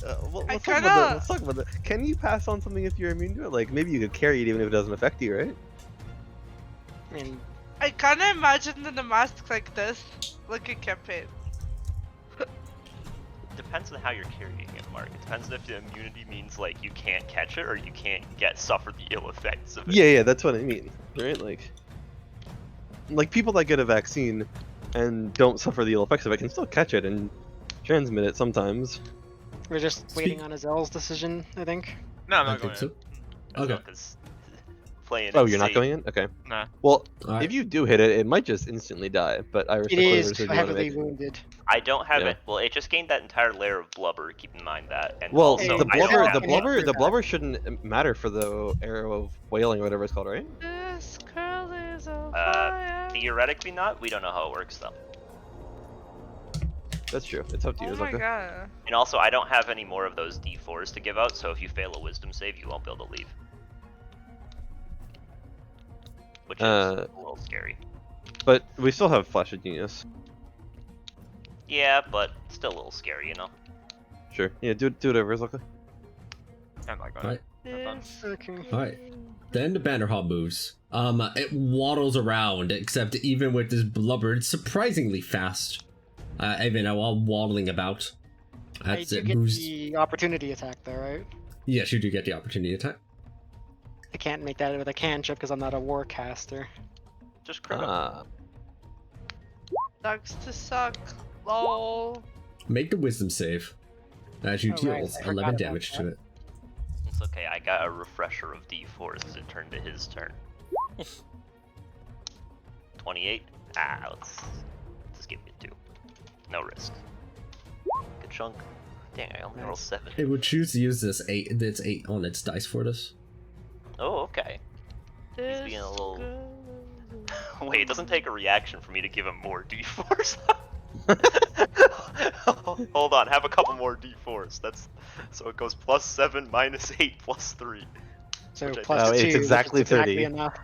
I let's talk about that. Let's talk about that. Can you pass on something if you're immune to it? Like, maybe you could carry it even if it doesn't affect you, right? I mean, I kinda imagined in a mask like this, like a campaign. Depends on how you're carrying it, Mark. It depends on if the immunity means like you can't catch it or you can't suffer the ill effects of it. Yeah, that's what I mean, right? Like people that get a vaccine and don't suffer the ill effects of it can still catch it and transmit it sometimes. we're just waiting on Azel's decision, I think. No, I'm I not going think in. so. Okay. Because playing Oh, it you're not safe- going in? Okay. Nah. Well, Alright. if you do hit it, it might just instantly die. But I It respect whatever is decision you want to heavily make. wounded. I don't have Yeah. it. Well, it just gained that entire layer of blubber. Keep in mind that. And Well, also, the I don't blubber, have the any- blubber, the blubber shouldn't matter for the arrow of whaling or whatever it's called, right? This girl is on fire. Theoretically, not. We don't know how it works though. That's true. It's up to you. Oh my Zucker. god. And also, I don't have any more of those D4s to give out. So if you fail a Wisdom save, you won't be able to leave. Which is a little scary. But we still have Flash of Genius. Yeah, but still a little scary, you know. Sure. Yeah, do whatever, Zucker. I'm not going Alright. in. Have fun. This Okay. Alright. Then the Bannerhawk moves. It waddles around, except even with this blubber, it's surprisingly fast. Even while waddling about. I As do it get moves. the opportunity attack though, right? Yes, you do get the opportunity attack. I can't make that with a cantrip because I'm not a warcaster. Just crit 'em. Ah. sucks to suck. Lol. Make the wisdom save. As you Oh, deal right, I forgot 11 about damage to that. it. It's okay. I got a refresher of D4s as it turned to his turn. 28. Let's just give me a 2. No risk. Good chunk. Dang, I only rolled 7. It would choose to use this 8. It's 8 on its dice for this. Oh, okay. This being a little- girl is Wait, it doesn't take a reaction for me to give him more D4s. Hold on, have a couple more D4s. So it goes +7, -8, +3. So Which I plus think- Oh, 2, it's which is exactly 30. enough.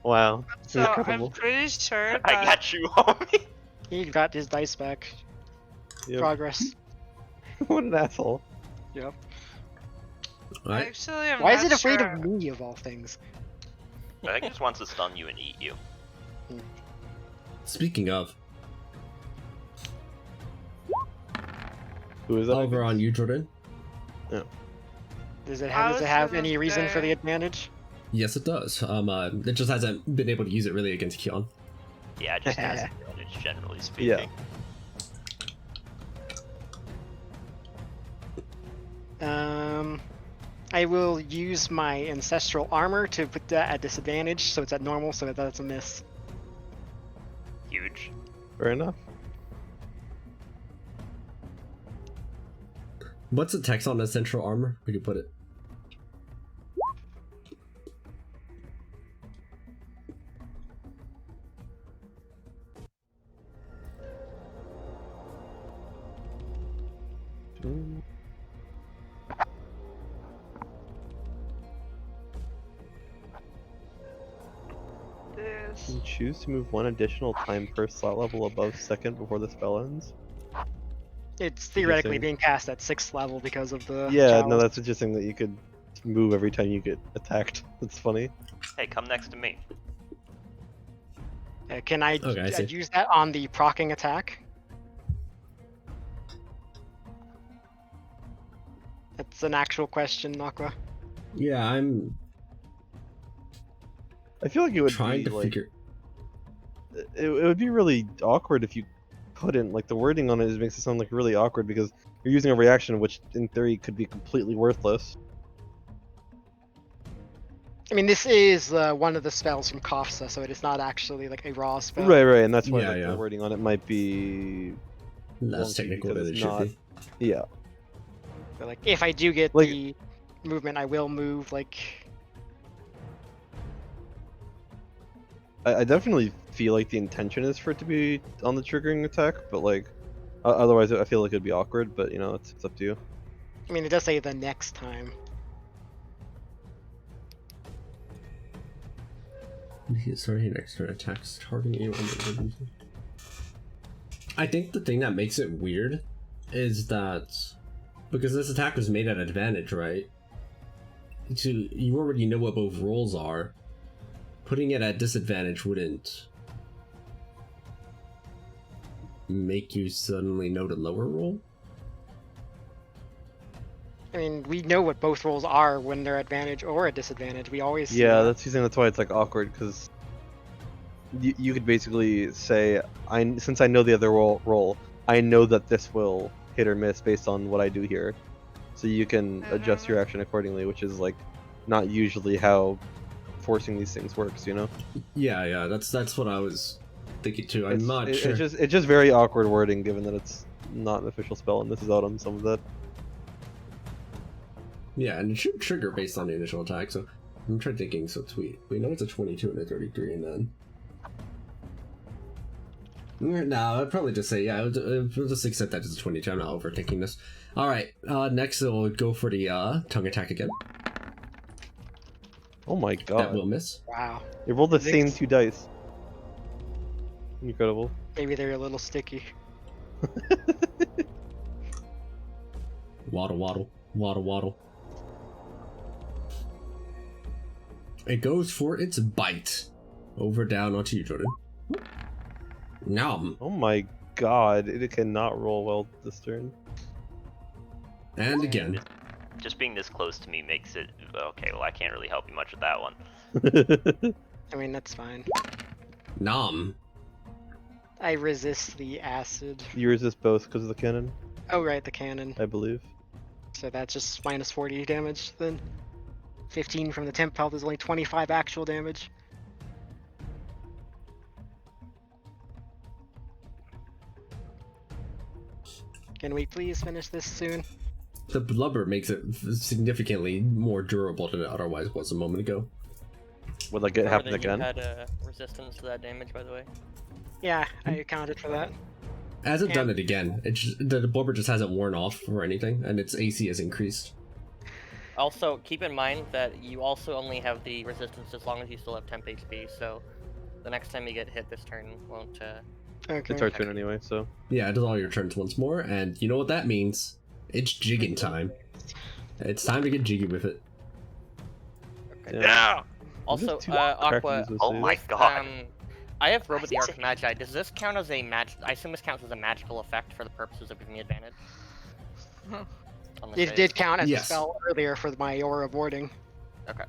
Wow. So Incredible. I'm pretty sure that I got you, homie. He got his dice back. Yep. Progress. What an asshole. Yep. Alright. actually I'm Why is not it afraid sure. of me of all things? I think it just wants to stun you and eat you. Speaking of, Who is that? over on you, Jordan. Does it I have, was any gonna reason for say- the advantage? Yes, it does. It just hasn't been able to use it really against Kion. Yeah, it just has advantage, generally speaking. I will use my ancestral armor to put that at disadvantage, so it's at normal, so that's a miss. Huge. Fair enough. What's the text on the central armor? Where do you put it? This. You choose to move one additional time per slot level above second before the spell ends. It's theoretically Interesting. being cast at 6th level because of the Yeah, no, chalice. that's interesting that you could move every time you get attacked. That's funny. Hey, come next to me. Can I Okay, I see. use that on the proccing attack? That's an actual question, Aqua. Yeah, I'm I feel like it would trying be to like figure. it would be really awkward if you couldn't. Like the wording on it makes it sound like really awkward because you're using a reaction which in theory could be completely worthless. I mean, this is one of the spells from Kafsa, so it is not actually like a raw spell. Right, and that's why Yeah, like, yeah. the wording on it might be Less wonky technical because than it it's should not- be. Yeah. But, like, if I do get Like- the movement, I will move. Like, I definitely feel like the intention is for it to be on the triggering attack, but like otherwise I feel like it'd be awkward. But you know, it's up to you. I mean, it does say the next time. Sorry, next turn attacks targeting you. I think the thing that makes it weird is that because this attack was made at advantage, right? So you already know what both rolls are. Putting it at disadvantage wouldn't make you suddenly know the lower roll. I mean, we know what both rolls are when they're advantage or a disadvantage. We always see Yeah, that. that's why it's like awkward because you could basically say since I know the other roll, I know that this will hit or miss based on what I do here, so you can adjust your action accordingly, which is like not usually how forcing these things works, you know. Yeah, that's what I was thinking too. I'm not sure. It's just very awkward wording given that it's not an official spell and this is out on some of that. Yeah, and it should trigger based on the initial attack. So I'm trying thinking. So we know it's a 22 and a 33, and then. No, I'd probably just say yeah. We'll just accept that as a 22. I'm not overthinking this. All right. Next, we'll go for the tongue attack again. Oh my That god! will miss. Wow. It rolled the Thanks. same 2 dice. Incredible. Maybe they're a little sticky. Waddle. It goes for its bite. Over down onto you, Jordan. Nom. Oh my god! It cannot roll well this turn. And again. Just being this close to me makes it okay. Well, I can't really help you much with that one. I mean, that's fine. Nom. I resist the acid. You resist both because of the cannon, Oh, right, the cannon. I believe. So that's just minus 40 damage then. 15 from the temp health is only 25 actual damage. Can we please finish this soon? The blubber makes it significantly more durable than it otherwise was a moment ago. Would like it Remember happen that again? You had resistance to that damage, by the way. Yeah, I accounted for that. It hasn't done Yeah. it again. The blubber just hasn't worn off or anything, and its AC has increased. Also, keep in mind that you also only have the resistance as long as you still have temp HP, so the next time you get hit this turn won't, Okay. It's our turn anyway, so. Yeah, it does all your turns once more, and you know what that means. It's jigging time. It's time to get jiggy with it. Okay. Yeah. Also, Just two Aqua, crackers with Oh saves. my god. I have Robo the Archmagi. Does this count as a I assume this counts as a magical effect for the purposes of giving me advantage? On the It save? did count as Yes. a spell earlier for my aura warding. Okay.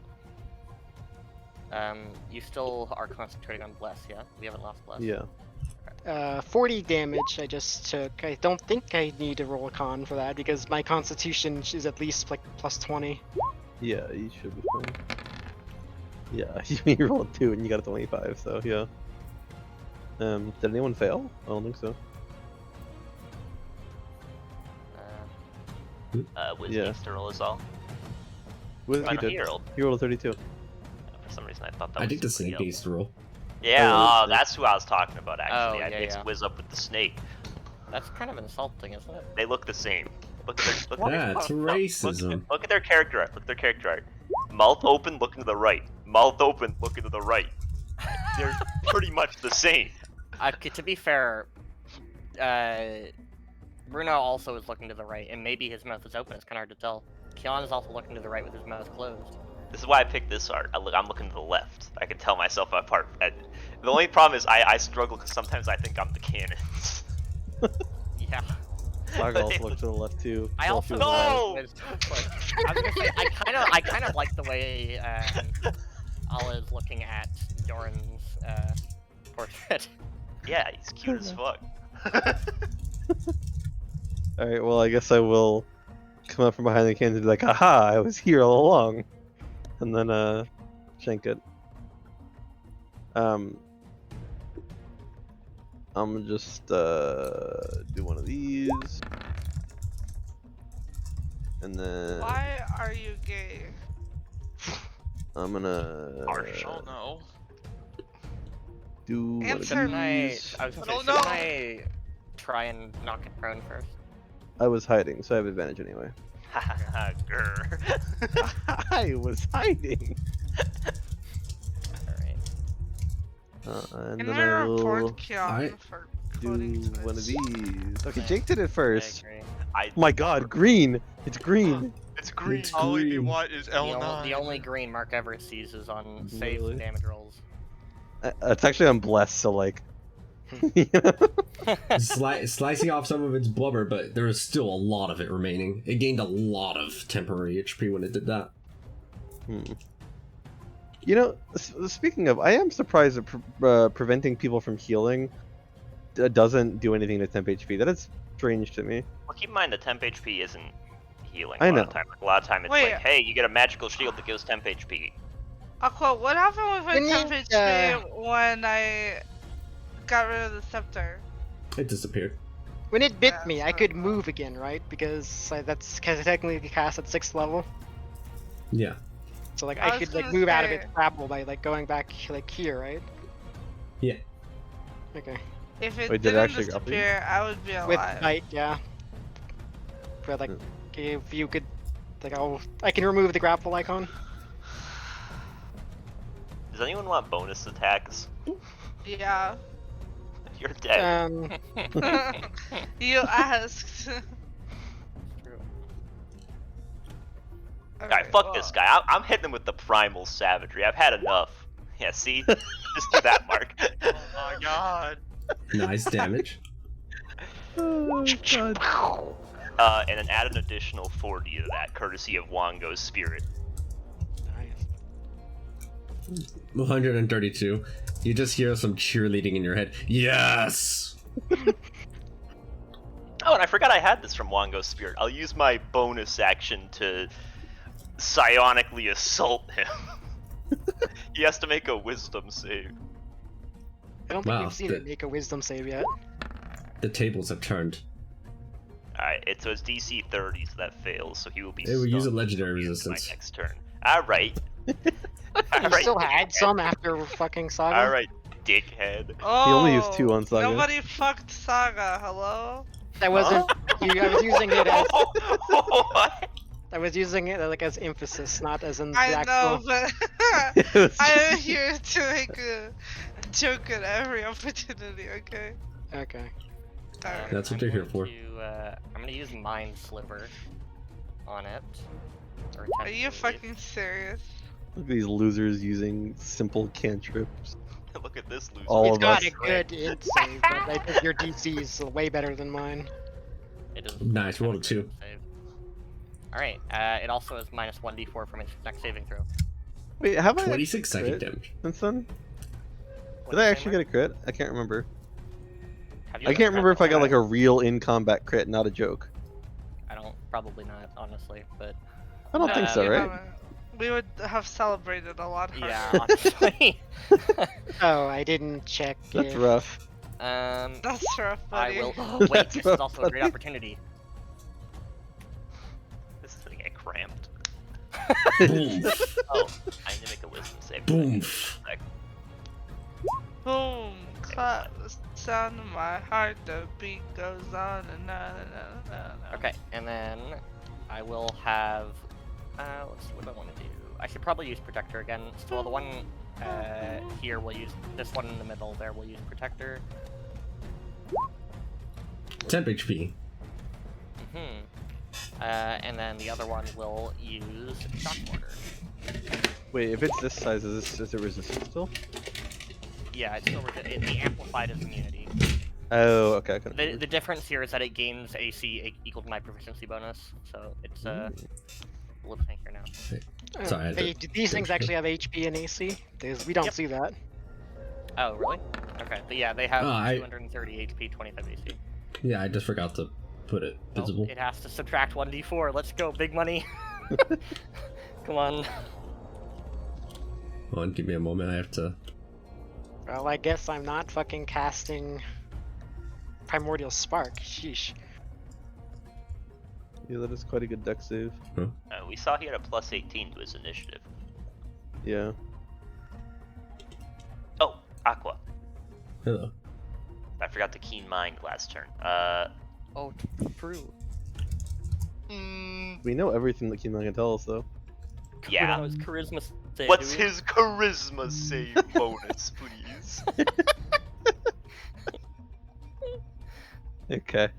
You still are concentrating on Bless, yeah? We haven't lost Bless. Yeah. 40 damage I just took. I don't think I need to roll a con for that because my constitution is at least like plus 20. Yeah, you should be fine. Yeah, you rolled 2 and you got a 25, so yeah. Did anyone fail? I don't think so. Was Yeah. needs to roll as all. What I he know did? he rolled. He rolled a 32. For some reason, I thought that I was think the somebody snake else. needs to roll. Yeah, Oh, that's who I was talking about. Actually, Oh, I yeah, mixed yeah. Wiz up with the snake. That's kind of insulting, isn't it? They look the same. Look at their That's racism. look at their character art. Look at their character art. Mouth open, looking to the right. Mouth open, looking to the right. They're pretty much the same. Okay, to be fair, Bruno also is looking to the right, and maybe his mouth is open. It's kind of hard to tell. Keon is also looking to the right with his mouth closed. This is why I picked this art. I'm looking to the left. I can tell myself apart. The only problem is I struggle because sometimes I think I'm the cannons. Yeah. Saga also looks to the left too. I while also she was alive. I was gonna say I kind of like the way Ala is looking at Doran's portrait. Yeah, he's cute as fuck. Alright, well I guess I will come up from behind the cans and be like, aha, I was here all along. And then shank it. I'm gonna just do one of these. And then Why are you gay? I'm gonna Oh no. do one of Answer me. these. I was gonna say, Oh, shouldn't no. I try and knock it prone first? I was hiding, so I have advantage anyway. Grr. I was hiding. Alright. And Can then I I will report Keon I- for do quoting one of Twitch? these. Okay, Jake did it first. I agree. Oh my god, green! It's green! It's green. It's All you green. want is The, L9. the only green Mark ever sees is on saves Really? and damage rolls. It's actually on blessed, so like. You know? Slicing off some of its blubber, but there was still a lot of it remaining. It gained a lot of temporary HP when it did that. You know, speaking of, I am surprised that preventing people from healing doesn't do anything to temp HP. That is strange to me. Well, keep in mind the temp HP isn't healing. I A lot know. of time. Like, a lot of time it's Wait. like, hey, you get a magical shield that gives temp HP. Aqua, what happened with my Didn't temp it, HP when I got rid of the scepter? It disappeared. When it bit Yeah, me, I sorry. could move again, right? Because that's technically cast at 6th level. Yeah. So like I I was could like gonna move out of say- its grapple by like going back like here, right? Yeah. Okay. If it Wait, did it didn't actually grapple you? disappear, I would be With alive. bite, yeah. But like Hmm. if you could like I can remove the grapple icon. Does anyone want bonus attacks? Yeah. You're dead. You asked. True. Guy, fuck this guy. I'm hitting him with the primal savagery. I've had enough. Yeah, see? Just do that, Mark. Oh my god. Nice damage. Oh, God. And then add an additional 40 to that, courtesy of Wango's spirit. 132. You just hear some cheerleading in your head. Yes! Oh, and I forgot I had this from Wango's spirit. I'll use my bonus action to psionically assault him. He has to make a wisdom save. I don't think Wow, we've seen the- it make a wisdom save yet. The tables have turned. Alright, so it's DC 30, so that fails, so he will be It will use a stunned legendary my resistance. next turn. Alright. You Alright, still had dickhead. some after fucking Saga. Alright, dickhead. Oh, He only used 2 on Saga. Nobody fucked Saga. Hello. That wasn't. I was using it as. What? I was using it like as emphasis, not as in the I actual. know, but It was I'm here to make a joke at every opportunity. Okay. Okay. Alright. That's what they're here for. I'm gonna use Mind Sliver on it. Or Are you attempt to, at least. fucking serious? Look at these losers using simple cantrips. Look at this loser. All It's of got us. a good int save, but I think your DC is way better than mine. It is Nice, rolled a 2. Alright, it also is minus 1d4 from its next saving throw. Wait, have I 26 psychic crit damage. since then? What Did did I you say, actually get Mark? a crit? I can't remember. Have you I got can't a remember if I got like a crit? real in-combat crit, not a joke. I don't, probably not, honestly, but I don't think so, we right? haven't. We would have celebrated a lot harder. yeah, honestly. Oh, I didn't check. That's if- rough. That's rough, I buddy. will. Wait, That's this rough, is also a great buddy. opportunity. This is gonna get cramped. Boom. Oh, I need to make a wisdom save. Boom. Like, Boom. Clap. sound of my heart, the beat goes on and on and on and on. Okay, and then I will have. Let's see what I want to do. I should probably use Protector again. So the one here we'll use this one in the middle. There we'll use Protector. Temp HP. And then the other one will use Shock Mortar. Wait, if it's this size, is it resistant still? Yeah, it's still the amplified is immunity. Oh, okay. Okay. The difference here is that it gains AC equal to my proficiency bonus, so it's we'll tank here now. Sorry, I had to- Do these things actually have HP and AC? Because we don't Yep. see that. Oh, really? Okay, but yeah, they have Oh, 230 HP, 25 AC. Yeah, I just forgot to put it visible. Oh, it has to subtract 1d4. Let's go, big money. Come on. Hold on, give me a moment. I have to. Well, I guess I'm not fucking casting Primordial Spark. Sheesh. Yeah, that is quite a good deck save. We saw he had a plus 18 to his initiative. Yeah. Oh, Aqua. Hello. I forgot to keen mind last turn. Oh, true. We know everything that Keenan can tell us, though. Yeah. That was charisma save. What's do we? his charisma save bonus, please? Okay.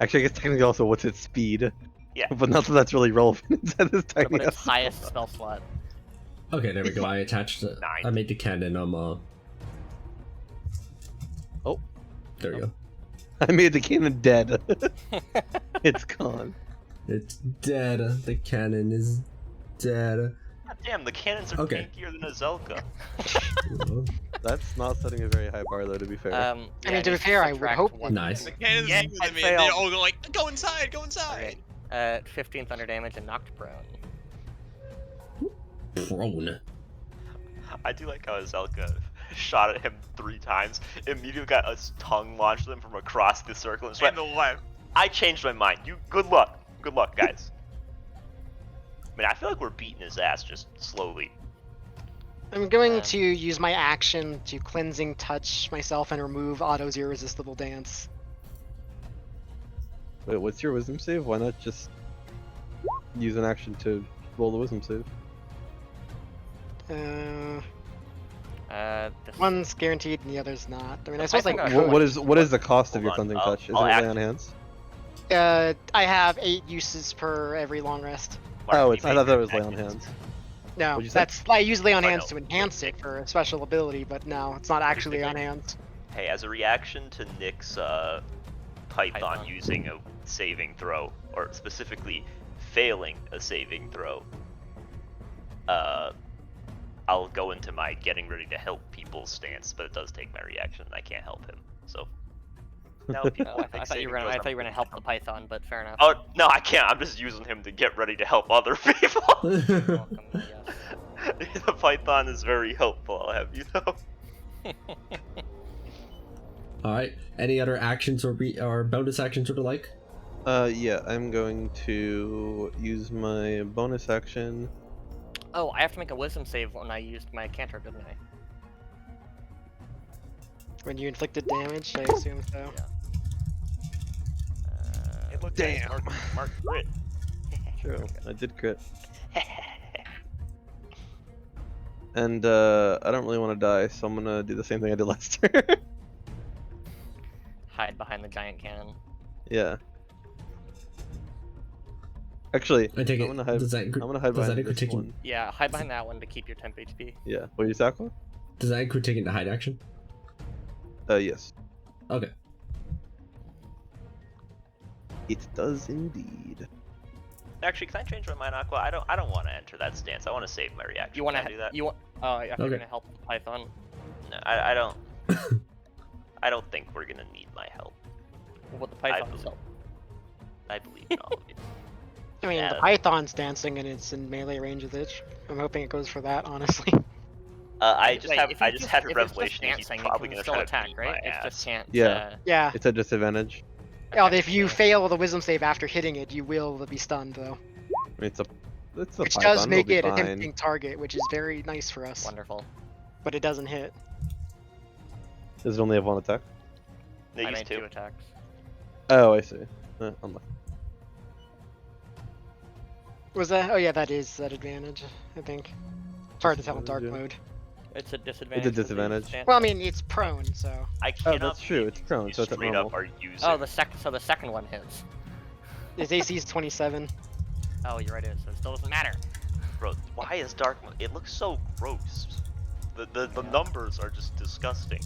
Actually, I guess technically also what's its speed. Yeah. But not that that's really relevant at this No, tiny but its ass highest spell. spell slot. Okay, there we go. I attached it. Nine. I made the cannon. Oh. There we go. I made the cannon dead. It's gone. It's dead. The cannon is dead. God damn, the cannons are Okay. tankier than a Zelka. That's not setting a very high bar, though, to be fair. Yeah, I mean, to be need fair, I would subtract hope- one. Nice. The cannon's Yeah, bigger I than me, and they failed. all go like, go inside, go inside. Okay. 15th under damage and knocked prone. Prone. I do like how Zelka shot at him 3 times, immediately got a tongue launched at him from across the circle and And went, the left. I changed my mind. You good luck. Good luck, guys. I mean, I feel like we're beating his ass just slowly. I'm going Um, to use my action to cleansing touch myself and remove Otto's irresistible dance. Wait, what's your wisdom save? Why not just use an action to roll the wisdom save? This One's guaranteed and the other's not. I mean, I I suppose think I I- could. What is the cost of Hold your on, cleansing I'll- touch? Is I'll it lay act- on hands? I have 8 uses per every long rest. Mark, Oh, you it's I made thought that your was lay on actions. hands. No, What'd you say? that's I use lay on Oh, hands no. to enhance it for a special ability, but no, it's not actually on hands. Hey, as a reaction to Nick's Python Python. using a saving throw, or specifically failing a saving throw, I'll go into my getting ready to help people stance, but it does take my reaction, and I can't help him. So now people I think thought you were saving gonna. I throws thought you were are gonna help the Python, but fair enough. Oh no, I can't. I'm just using him to get ready to help other people. Welcome, yes. The Python is very helpful. I'll have you know. All right. Any other actions or bonus actions or the like? Yeah, I'm going to use my bonus action. Oh, I have to make a wisdom save when I used my cantrip, didn't I? When you inflicted damage, I assume so. Hey, look, Damn. guys, Mark crit. True, I did crit. And I don't really want to die, so I'm gonna do the same thing I did last turn. Hide behind the giant cannon. Yeah. Actually, I take I'm it. gonna hide. Does that I'm gonna hide does that behind include this taking? one. Yeah, hide behind that one to keep your temp HP. Yeah. What is that one? Does that include taking the hide action? Yes. Okay. It does indeed. Actually, can I change my mind, Aqua? I don't want to enter that stance. I want to save my reaction. You want Can I do that? You want? Oh, I thought you were Okay. gonna help the Python. No, I don't. I don't think we're gonna need my help. What the Python believe- help? I believe in all of you. I mean, Yeah. the Python's dancing and it's in melee range with it. I'm hoping it goes for that, honestly. I just Wait, have if I it's just had a if it's just revelation. He's dancing, probably it gonna can try still to attack, beat right? my It ass. just can't. Yeah. Yeah. It's a disadvantage. Oh, if you fail the wisdom save after hitting it, you will be stunned, though. I mean, it's a Which Python, does it'll make be it a fine. tempting target, which is very nice for us. Wonderful. But it doesn't hit. Does it only have one attack? They I use made 2. 2 attacks. Oh, I see. Unlucky. Was that? Oh yeah, that is that advantage. I think. It's hard to tell in dark Disadvantage, mode. It's a disadvantage. It's a 'cause they use disadvantage. stance Well, I action. mean it's prone, so. I Oh, cannot that's true, believe it's you- prone, you so it's at straight normal. up are using. Oh, the second one hits. His AC is 27. Oh, you're right. So it still doesn't matter. Bro, why is dark mode? It looks so gross. The numbers are just disgusting.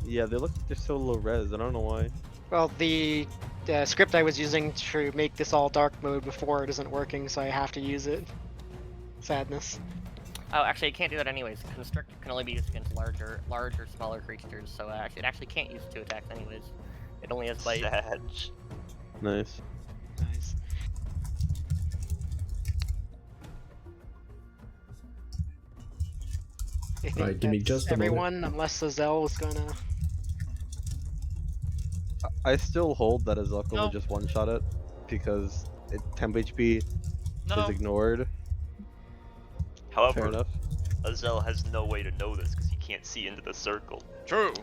Yeah, they look they're so low res. I don't know why. Well, the script I was using to make this all dark mode before it isn't working, so I have to use it. Sadness. Oh, actually, it can't do that anyways. Constrict can only be used against larger, smaller creatures. So it actually can't use 2 attacks anyways. It only has bite. Sad. Nice. Nice. I think Alright, give me that's just a moment. everyone, unless Azel was gonna. I still hold that Azuka No. would just one-shot it because temp HP No. is ignored. Fair However, enough. Azel has no way to know this because he can't see into the circle. True.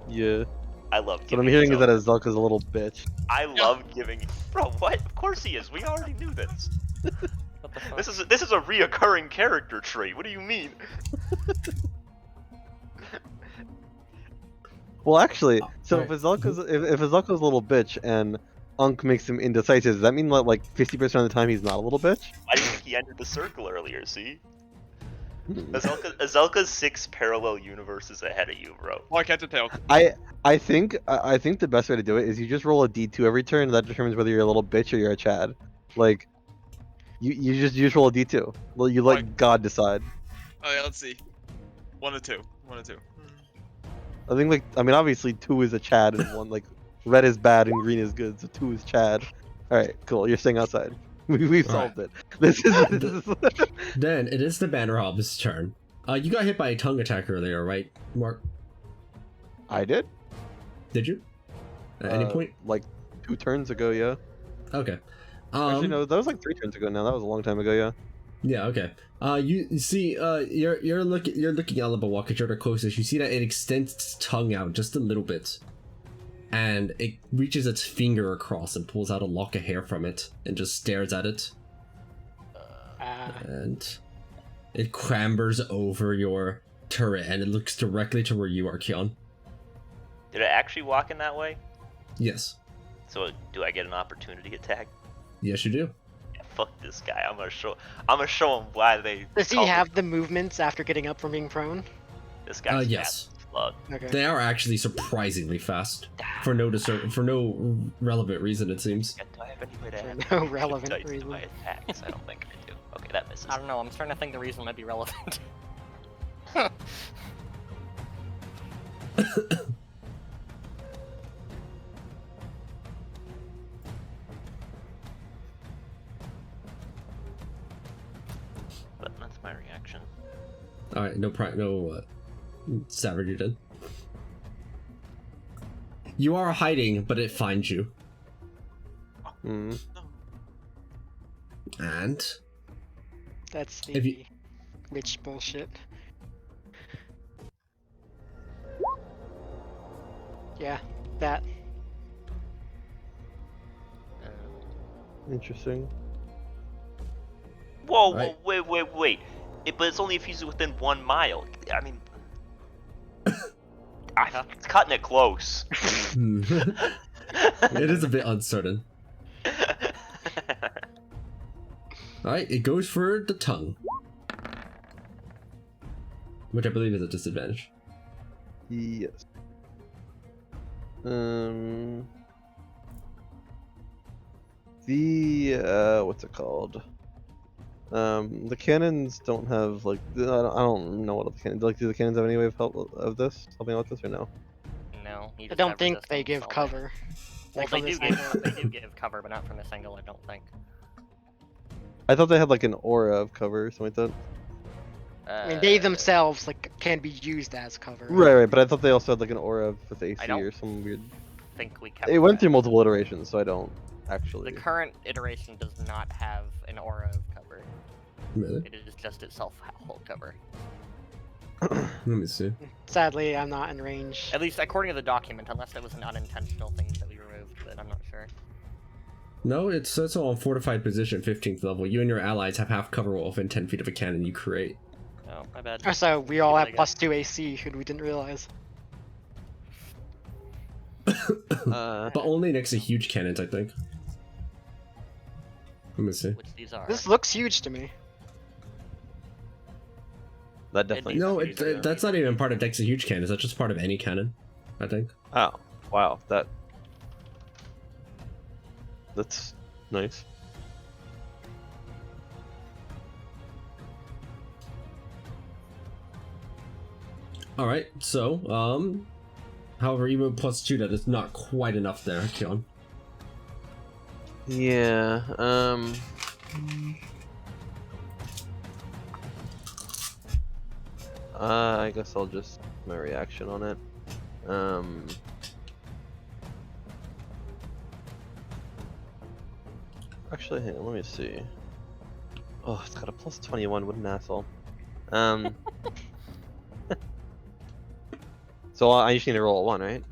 Yeah. I love What giving I'm hearing is that Azel- Azuka's a little bitch. I love giving. Bro, what? Of course he is. We already knew this. What the fuck? This is a reoccurring character trait. What do you mean? Well, actually, so if Alright. if Azuka's a little bitch and Unk makes him indecisive, does that mean that like 50% of the time he's not a little bitch? Why do you think he entered the circle earlier? See, Hmm. Azelka's 6 parallel universes ahead of you, bro. Oh, I catch a tail. I think the best way to do it is you just roll a D2 every turn, and that determines whether you're a little bitch or you're a Chad. Like, you just roll a D2. Well, you let Like- God decide. Oh yeah, let's see. 1 or 2. 1 or 2. I think I mean obviously 2 is a Chad and 1 like red is bad and green is good, so 2 is Chad. All right, cool. You're staying outside. We've solved it. This is Then it is the Banner Hobbit's turn. You got hit by a tongue attack earlier, right, Mark? I did. Did you? At any point? Like 2 turns ago, yeah. Okay. Actually, no, that was like 3 turns ago now. That was a long time ago, yeah. Yeah. Okay. You see, you're looking at Alabawaka, you're the closest. You see that it extends its tongue out just a little bit, and it reaches its finger across and pulls out a lock of hair from it and just stares at it, and it clambers over your turret and it looks directly to where you are, Kion. Did it actually walk in that way? Yes. So do I get an opportunity attack? Yes, you do. Yeah, fuck this guy. I'm gonna show him why they. Does he call me- have the movements after getting up from being prone? This guy's yes. fast as fuck. Okay. They are actually surprisingly fast for no relevant reason, it seems. Do I have any way to For add no relevant dice to reason. my attacks? I don't think I do. Okay, that misses. I don't know. I'm starting to think the reason might be relevant. But that's my reaction. All right, no Savage, you did. You are hiding, but it finds you, Hmm. and That's If the you- witch bullshit. Yeah, that. Interesting. Whoa, Right. wait. But it's only if he's within 1 mile. I mean, it's cutting it close. it is a bit uncertain. All right, it goes for the tongue, which I believe is a disadvantage. Yes. What's it called? The cannons don't have like I don't know what the cannons like. Do the cannons have any way of helping out with this or no? No. You I just don't have think they resistance give all day. cover. Well, Like they from do this give angle. they do give cover, but not from this angle. I don't think. I thought they had like an aura of cover or something like I mean, they Uh, themselves like can be used as cover. that. Right, but I thought they also had like an aura with AC don't or some weird. think we kept. It went that. through multiple iterations, so I don't actually. The current iteration does not have an aura of cover. Really? It is just itself hold cover. Let me see. Sadly, I'm not in range. At least according to the document, unless it was an unintentional thing that we removed, but I'm not sure. No, it says so on fortified position, 15th level. You and your allies have half cover within 10 feet of a cannon you create. Oh, my bad. So we all What have did I get? +2 AC, and we didn't realize. But only next to huge cannons, I think. Let me see. Which these are. This looks huge to me. That definitely. No, These are- that's not even part of next to huge cannons. That's just part of any cannon, I think. Oh, wow. That's nice. All right, so however, even +2, that is not quite enough there, Keon. Yeah. I guess I'll just my reaction on it. Actually, hang on, let me see. Oh, it's got a +21. What an asshole. So I just need to roll a 1, right?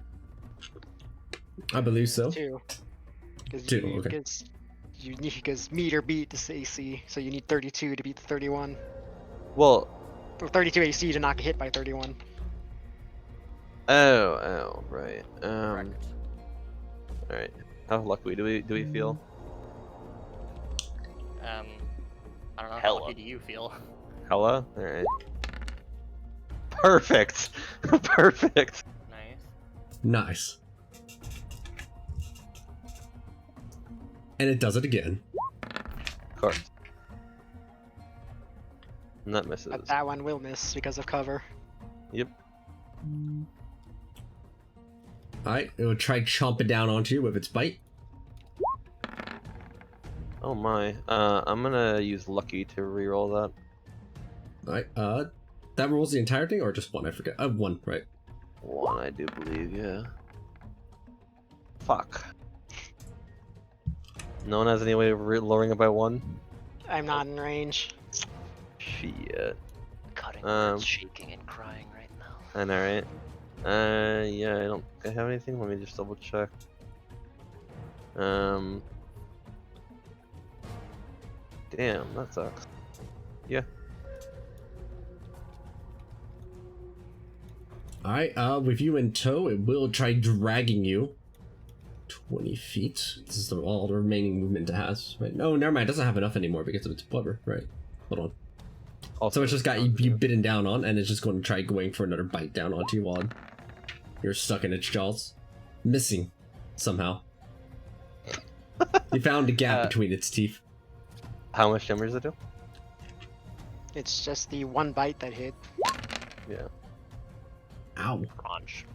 I believe so. 2. Because Two, okay. because meet or beat this AC, so you need 32 to beat the 31. Well, Or 32 AC to not get hit by 31. oh, right. Correct. All right. How lucky do we feel? I don't know. How Hella. lucky do you feel? Hella. All right. Perfect. Perfect. Nice. Nice. And it does it again. Of course. And that misses. But that one will miss because of cover. Yep. Alright, it will try chomping down onto you with its bite. Oh my. I'm gonna use lucky to reroll that. Alright, that rolls the entire thing or just one? I forget. 1, right? 1, I do believe. Yeah. Fuck. No one has any way of lowering it by 1. I'm not in range. Shit. Cutting words, shaking and crying right now. I know, right? Yeah, I don't think I have anything. Let me just double check. Damn, that sucks. Yeah. Alright, with you in tow, it will try dragging you 20 feet. This is all the remaining movement it has. Right? No, never mind. It doesn't have enough anymore because of its blubber. Right. Hold on. Also, So it's just got you bitten down on, and it's just going to try going for another bite down onto you while you're stuck in its jaws. Missing. Somehow. You found a gap between its teeth. How much damage does it do? It's just the one bite that hit. Yeah. Ow. Crunch.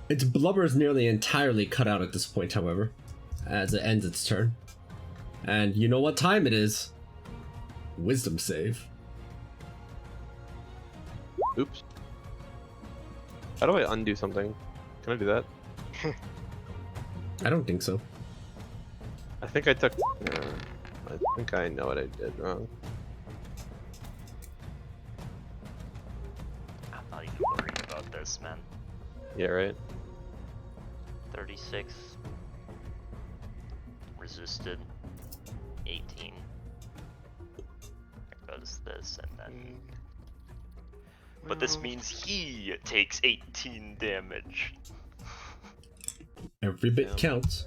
Its blubber is nearly entirely cut out at this point, however, as it ends its turn. And you know what time it is? Wisdom save. Oops. How do I undo something? Can I do that? I don't think so. I think I took. I think I know what I did wrong. I'm not even worried about this, man. Yeah, right. 36. Resisted. 18. There goes this, and then. But this Well, means he takes 18 damage. Every bit Yeah. counts.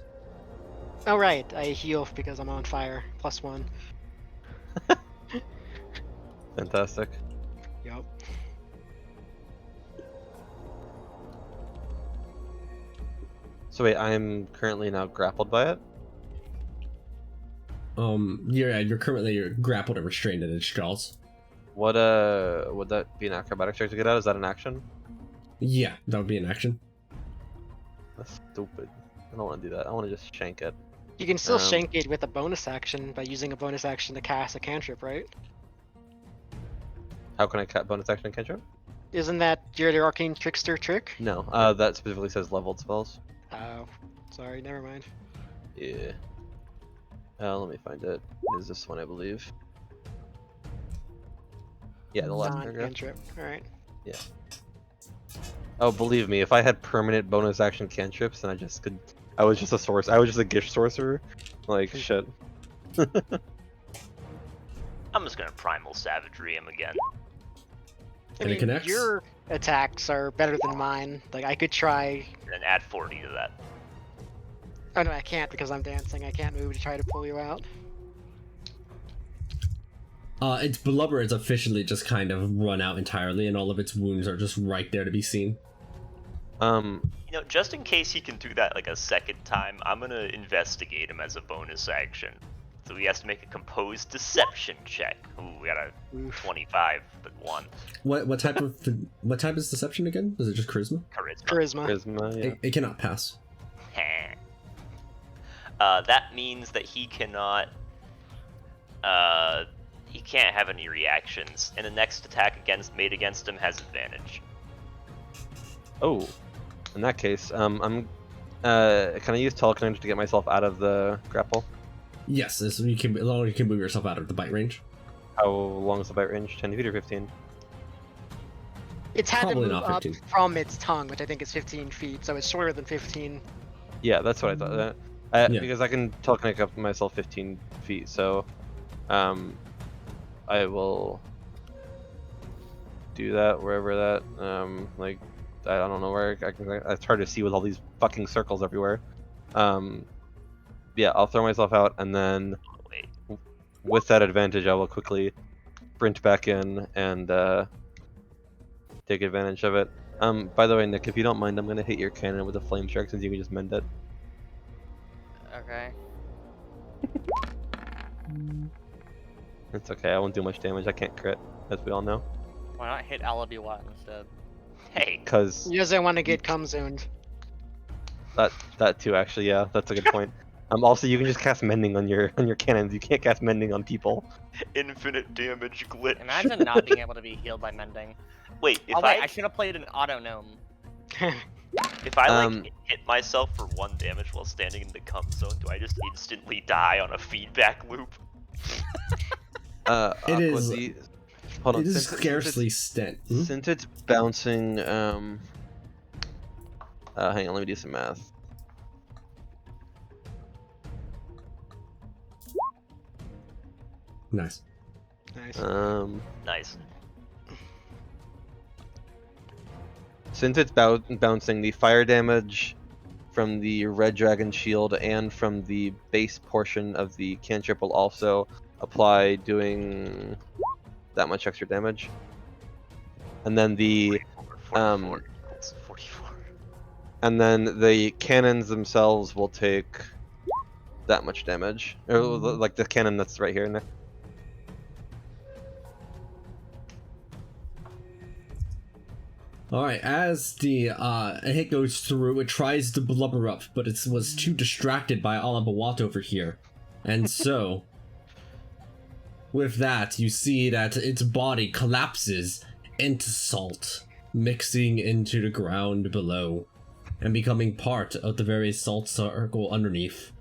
Oh right, I heal because I'm on fire. +1. Fantastic. Yup. So wait, I'm currently now grappled by it. You're currently grappled and restrained in its jaws. What would that be an acrobatics check to get out? Is that an action? Yeah, that would be an action. That's stupid. I don't want to do that. I want to just shank it. You can still Um, shank it with a bonus action by using a bonus action to cast a cantrip, right? How can I bonus action and cantrip? Isn't that your arcane trickster trick? No, that specifically says leveled spells. Oh, sorry, never mind. Yeah. Let me find it. It is this one, I believe. Yeah, the last paragraph. Non-cantrip. All right. Oh, believe me, if I had permanent bonus action cantrips, then I was just a source. I was just a gish sorcerer. Like shit. I'm just gonna primal savagery him again. I And it mean, connects? your attacks are better than mine. Like I could try. And then add 40 to that. Oh no, I can't because I'm dancing. I can't move to try to pull you out. Its blubber is officially just kind of run out entirely, and all of its wounds are just right there to be seen. You know, just in case he can do that like a second time, I'm gonna investigate him as a bonus action. So he has to make a composed deception check. Ooh, we got a Oof. 25, but 1. What type of what type is deception again? Is it just charisma? Charisma. Charisma. Charisma, yeah. It cannot pass. That means that he cannot. He can't have any reactions, and the next attack made against him has advantage. Oh, in that case, can I use telekinetic to get myself out of the grapple? Yes, as long as you can move yourself out of the bite range. How long is the bite range? 10 feet or 15? It's had Probably to move not up 15. from its tongue, which I think is 15 feet, so it's shorter than 15. Yeah, that's what I thought. Yeah. Because I can telekinetic up myself 15 feet, so I will do that wherever that like I don't know where it's hard to see with all these fucking circles everywhere. Yeah, I'll throw myself out, and then Wait. with that advantage, I will quickly sprint back in and take advantage of it. By the way, Nick, if you don't mind, I'm gonna hit your cannon with a flame strike since you can just mend it. Okay. It's okay, I won't do much damage. I can't crit, as we all know. Why not hit Alabiwa instead? Hey, Because He doesn't want to get cum zoned. that too, actually, yeah, that's a good point. Also, you can just cast mending on your cannons. You can't cast mending on people. infinite damage glitch. Imagine not being able to be healed by mending. Wait, if Oh wait, I I should have played an auto gnome. if I like Um, hit myself for 1 damage while standing in the cum zone, do I just instantly die on a feedback loop? It is- Hold on. It is since scarcely stent. Since it's bouncing, hang on, let me do some math. Nice. Nice. Nice. Since it's bouncing, the fire damage from the red dragon shield and from the base portion of the cantrip will also apply, doing that much extra damage. And then the 44 equals 44. and then the cannons themselves will take that much damage, or like the cannon that's right here. Nick. Alright, as the hit goes through, it tries to blubber up, but it was too distracted by Alabawat over here. And so, with that, you see that its body collapses into salt, mixing into the ground below, and becoming part of the very salt circle underneath.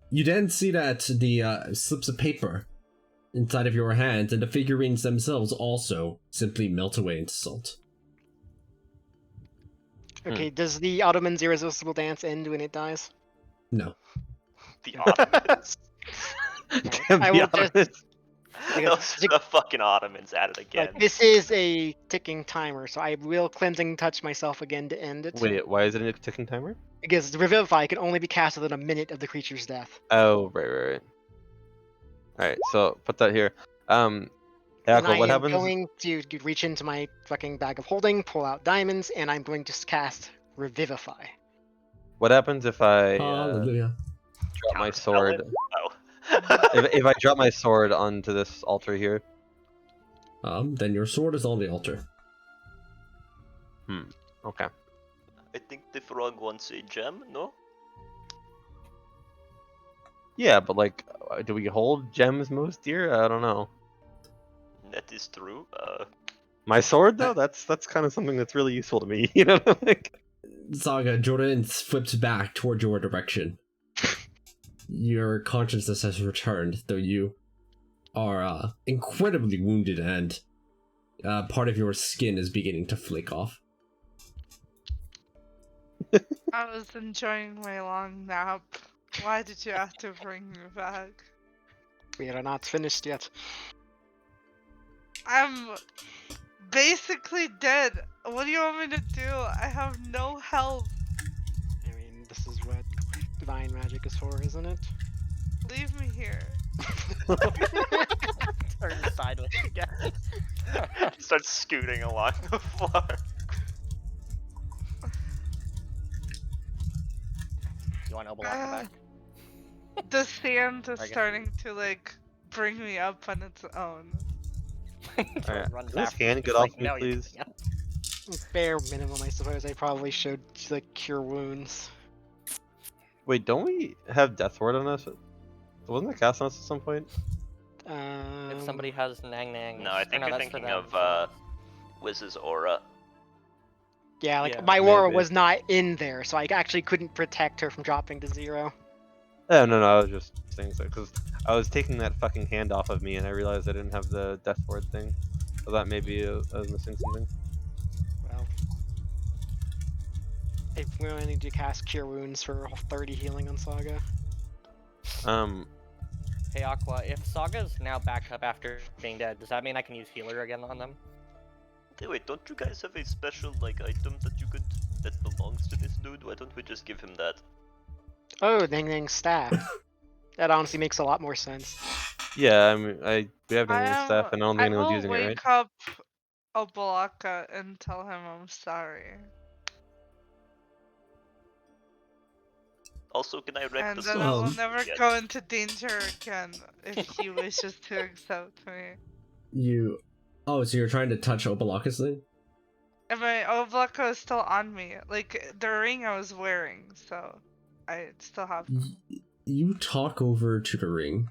You then see that the slips of paper inside of your hands and the figurines themselves also simply melt away into salt. Okay, does the Ottoman's irresistible dance end when it dies? No. The Ottomans. Damn, I the will just- Ottomans. Those are the fucking Ottomans at it again. Like, this is a ticking timer, so I will cleansing touch myself again to end it. Wait, why is it a ticking timer? Because the Revivify can only be cast within a minute of the creature's death. Oh, right. Alright, so put that here. And Echo, I what am happens? going to reach into my fucking bag of holding, pull out diamonds, and I'm going to cast Revivify. What happens if I Hallelujah. drop my Counterspell sword? it? Oh. If I drop my sword onto this altar here? Then your sword is on the altar. Okay. I think the frog wants a gem, no? Yeah, but like, do we hold gems most dear? I don't know. That is true. My sword though, that's kind of something that's really useful to me. You know, like. Saga, Jordan flips back toward your direction. Your consciousness has returned, though you are incredibly wounded, and part of your skin is beginning to flake off. I was enjoying my long nap. Why did you have to bring me back? We are not finished yet. I'm basically dead. What do you want me to do? I have no health. I mean, this is what divine magic is for, isn't it? Leave me here. Turn sideways again. Starts scooting along the floor. You want Obelaka back? The sand is I guess- starting to like bring me up on its own. Alright, Runs can this after hand you, get it's off like, me, "No, you're please? getting up." Bare minimum, I suppose. I probably should like cure wounds. Wait, don't we have Death Ward on us? Wasn't that cast on us at some point? If somebody has Nang Nang. No, I think you're thinking of Wiz's aura. Yeah, like Yeah, my aura maybe. was not in there, so I actually couldn't protect her from dropping to 0. Oh, no, I was just saying so, because I was taking that fucking hand off of me and I realized I didn't have the Death Ward thing. So that maybe I was missing something. Well, I really need to cast Cure Wounds for 30 healing on Saga. Hey Aqua, if Saga's now back up after being dead, does that mean I can use healer again on them? Hey, wait, don't you guys have a special like item that belongs to this dude? Why don't we just give him that? Oh, Nang Nang Staff. That honestly makes a lot more sense. Yeah, I mean, we have Nang's staff and I don't think I anyone's will using it, right? wake up Obalaka and tell him I'm sorry. Also, can I wreck And the then I will souls? never Yeah. go into danger again if he wishes to accept me. Oh, so you're trying to touch Obalaka's thing? And my Obalaka is still on me. Like, the ring I was wearing, so I still have them. You talk over to the ring,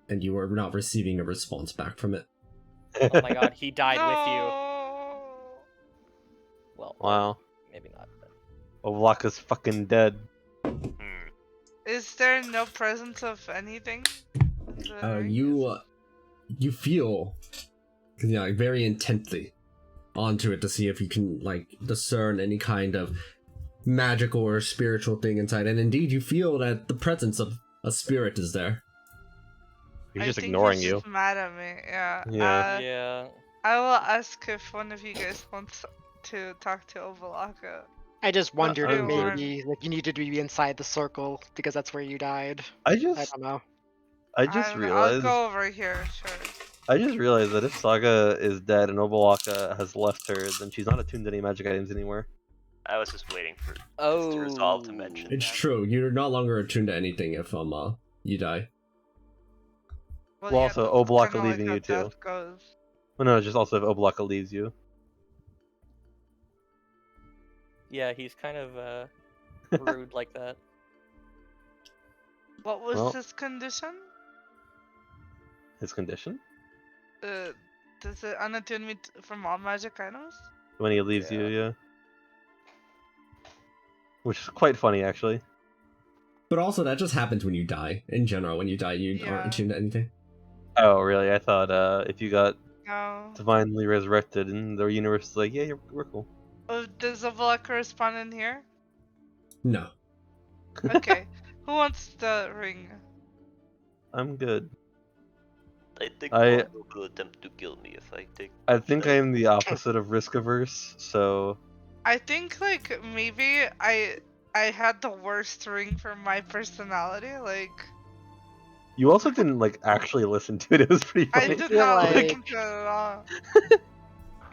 and you are not receiving a response back from it. Oh my god, he died with you. No! Well, Wow. maybe not. But... Oblaka's fucking dead. Is there no presence of anything? in the ring? You feel, very intently onto it to see if you can discern any kind of magical or spiritual thing inside, and indeed you feel that the presence of a spirit is there. He's I just think ignoring he's you. just mad at me. Yeah. Yeah. yeah. I will ask if one of you guys wants to talk to Ovalaka. I just wondered if I'm good. maybe you needed to be inside the circle because that's where you died. I I just don't know. I'll realized go over here, sure. I just realized that if Saga is dead and Obalaka has left her, then she's not attuned to any magic items anymore. I was just waiting for this to resolve to mention It's that. true. You're no longer attuned to anything if you die. Well, also, that's Obalaka kinda leaving how you too. death goes. Well, no, just also if Obalaka leaves you. Yeah, he's kind of rude like that. What was Well- his condition? His condition? Does it unattune me from all magic items? When he leaves you, yeah. Which is quite funny, actually. But also, that just happens when you die. In general, when you die, you Yeah. aren't attuned to anything. Oh, really? I thought if you got No. divinely resurrected and the universe is like, yeah, we're cool. Oh, does Ovalaka respond in here? No. Okay. Who wants the ring? I'm good. I think I- one will attempt to kill me if I take. I think that. I am the opposite of risk averse, so I think maybe I had the worst ring for my personality. you also didn't actually listen to it. It was pretty I funny. did feel not like- listen to it at all.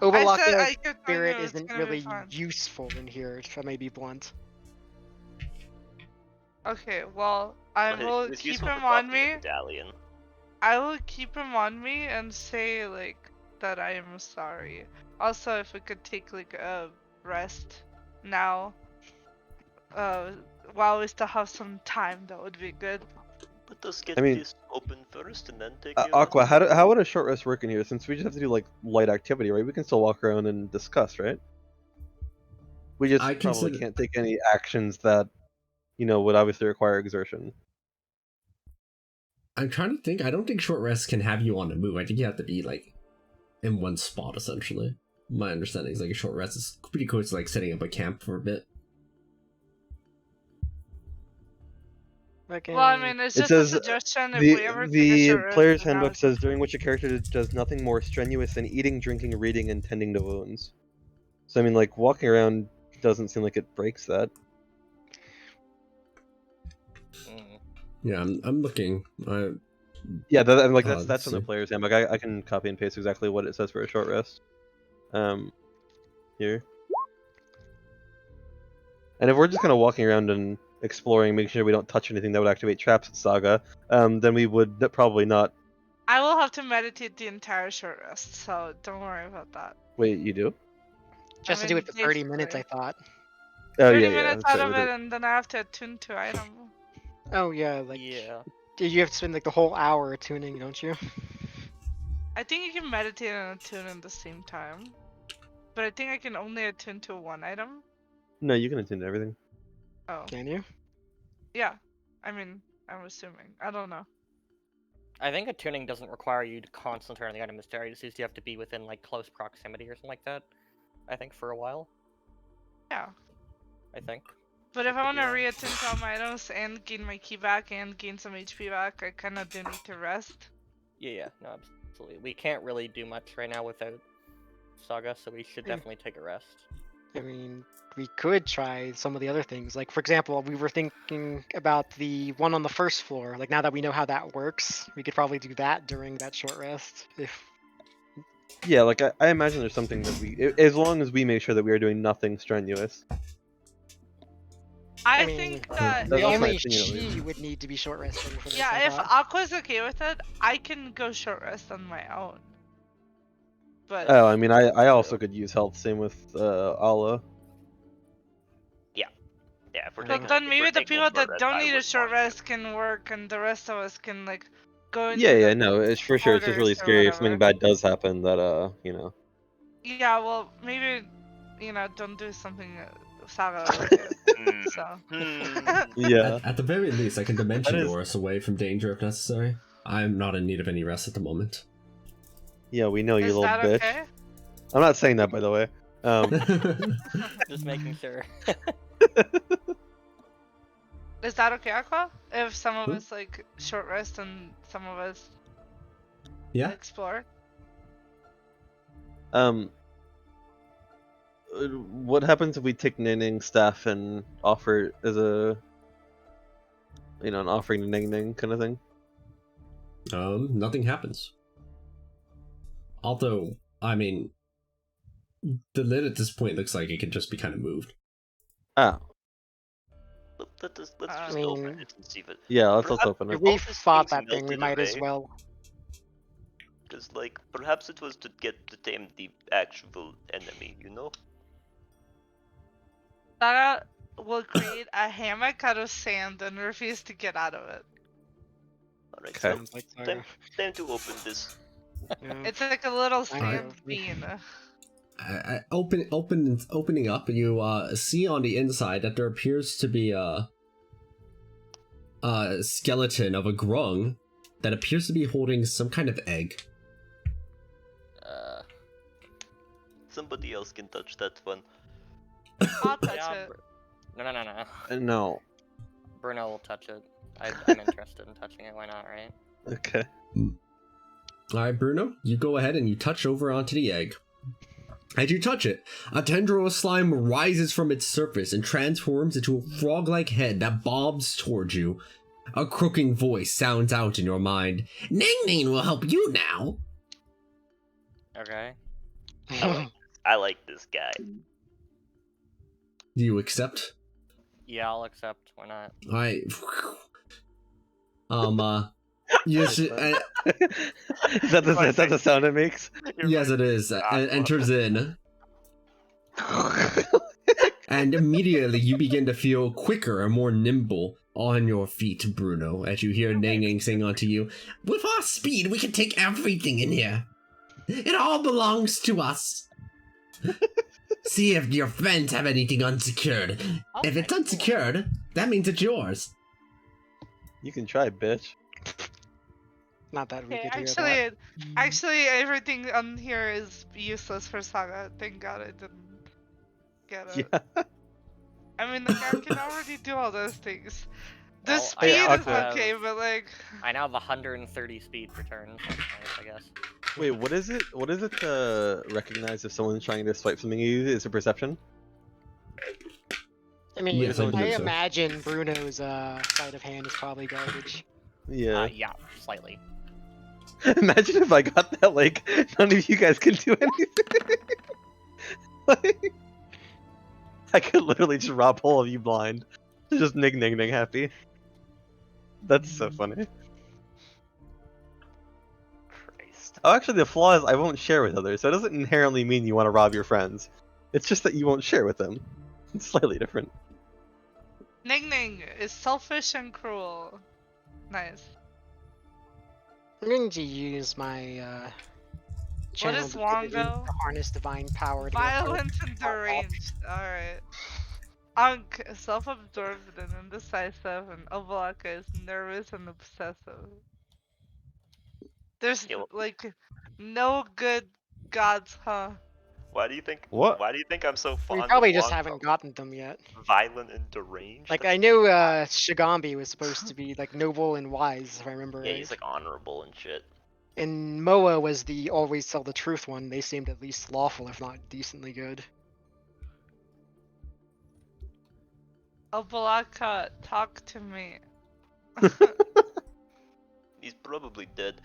I Obalaka's said I could tell you spirit it's isn't gonna be really fun. useful in here, if I may be blunt. Okay, well, I Well, will it's keep useful him for on buffing me. the medallion. I will keep him on me and say that I am sorry. Also, if we could take a rest now, while we still have some time, that would be good. Let us get I mean- this open first and then take Aqua, how would a short rest work in here? Since we just have to do light activity, right? We can still walk around and discuss, right? We just I probably consider- can't take any actions that would obviously require exertion. I'm trying to think. I don't think short rest can have you on the move. I think you have to be like in one spot essentially. My understanding is like a short rest is pretty close to like setting up a camp for a bit. Okay. Well, I mean, it's It just a says, suggestion. If we ever take a The short rest, player's then now handbook it's says just- during which a character does nothing more strenuous than eating, drinking, reading, and tending to wounds. So I mean, like walking around doesn't seem like it breaks that. Mm. Yeah, I'm looking. Yeah, I'm like let's that's from the see. player's handbook. I can copy and paste exactly what it says for a short rest. Here. And if we're just kind of walking around and exploring, making sure we don't touch anything that would activate traps at Saga, then we would probably not. I will have to meditate the entire short rest, so don't worry about that. Wait, you do? Just I to do mean, it for 30 minutes, I basically. thought. Oh 30 yeah, yeah. minutes Sorry, out of with it, and then I have to attune to item. Oh yeah, like Yeah. you have to spend like the whole hour tuning, don't you? I think you can meditate and attune at the same time. But I think I can only attune to one item. No, you can attend to everything. Oh. Can you? Yeah. I mean, I'm assuming. I don't know. I think attuning doesn't require you to constantly turn on the item mystery. It just means you have to be within like close proximity or something like that. I think for a while. Yeah. I think. But if I want to Yeah. reattune to all my items and gain my key back and gain some HP back, I kind of do need to rest. Yeah, no, absolutely. We can't really do much right now without Saga, so we should Yeah. definitely take a rest. I mean, we could try some of the other things. Like, for example, we were thinking about the one on the first floor. Like, now that we know how that works, we could probably do that during that short rest. If Yeah, like I imagine there's something that as long as we make sure that we are doing nothing strenuous. I mean, think That's that the my only opinion, at she least. would need to be short resting for this. yeah, I if thought. Aqua's okay with it, I can go short rest on my own. But Oh, I mean, I also could use health. Same with Allah. Yeah, if we're But taking, then if maybe we're the taking people a short that rest, don't I need a would short want to. rest can work, and the rest of us can like go into Yeah, yeah, the no, it's for sure. It's just really quarters or scary if something whatever. bad does happen. That you know. Yeah, well, maybe don't do something Saga would do. Hmm. So. Hmm. Yeah. At the very least, I can dimension That is- door us away from danger if necessary. I'm not in need of any rest at the moment. Yeah, we know you Is little that bitch. okay? I'm not saying that, by the way. Just making sure. Is that okay, Aqua? If some of Hmm? us like short rest and some of us Yeah. explore? What happens if we take Nining's staff and offer it as a, an offering to Ning Ning kind of thing? Nothing happens. Although, I mean, the lid at this point looks like it can just be kind of moved. Ah, Let's just I open mean, it and see if it. yeah. Let's Perhaps- open If it. we all these fought things that thing, we melted might as away. well. Because, like, perhaps it was to get to tame the actual enemy, you know? Saga will create a hammock out of sand and refuse to get out of it. Alright, Okay. so Sounds like time to open this. yeah. It's like a little I sand know. bean. Opening up, you see on the inside that there appears to be a skeleton of a grung that appears to be holding some kind of egg. Somebody else can touch that one. I'll touch Yeah, it. No. No. Bruno will touch it. I'm interested in touching it. Why not, right? Okay. Alright, Bruno, you go ahead and you touch over onto the egg. As you touch it, a tendril of slime rises from its surface and transforms into a frog-like head that bobs towards you. A croaking voice sounds out in your mind. Ning Ning will help you now. Okay. I like this guy. Do you accept? Yeah, I'll accept. Why not? Alright. Yes, is that the sound it makes? yes, it is. And enters in. And immediately you begin to feel quicker and more nimble on your feet, Bruno, as you hear Ning Ning sing onto you. With our speed, we can take everything in here. It all belongs to us. See if your friends have anything unsecured. If it's unsecured, that means it's yours. You can try, bitch. Not that we Okay, could hear that. actually, everything on here is useless for Saga. Thank God I didn't get it. Yeah. I mean, like, I can already do all those things. The Well, I speed now is have- okay, but like, I now have 130 speed per turn, so that's nice, I guess. Wait, what is it? What is it to recognize if someone's trying to swipe something at you? Is it perception? I mean, Yes, I I believe so. imagine Bruno's sleight of hand is probably garbage. Yeah. Yeah, slightly. Imagine if I got that, like, none of you guys can do anything. Like, I could literally just rob all of you blind. Just ning happy. That's so funny. Christ. Oh, actually, the flaw is I won't share with others, so it doesn't inherently mean you want to rob your friends. It's just that you won't share with them. It's slightly different. Ning Ning is selfish and cruel. Nice. I'm going to use my What channel is divinity Wongo? to harness divine power to go Violent forward. and deranged. Alright. Ankh, self-absorbed and indecisive, and Ovalaka is nervous and obsessive. There's Yeah, well- like no good gods, huh? Why do you think? What? Why do you think I'm so fond We probably of just Wonka? haven't gotten them yet. Violent and deranged. Like That's I knew pretty high. Shigambi was supposed to be like noble and wise, if I remember Yeah, right. he's like honorable and shit. And Moa was the always tell the truth one. They seemed at least lawful, if not decently good. Ovalaka, talk to me. He's probably dead.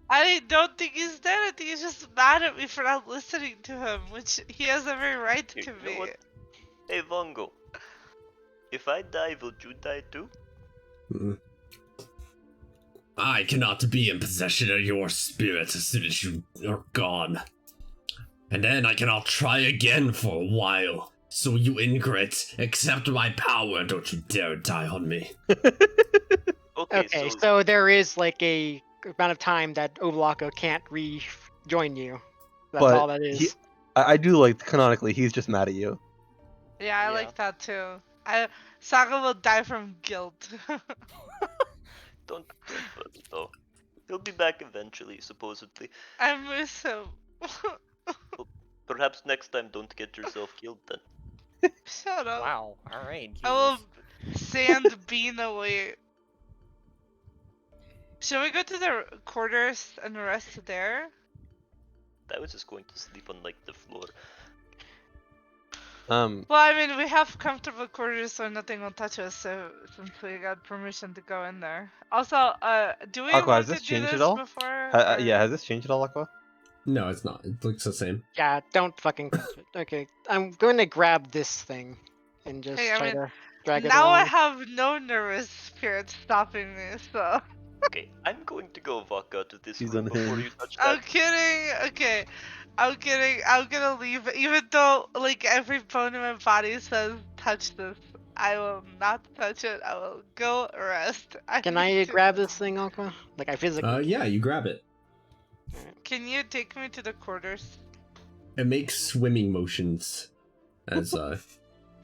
I don't think he's dead. I think he's just mad at me for not listening to him, which he has every right You to know be. what? Hey Vongo, if I die, will you die too? Mm. I cannot be in possession of your spirit as soon as you are gone. And then I cannot try again for a while. So you ingrate, accept my power, don't you dare die on me. Okay, so there is like a amount of time that Ovalaka can't rejoin you. That's But all that is. I do like canonically. He's just mad at you. Yeah, I Yeah. like that too. Saga will die from guilt. Don't put it though. He'll be back eventually, supposedly. I miss him. Perhaps next time don't get yourself killed then. Shut up. Wow, alright, I will Jesus. sand Bean away. Shall we go to the quarters and rest there? I was just going to sleep on like the floor. Well, I mean, we have comfortable quarters, so nothing will touch us. So since we got permission to go in there. Also, do we Aqua, has want this to do changed this at all? before? Yeah, or- has this changed at all, Aqua? No, it's not. It looks the same. Yeah, don't fucking touch it. Okay, I'm going to grab this thing and just Hey, I try mean, to drag it now I along. have no nervous spirit stopping me, so. Okay, I'm going to go walk out of this She's room before unhinged. you touch I'm that. kidding. Okay, I'm kidding. I'm gonna leave, even though like every bone in my body says touch this. I will not touch it. I will go rest. Can need I to- grab this thing, Aqua? Like I physically. Yeah, you grab it. Can you take me to the quarters? It makes swimming motions as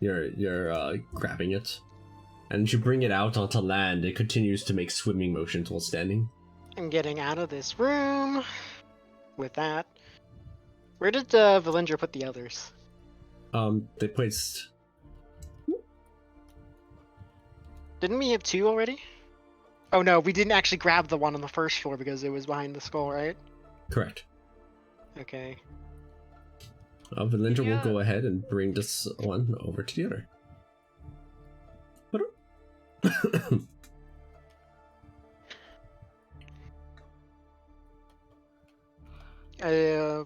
you're grabbing it. And as you bring it out onto land, it continues to make swimming motions while standing. I'm getting out of this room. With that, where did Valindra put the others? They placed. Didn't we have two already? Oh no, we didn't actually grab the one on the first floor because it was behind the skull, right? Correct. Okay. Valindra will Yeah. go ahead and bring this one over to the other.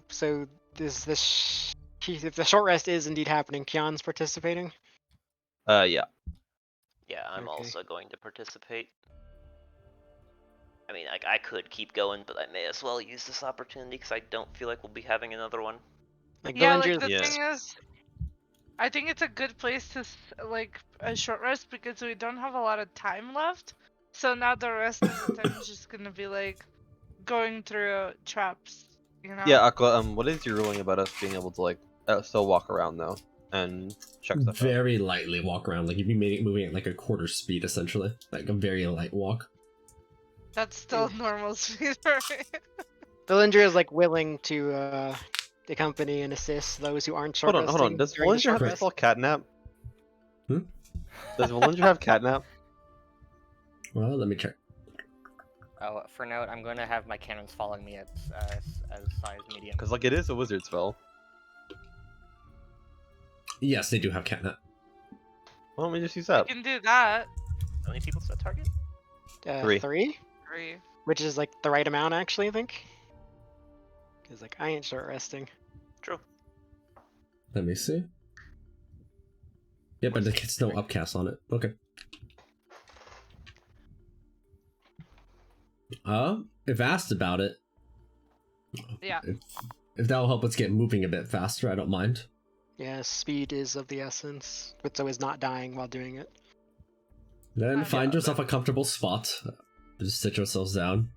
So if the short rest is indeed happening, Kion's participating. Yeah. Yeah, I'm Okay. also going to participate. I mean, like, I could keep going, but I may as well use this opportunity because I don't feel like we'll be having another one. Like Yeah, like Valindra's the Yeah. thing is, I think it's a good place to like a short rest because we don't have a lot of time left. So now the rest of the time is just gonna be like going through traps, you know? Yeah, Aqua, what is your ruling about us being able to, like, still walk around, though, and check stuff out? Very lightly walk around, like you'd be moving at like a quarter speed, essentially, like a very light walk. That's still normal speed for me. Valinder is like willing to accompany and assist those who aren't short Hold on. Does during the Valinger short have rest. full catnap? Hmm? Does Valinger have catnap? Well, let me check. Oh, for note, I'm going to have my cannons following me at as size medium. Because like it is a wizard spell. Yes, they do have catnap. Why don't we just use I that? can do that. How many people is that target? 3. 3, 3. which is like the right amount actually, I think. Because like I ain't short resting. True. Let me see. Yeah, but it's no upcast on it. Okay. If asked about it, Yeah. if that'll help us get moving a bit faster, I don't mind. Yeah, speed is of the essence, but so is not dying while doing it. Then Okay. find yourself a comfortable spot. Just sit yourselves down.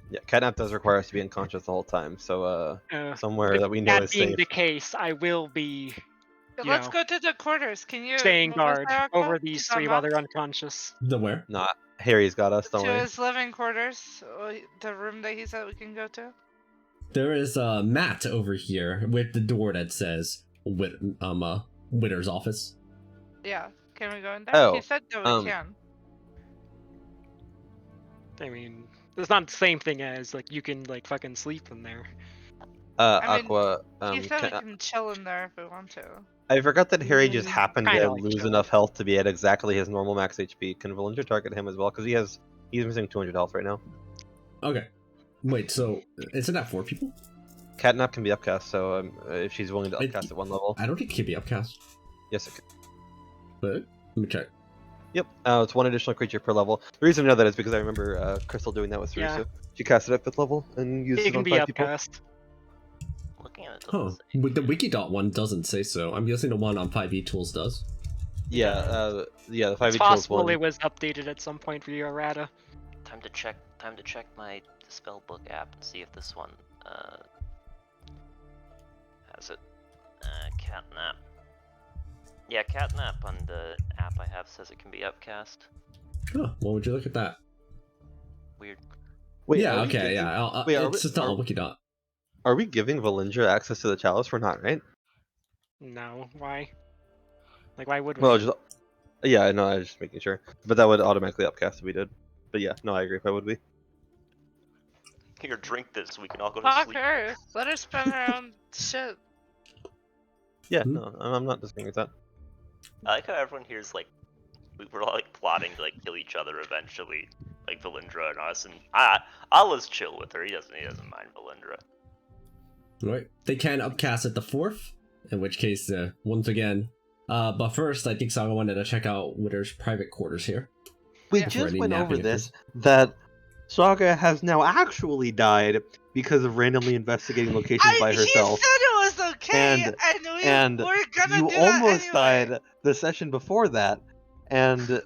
Yeah, catnap does require us to be unconscious the whole time, so somewhere If that we know that is being safe. the case, I will be Let's know, go to the quarters. Can you staying move us guard there, over Akko? these To 3 while Mama? they're unconscious. The where? Nah, Harry's got us. Don't To worry. his living quarters. The room that he said we can go to. There is a mat over here with the door that says Witter's office. Yeah. Can we go in there? Oh, He said that we can. I mean, it's not the same thing as like you can like fucking sleep in there. I mean, Aqua. He said we Can- can chill in there if we want to. I forgot that Harry just happened Kinda to like lose chilling. enough health to be at exactly his normal max HP. Can Valinger target him as well? Because he's missing 200 health right now. Okay. Wait, so isn't that 4 people? Catnap can be upcast, so if she's willing to I- upcast at 1 level, I don't think it can be upcast. yes, it can. But let me check. Yep, it's 1 additional creature per level. The reason I know that is because I remember Crystal doing that with Yeah. Theresa. She cast it at 5th level and used It it can on be 5 people. upcast. Looking at it. Huh. But the Wikidot one doesn't say so. I'm guessing the one on 5e tools does. Yeah, the 5e It's tools possible one. it was updated at some point for your errata. Time to check my spellbook app and see if this one has it. Catnap. Yeah, catnap on the app I have says it can be upcast. Huh, well, would you look at that? Weird. Wait, yeah, are we okay, giving- yeah. wait, are it's we- just not are- on Wikidot. Are we giving Valinger access to the chalice? We're not, right? No, why? Like, why would we? Well, just yeah, no, I was just making sure. But that would automatically upcast if we did. But yeah, no, I agree. Why would we? Here, drink this. We can all go to Fuck sleep. her. Let her spend her own shit. Yeah, Hmm? no, I'm not disagreeing with that. I like how everyone here's like, we were all like plotting to like kill each other eventually, like Valindra and us, and Allah's chill with her. He doesn't mind Valindra. Right. They can upcast at the 4th, in which case, once again. But first, I think Saga wanted to check out Witter's private quarters here. We Yeah. just Already went over napping this, that Saga has now actually died because of randomly investigating locations by herself. He said it was okay, And- and and we're gonna You do that almost anyway. died the session before that, and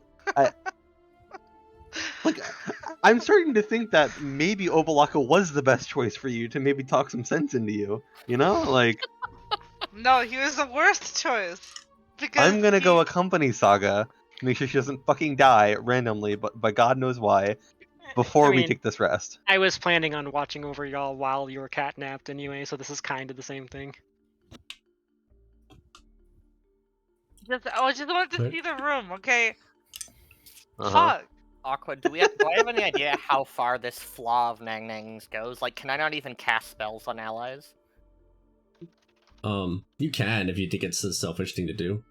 I'm starting to think that maybe Obalaka was the best choice for you to maybe talk some sense into you. You know, like No, he was the worst choice. Because I'm gonna go he- accompany Saga, make sure she doesn't fucking die randomly, but by God knows why, before I we mean- take this rest. I was planning on watching over y'all while you were catnapped anyway, so this is kind of the same thing. I just wanted to Right. see the room, okay? Uh-huh. Fuck. Aqua, do I have any idea how far this flaw of Nang Nang's goes? Like, can I not even cast spells on allies? You can if you think it's a selfish thing to do.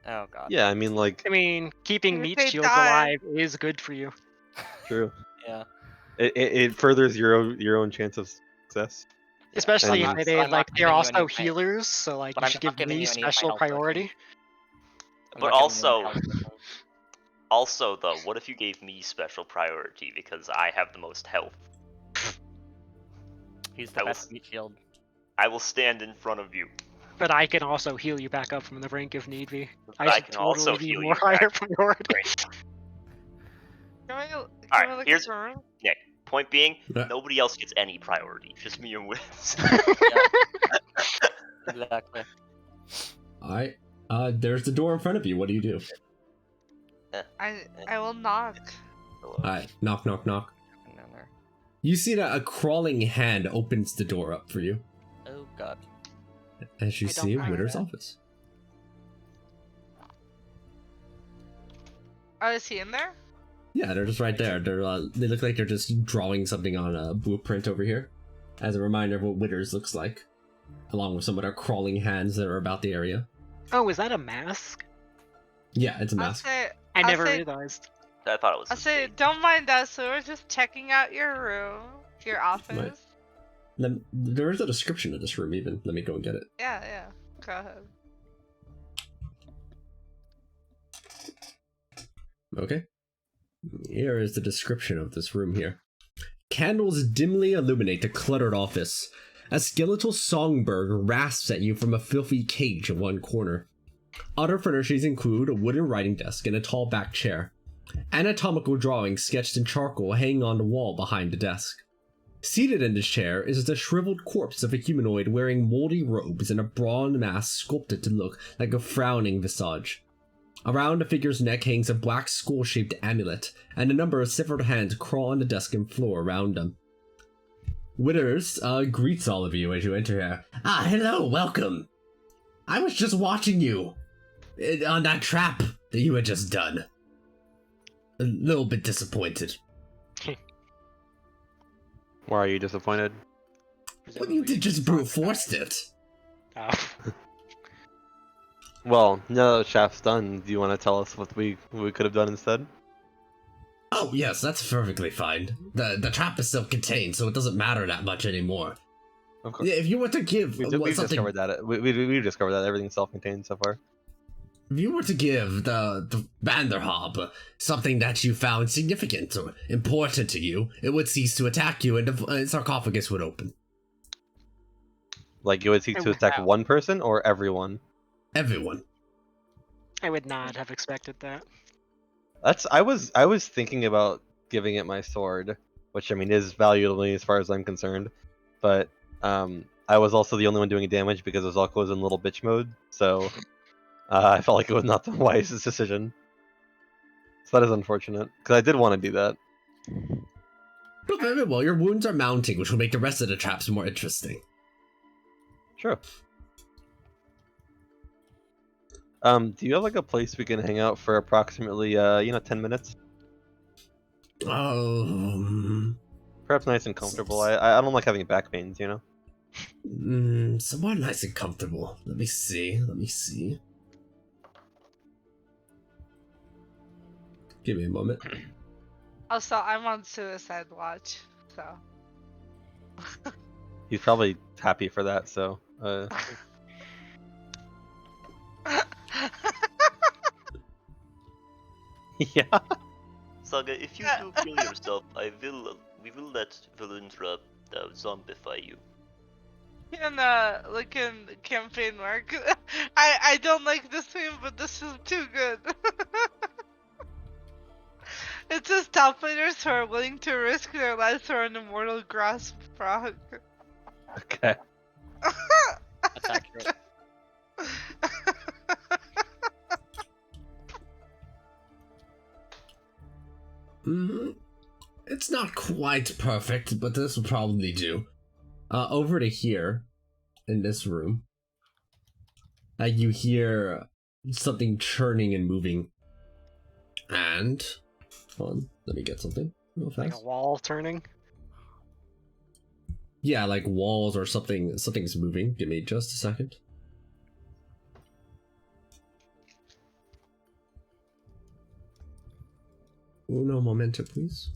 Oh god. Yeah, I mean, like, I mean, keeping If meat they shields die- alive is good for you. true. Yeah. It furthers your own chance of success. Especially I'm if not- they I'm not like they're giving you also any of my- healers, so like but you I'm should not give giving me you any of my special health potions. priority. I'm But not giving you any also- health potions. Also, though, what if you gave me special priority because I have the most health? He's the I best was- meat shield. I will stand in front of you. But I can also heal you back up from the brink if need be. But I I should can totally also be heal more you back. higher priority. Great. Can we Alright, look at here's- the room? Point being, Yeah. nobody else gets any priority. Just me and Wiz. Exactly. Alright. There's the door in front of you. What do you do? I will knock. Hello. Alright, knock, knock, knock. And down there. You see that a crawling hand opens the door up for you Oh god. as you I don't see remember Witter's that. office. Oh, is he in there? Yeah, they're just right there. They look like they're just drawing something on a blueprint over here, as a reminder of what Witter's looks like, along with some of their crawling hands that are about the area. Oh, is that a mask? Yeah, it's a I'll mask. say, I I'll never say- realized. I thought it was. I'll a say, fake. don't mind us. We were just checking out your room, your office. Then there is a description of this room. Even let me go and get it. Yeah. Go ahead. Okay. Here is the description of this room here. Candles dimly illuminate the cluttered office. A skeletal songbird rasps at you from a filthy cage in one corner. Other furnishings include a wooden writing desk and a tall back chair. Anatomical drawings sketched in charcoal hang on the wall behind the desk. Seated in this chair is the shriveled corpse of a humanoid wearing moldy robes and a bronze mask sculpted to look like a frowning visage. Around the figure's neck hangs a black skull-shaped amulet, and a number of severed hands crawl on the desk and floor around them. Withers greets all of you as you enter here. Ah, hello, welcome. I was just watching you on that trap that you had just done. A little bit disappointed. Why are you disappointed? Well, you did just brute forced it. Oh. Well, now that the shaft's done, do you want to tell us what we could have done instead? Oh yes, that's perfectly fine. The trap is self-contained, so it doesn't matter that much anymore. Of course. If you were to give We've something, discovered that. We've discovered that everything's self-contained so far. if you were to give the Vanderhob something that you found significant or important to you, it would cease to attack you, and the sarcophagus would open. Like, you would seek to Oh, attack wow. one person or everyone? Everyone. I would not have expected that. I was thinking about giving it my sword, which I mean is valuable to me as far as I'm concerned, but I was also the only one doing damage because Ozalko was in little bitch mode, so I felt like it was not the wisest decision. So that is unfortunate because I did want to do that. But very well, your wounds are mounting, which will make the rest of the traps more interesting. Sure. Do you have like a place we can hang out for approximately 10 minutes? Perhaps nice and comfortable. I don't like having back pains, you know. Somewhat nice and comfortable. Let me see. Give me a moment. Also, I'm on suicide watch, so. He's probably happy for that, so yeah. Saga, if you do kill yourself, we will let Valundra zombify you. In like in campaign work, I don't like this meme, but this is too good. It says top players who are willing to risk their lives for an immortal grasp frog. Okay. That's accurate. It's not quite perfect, but this will probably do. Over to here, in this room, you hear something churning and moving. And, hold on, let me get something real Like fast. a wall turning. Yeah, like walls or something. Something's moving. Give me just a second. Uno momento, please.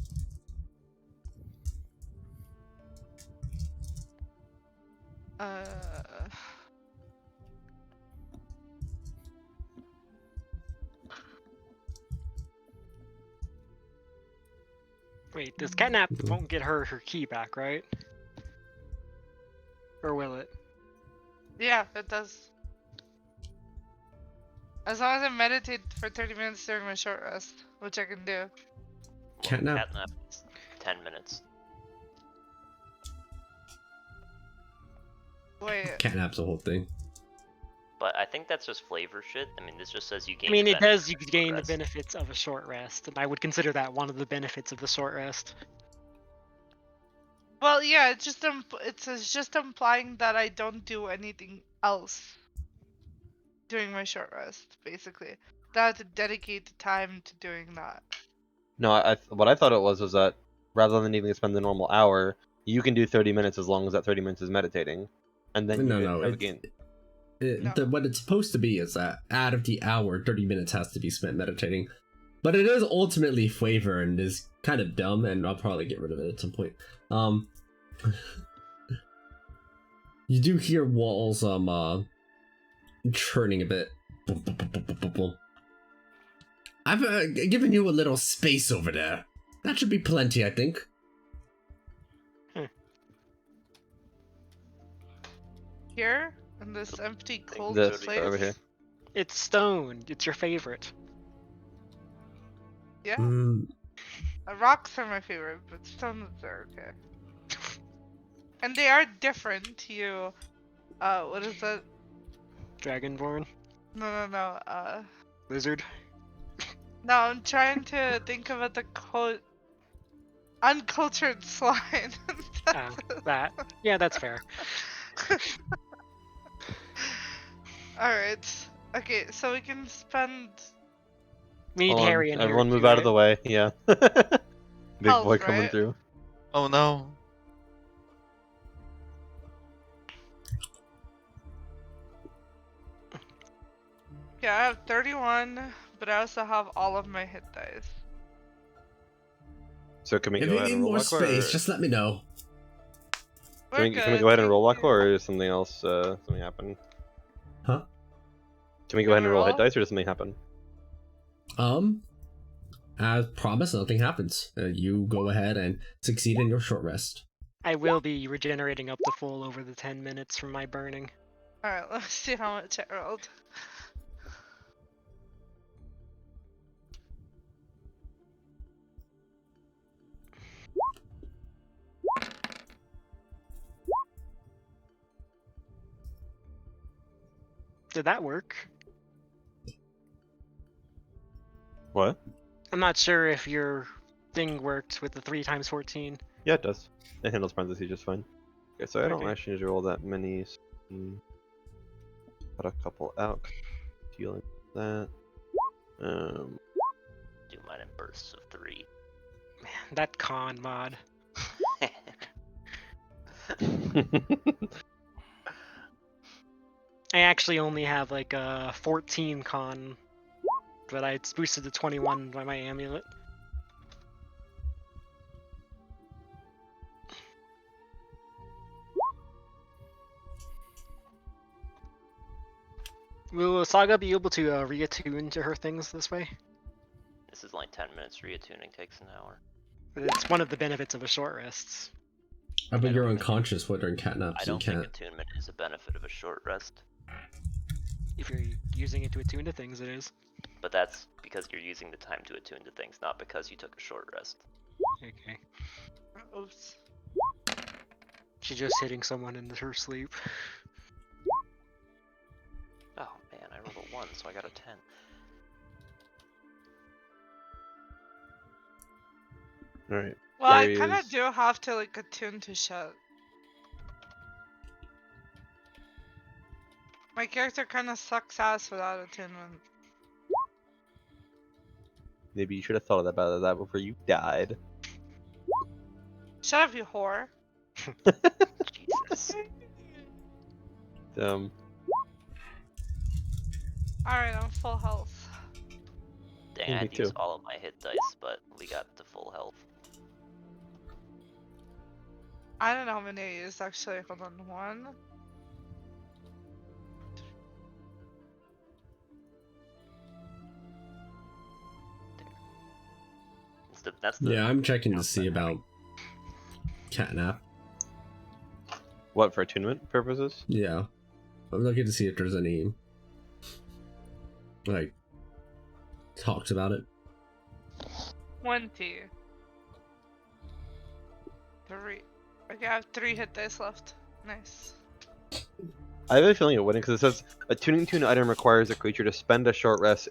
Wait, this catnap won't get her key back, right? Or will it? Yeah, it does. As long as I meditate for 30 minutes during my short rest, which I can do. Catnap. Catnap is 10 minutes. Wait, Catnap's the whole thing. But I think that's just flavor shit. I mean, this just says you gain. I mean, the it benefit does. You of could a gain the rest. benefits of a short rest, and I would consider that one of the benefits of the short rest. Well, yeah, it's just implying that I don't do anything else during my short rest, basically. That I have to dedicate the time to doing that. No, what I thought it was that rather than needing to spend the normal hour, you can do 30 minutes as long as that 30 minutes is meditating, and then No, you no, have it's, again. No. What it's supposed to be is that out of the hour, 30 minutes has to be spent meditating. But it is ultimately flavor and is kind of dumb, and I'll probably get rid of it at some point. You do hear walls churning a bit. I've given you a little space over there. That should be plenty, I think. Here, in this empty, cold This place. over here. It's stone. It's your favorite. Yeah, Mm, rocks are my favorite, but stones are okay. And they are different to you. What is it? Dragonborn, No. lizard. No, I'm trying to think about the uncultured swine. That. Yeah, that's fair. Alright. Okay, so we can spend We need Hold on, Harry in everyone here. move too, out of the way. Yeah. Big Health, boy coming right? through. Oh no. Yeah, I have 31, but I also have all of my hit dice. So can we if go you ahead need and roll more luck, or space, just let me know. We're can we good, go ahead and thank roll luck, you. or is something else something happen? Huh? Can we go ahead and roll hit roll? dice, or does something happen? As promised, nothing happens. You go ahead and succeed in your short rest. I will be regenerating up to full over the 10 minutes from my burning. Alright, let's see how much I rolled. Did that work? What? I'm not sure if your thing worked with the 3 times 14. Yeah, it does. It handles parentheses just fine. Okay, so I don't Okay. actually need to roll that many. Cut a couple out. Healing that. Do mine in bursts of 3. Man, that con mod. I actually only have like a 14 con, but I boosted to 21 by my amulet. Will Saga be able to reattune to her things this way? This is only 10 minutes. Reattuning takes an hour. It's one of the benefits of a short rest. But I you're don't think- unconscious during catnap, I so you don't think can't. attunement is a benefit of a short rest. If you're using it to attune to things, it is. But that's because you're using the time to attune to things, not because you took a short rest. Okay. Oops. She's just hitting someone in her sleep. Oh man, I rolled a 1, so I got a 10. Alright. Well, I There kind of is- do have to like attune to shit. My character kind of sucks ass without attunement. Maybe you should have thought about that before you died. Shut up, you whore. Jesus. Um, Alright, I'm full health. Dang, Yeah, I me had to use too. all of my hit dice, but we got to full health. I don't know how many I used actually. Hold on, 1. That's the Yeah, I'm checking to count see that about catnap. what, for attunement purposes? Yeah, I'm looking to see if there's any like talks about it. 20. 3. Okay, I have 3 hit dice left. Nice. I have a feeling it wouldn't, because it says attuning to an item requires a creature to spend a short rest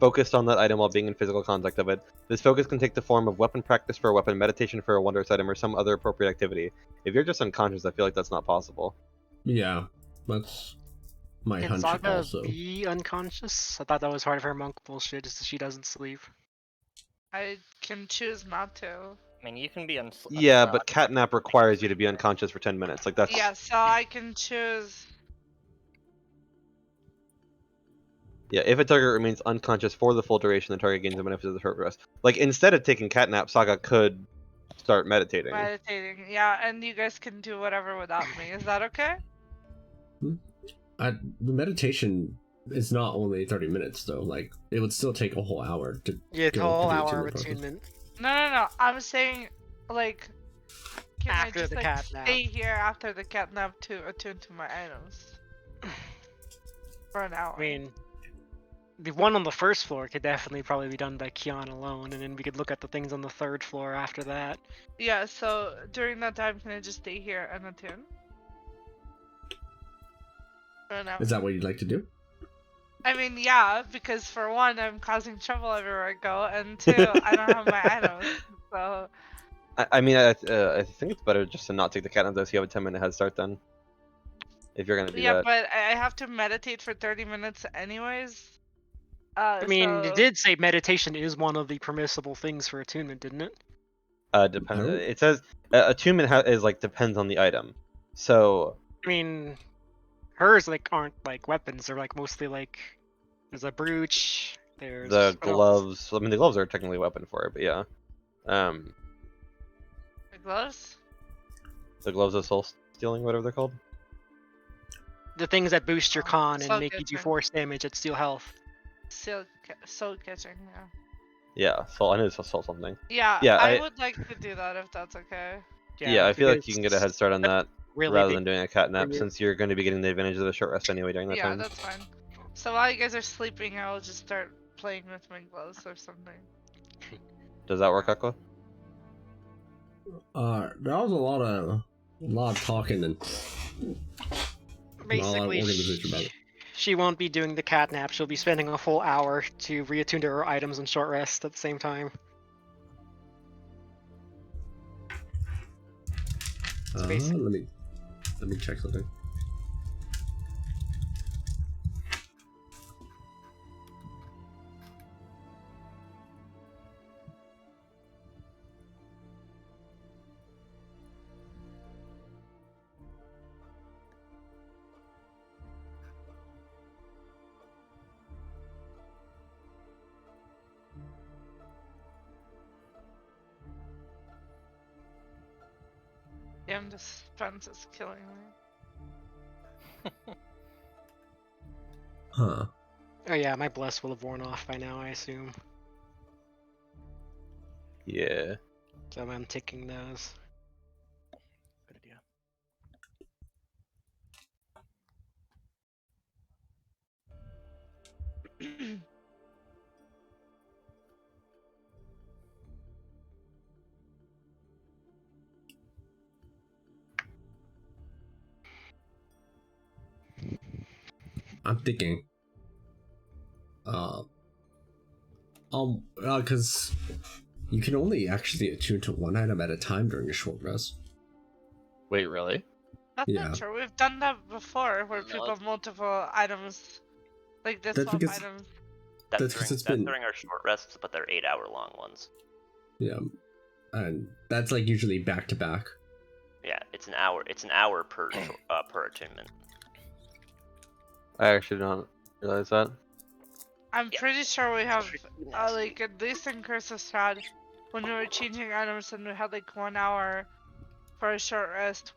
focused on that item while being in physical contact of it. This focus can take the form of weapon practice for a weapon, meditation for a wondrous item, or some other appropriate activity. If you're just unconscious, I feel like that's not possible. Yeah, that's my Can hunch Saga also. be unconscious? I thought that was part of her monk bullshit, is that she doesn't sleep. I can choose not to. I mean, you can be Yeah, but catnap requires you to be unconscious for 10 minutes. Like, that's... Yeah, so I can choose. Yeah, if a target remains unconscious for the full duration, the target gains the benefit of the short rest. Like, instead of taking catnap, Saga could start meditating. Meditating, yeah, and you guys can do whatever without me. Is that okay? The meditation is not only 30 minutes though. Like it would still take a whole hour to Yeah, go the whole through the hour of process. attunement. No. I'm saying, like, can After I just the like cat nap. stay here after the cat nap to attune to my items for an hour? I mean, the one on the first floor could definitely probably be done by Kian alone, and then we could look at the things on the third floor after that. Yeah. So during that time, can I just stay here and attune? For an hour? Is that what you'd like to do? I mean, yeah, because for one, I'm causing trouble everywhere I go, and two, I don't have my items, so. I mean, I think it's better just to not take the catnap though, so you have a 10-minute head start then. If you're gonna do Yeah, that. but I have to meditate for 30 minutes anyways. I mean, So... it did say meditation is one of the permissible things for attunement, didn't it? Depends. Oh. It says attunement is like depends on the item. So I mean, hers like aren't like weapons. They're like mostly like there's a brooch. There's the what else? gloves. I mean, the gloves are technically a weapon for it, but yeah. The gloves? The gloves of soul stealing, whatever they're called. The things that boost your con and Soul make you do catching. force damage at steal health. Soul catching, yeah. Yeah, soul. I know it's soul something. Yeah, Yeah, I would like to do that if that's okay. Yeah, I feel like because you can get a head start on that really rather big than doing a catnap, you. since you're going to be getting the advantage of the short rest anyway during that Yeah, time. that's fine. So while you guys are sleeping, I will just start playing with my gloves or something. Does that work, Aqua? That was a lot of talking and Basically, organization about it. she won't be doing the catnap. She'll be spending a full hour to reattune to her items and short rest at the same time. Let me check something. Damn, this fence is killing me. Huh. Oh yeah, my bless will have worn off by now, I assume. Yeah. So I'm taking those. Good idea. I'm thinking. Because you can only actually attune to one item at a time during a short rest. Wait, really? That's Yeah. not true. We've done that before, where No, people it's- have multiple items. Like this That's swap because- items. That's That's 'cause during, it's that's been- during our short rests, but they're 8-hour long ones. Yeah, and that's like usually back to back. Yeah, it's an hour. It's an hour per per attunement. I actually don't realize that. I'm Yeah. pretty sure we have, Nice. like, at least in Curse of Strahd, when we were changing items and we had like 1 hour for a short rest,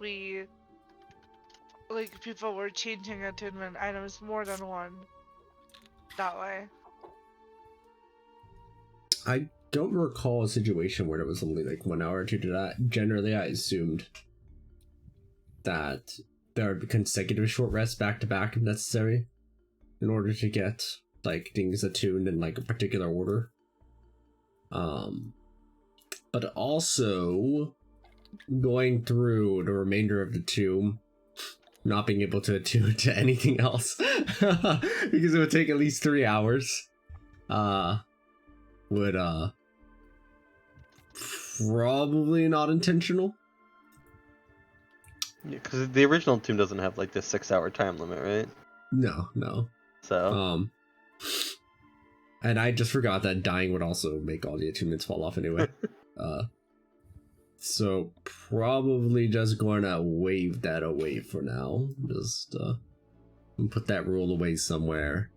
like, people were changing attunement items more than one. That way. I don't recall a situation where it was only like 1 hour to do that. Generally, I assumed that there would be consecutive short rests back to back if necessary in order to get like things attuned in like a particular order. But also going through the remainder of the tomb not being able to attune to anything else because it would take at least 3 hours. Would probably not intentional. Yeah, because the original Tomb doesn't have like this 6-hour time limit, right? No. So And I just forgot that dying would also make all the attunements fall off anyway. So probably just gonna wave that away for now. Just put that rule away somewhere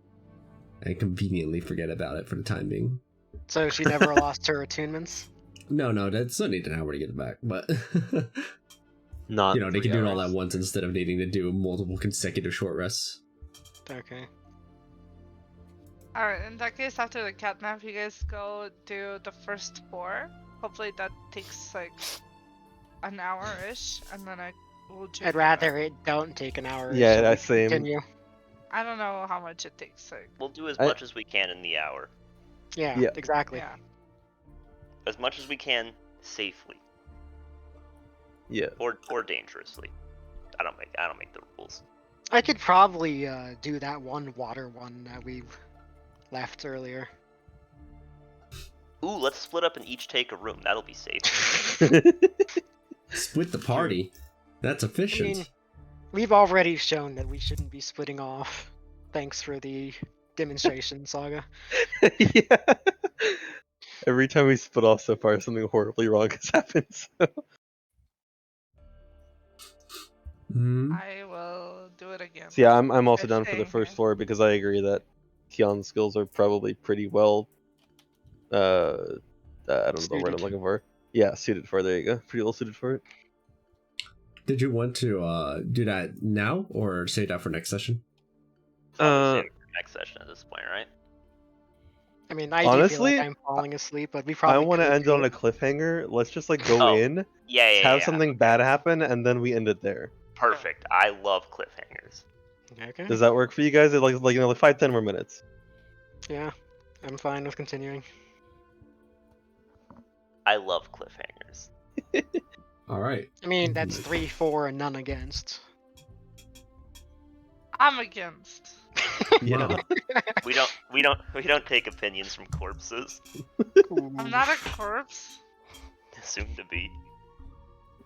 and conveniently forget about it for the time being. So she never lost her attunements? No, that's still need an hour to get it back, but not you know, they 3 can do it all hours. at once instead of needing to do multiple consecutive short rests. Okay. Alright, in that case, after the catnap, you guys go do the first 4. Hopefully that takes like an hour-ish, and then I will do. I'd rather it don't take an hour. Yeah, so we that's can same. Continue. I don't know how much it takes. Like, We'll do as I- much as we can in the hour. Yeah, Yeah. exactly. yeah. As much as we can safely Yeah. or dangerously. I don't make the rules. I could probably do that one water one that we left earlier. Ooh, let's split up and each take a room. That'll be safe. Split the party. That's efficient. I mean, we've already shown that we shouldn't be splitting off. Thanks for the demonstration, Saga. Yeah. Every time we split off so far, something horribly wrong has happened. So. Mhm. I will do it again. So yeah, I'm also Good down for the thing, first yeah. floor because I agree that Keon's skills are probably pretty well. I don't know the word I'm Suited. looking for. Yeah, suited for. There you go. Pretty well suited for it. Did you want to do that now or save that for next session? Probably save it for next session at this point, right? I mean, I do Honestly, feel like I'm falling asleep, but we I probably want to could end do on a it. cliffhanger. Let's just like go Oh, in, Yeah. have something bad happen, and then we end it there. Perfect. I love cliffhangers. Okay. Does that work for you guys? Like 5-10 more minutes. Yeah, I'm fine with continuing. I love cliffhangers. All right. I mean, that's 3, 4, and none against. I'm against. Yeah. Wow. We don't take opinions from corpses. I'm not a corpse. Soon to be.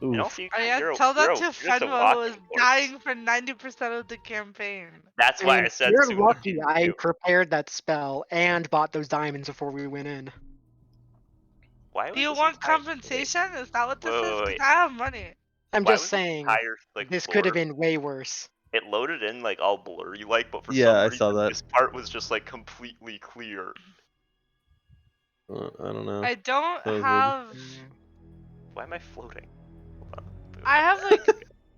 Oof. And also, Tell that to you're just a Fenwa, who walking was corpse. dying for 90% of the campaign. That's I why mean, I said you're soon to lucky be, I too. prepared that spell and bought those diamonds before we went in. Why Do was you this want entire- compensation? Is that what this Wait, is? wait, 'Cause wait. I have money. I'm Why just was this saying, entire, like, this could have floor- been way worse. It loaded in like all blurry, like, but for Yeah, some I reason saw that. this part was just like completely clear. I don't know. I don't That was weird. have. Why am I floating? Hold on. I have like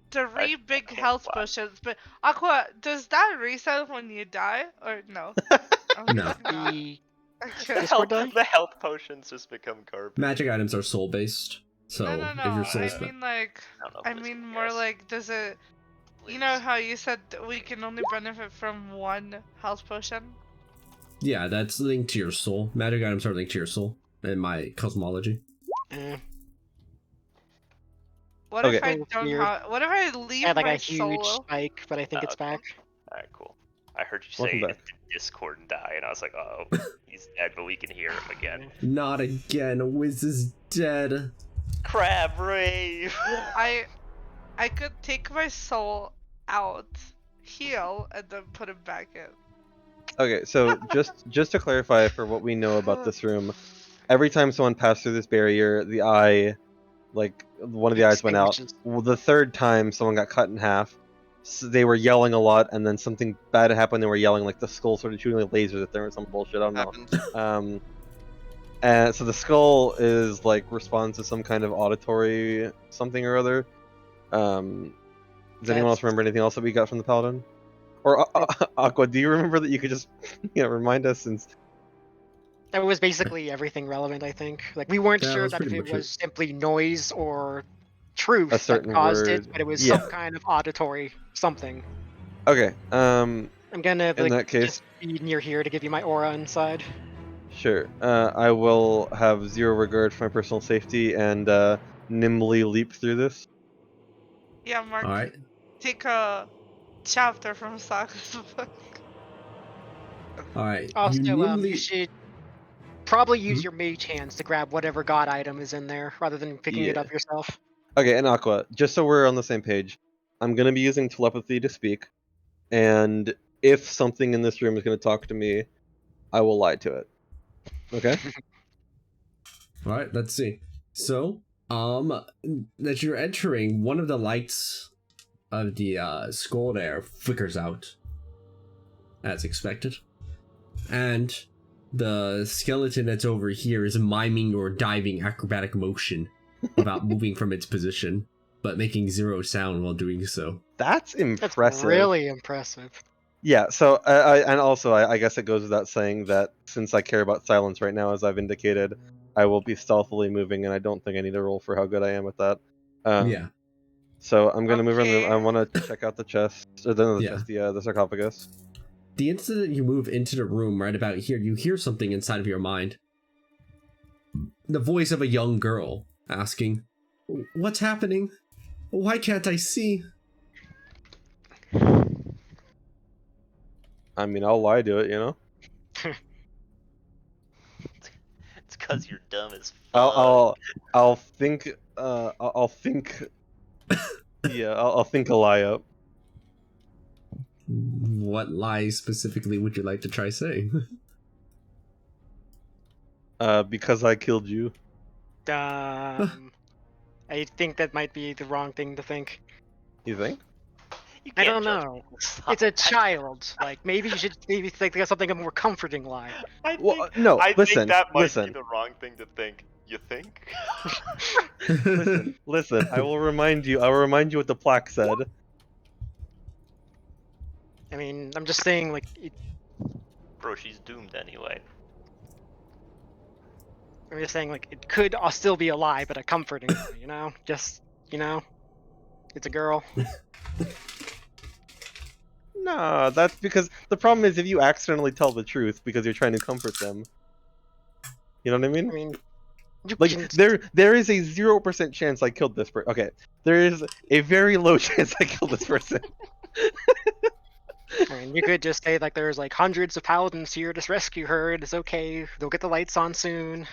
3 I big can't health fly. potions, but Aqua, does that reset when you die or no? Okay, No. The Okay. Discord die? The health potions just become garbage. Magic items are soul based. So no. if your soul's I mean like, I don't know if I this mean can more guess. like, does it? You know how you said that we can only benefit from 1 health potion? yeah, that's linked to your soul. Magic items are linked to your soul in my cosmology. What if Okay. I don't Weird. have? What if I leave I had like my a huge solo? spike, but I think it's okay. back. Alright, cool. I heard you Welcome say back. into Discord and die, and I was like, oh, he's dead, but we can hear him again. Not again. Wiz is dead. Crab rave! I could take my soul out, heal, and then put it back in. Okay, so just to clarify for what we know about this room, every time someone passed through this barrier, the eye, like one of the eyes went out. Extinguishes. Well, the third time someone got cut in half, so they were yelling a lot, and then something bad happened. They were yelling like the skull started shooting like lasers at them or some bullshit. I don't know. Happened. And so the skull is like responds to some kind of auditory something or other. Does anyone else remember anything else that we got from the paladin? Or Aqua, do you remember that you could just remind us since That was basically everything relevant, I think. Like, we weren't Yeah, sure that's that if pretty it much it. was simply noise or truth A certain that caused word. it, but it was Yeah. some kind of auditory something. Okay, I'm gonna in that case, just be near here to give you my aura inside. sure. I will have 0 regard for my personal safety and nimbly leap through this. Yeah, Mark. All right. Take a chapter from Saga's book. All right. Also, you you nimbly... should probably use Hmm? your mage hands to grab whatever god item is in there, rather than picking it Yeah. up yourself. Okay, and Aqua, just so we're on the same page, I'm gonna be using telepathy to speak, and if something in this room is gonna talk to me, I will lie to it. Okay? All right, let's see. So, that you're entering, one of the lights of the skull there flickers out, as expected, and the skeleton that's over here is miming or diving acrobatic motion without moving from its position, but making zero sound while doing so. That's That's impressive. really impressive. Yeah, so I guess it goes without saying that since I care about silence right now, as I've indicated, I will be stealthily moving, and I don't think I need to roll for how good I am with that. Yeah. So I'm gonna move in. I Okay. want to check out the chest, or the Yeah. chest, the sarcophagus. The instant that you move into the room right about here, you hear something inside of your mind. The voice of a young girl asking, "What's happening? Why can't I see?" I mean, I'll lie to it, you know. It's cause you're dumb as fuck. I'll think. I'll think. Yeah, I'll think a lie up. What lie specifically would you like to try saying? Because I killed you. I think that might be the wrong thing to think. You think? You I can't don't judge know. Stop It's a that. child. Like, maybe you should think of something a more comforting lie. I Well, think, no. I Listen. think that might listen. be the wrong thing to think. You think? Listen. I will remind you. I will remind you what the plaque said. I mean, I'm just saying, like, Bro, she's doomed anyway. I'm just saying, like, it could still be a lie, but a comforting lie, you know? Just, you know? It's a girl. No, that's because the problem is if you accidentally tell the truth because you're trying to comfort them. You know what I mean? I mean, you Like can... there is a 0% chance I killed this person. Okay, there is a very low chance I killed this person. I mean, you could just say, like, there's, like, hundreds of paladins here to rescue her, and it's okay, they'll get the lights on soon.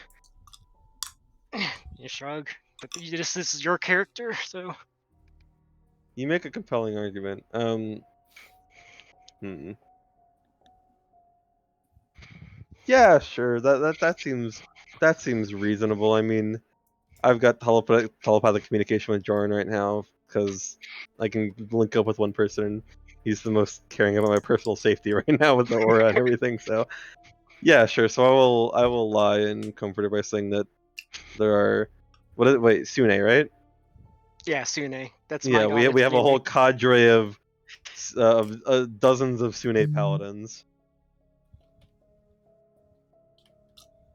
You shrug. But this is your character, so... You make a compelling argument. Yeah, sure. That seems reasonable. I mean, I've got telepathic communication with Joran right now because I can link up with one person. He's the most caring about my personal safety right now with the aura and everything. So, yeah, sure. So I will lie and comfort her by saying that there are wait, Sune, right? Yeah, Sune. That's Yeah, my god. we it's have a naming. whole cadre of dozens of Sune paladins.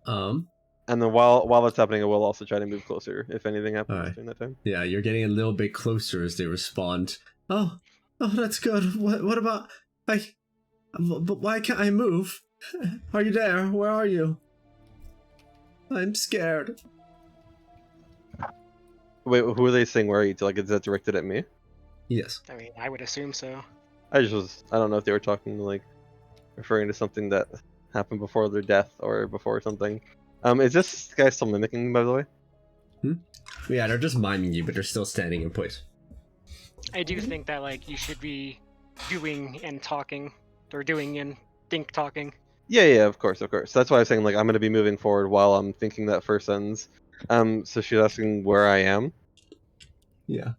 And then while that's happening, I will also try to move closer if anything happens Alright. during that time. Yeah, you're getting a little bit closer as they respond. Oh, that's good. What about but why can't I move? Are you there? Where are you? I'm scared. Wait, who are they saying where are you to? Like, is that directed at me? Yes. I mean, I would assume so. I don't know if they were talking like referring to something that happened before their death or before something. Is this guy still mimicking me, by the way? Yeah, they're just miming you, but they're still standing in place. I do think that, like, you should be doing and talking, or doing and think talking. Yeah, of course. That's why I was saying like I'm gonna be moving forward while I'm thinking that first sentence. So she's asking where I am. Yeah.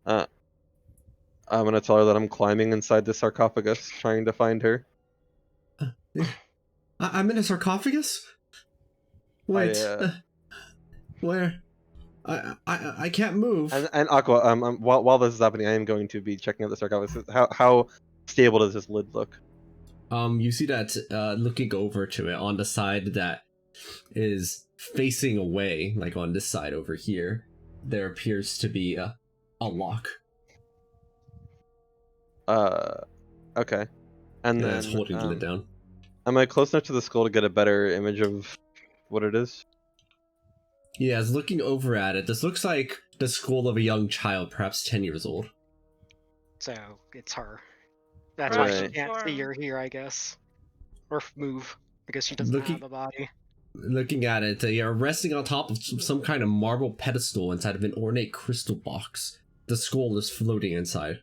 I'm gonna tell her that I'm climbing inside the sarcophagus, trying to find her. I'm in a sarcophagus? Wait. Where? I can't move. And Aqua, while this is happening, I am going to be checking out the sarcophagus. How stable does this lid look? You see that looking over to it on the side that is facing away, like on this side over here, there appears to be a lock. Okay. And Yeah, then it's holding the lid down. am I close enough to the skull to get a better image of what it is? Yeah, as looking over at it, this looks like the skull of a young child, perhaps 10 years old. So it's her. That's why she Right. can't see or hear, I guess. Or move, because she doesn't Looking- have a body. Looking at it, you're resting on top of some kind of marble pedestal inside of an ornate crystal box. The skull is floating inside.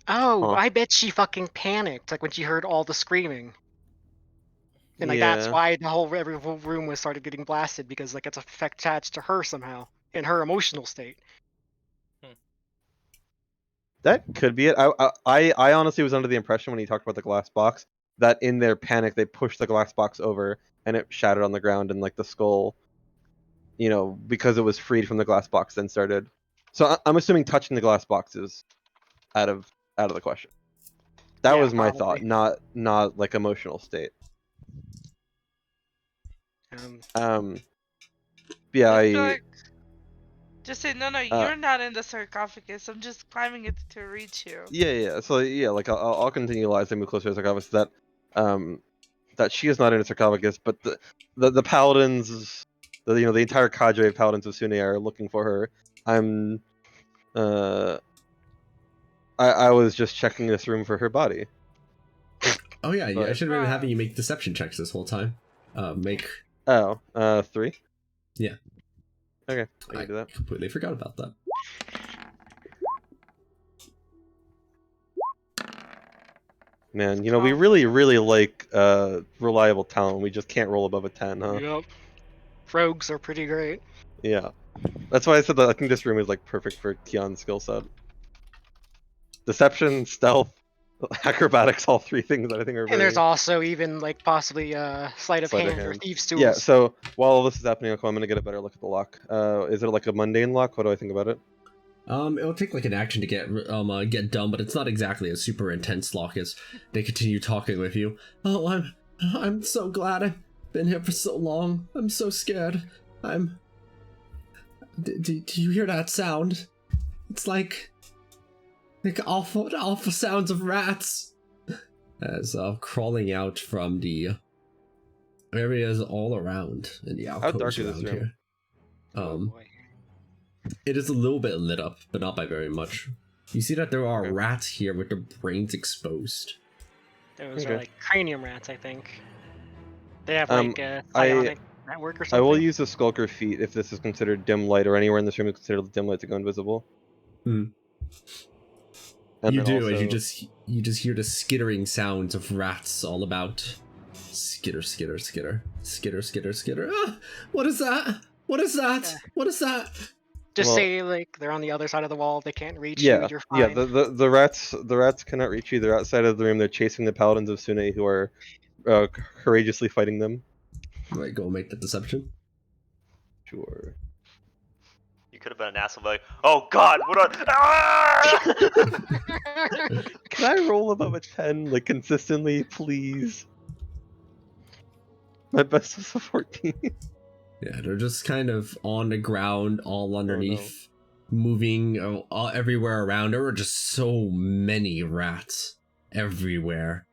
Oh, Huh. I bet she fucking panicked, like when she heard all the screaming. And like that's Yeah. why the whole whole room was started getting blasted, because like it's attached to her somehow in her emotional state. That could be it. I honestly was under the impression when he talked about the glass box that in their panic they pushed the glass box over and it shattered on the ground and like the skull, because it was freed from the glass box, then started. So I'm assuming touching the glass box is out of the question. That Yeah, was my probably. thought, not like emotional state. Um, Yeah, I feel I like just say no, you're not in the sarcophagus. I'm just climbing it to reach you. yeah. So yeah, like I'll continue as I move closer to the sarcophagus that she is not in a sarcophagus, but the paladins, the entire cadre of paladins of Sune are looking for her. I was just checking this room for her body. Oh yeah, I But- should have been having you make deception checks this whole time. Make 3. Yeah. Okay, I can do that. completely forgot about that. Man, we really like reliable talent. We just can't roll above a 10, huh? Yep. Rogues are pretty great. Yeah. That's why I said that I think this room is like perfect for Keon's skill set. Deception, stealth, acrobatics, all 3 things that I think are very... And there's also even like possibly sleight of Sleight of hand or hand. thieves' tools. Yeah, so while all this is happening, I'm going to get a better look at the lock. Is it like a mundane lock? What do I think about it? It'll take like an action to get done, but it's not exactly a super intense lock as they continue talking with you. Oh, I'm so glad I've been here for so long. I'm so scared. Do you hear that sound? It's like awful sounds of rats. As crawling out from the areas all around in the alcoves dark is this around room? here. Oh, boy. It is a little bit lit up, but not by very much. You see that there are Okay. rats here with their brains exposed. Those Okay. are like cranium rats, I think. They have Um, like a I- psionic network or I something. will use the Skulker feat if this is considered dim light, or anywhere in this room is considered dim light to go invisible. Hmm. And You then do, also, as you just hear the skittering sounds of rats all about. Skitter, skitter, skitter, skitter, skitter, skitter. Ah, what is that? What is that? Yeah. What is that? Just well- say like they're on the other side of the wall. They can't reach you. You're fine. Yeah, the rats cannot reach you. They're outside of the room. They're chasing the paladins of Sune who are courageously fighting them. Right, go make the deception. Sure. You could have been an asshole like, oh god, what are... Ah! Can I roll above a 10, like, consistently, please? My best was a 14. Yeah, they're just kind of on the ground, all underneath, moving everywhere around. There were just so many rats everywhere.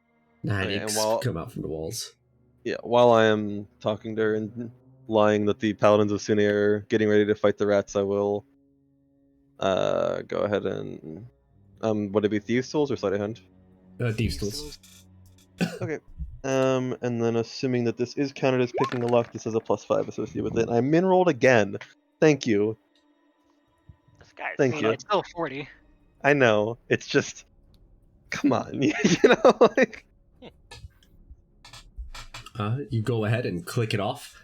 Headaches come out from the walls. Yeah, while I am talking to her and lying that the paladins of Sune are getting ready to fight the rats, I will go ahead and would it be thieves' tools or sleight of hand? Thieves' tools. Okay. And then assuming that this is counted as picking a lock, this has a +5 associated with it. I min-rolled again. Thank you. This guy's Thank I mean, you. it's still 40. I know. It's just, come on, you know, like. You go ahead and click it off.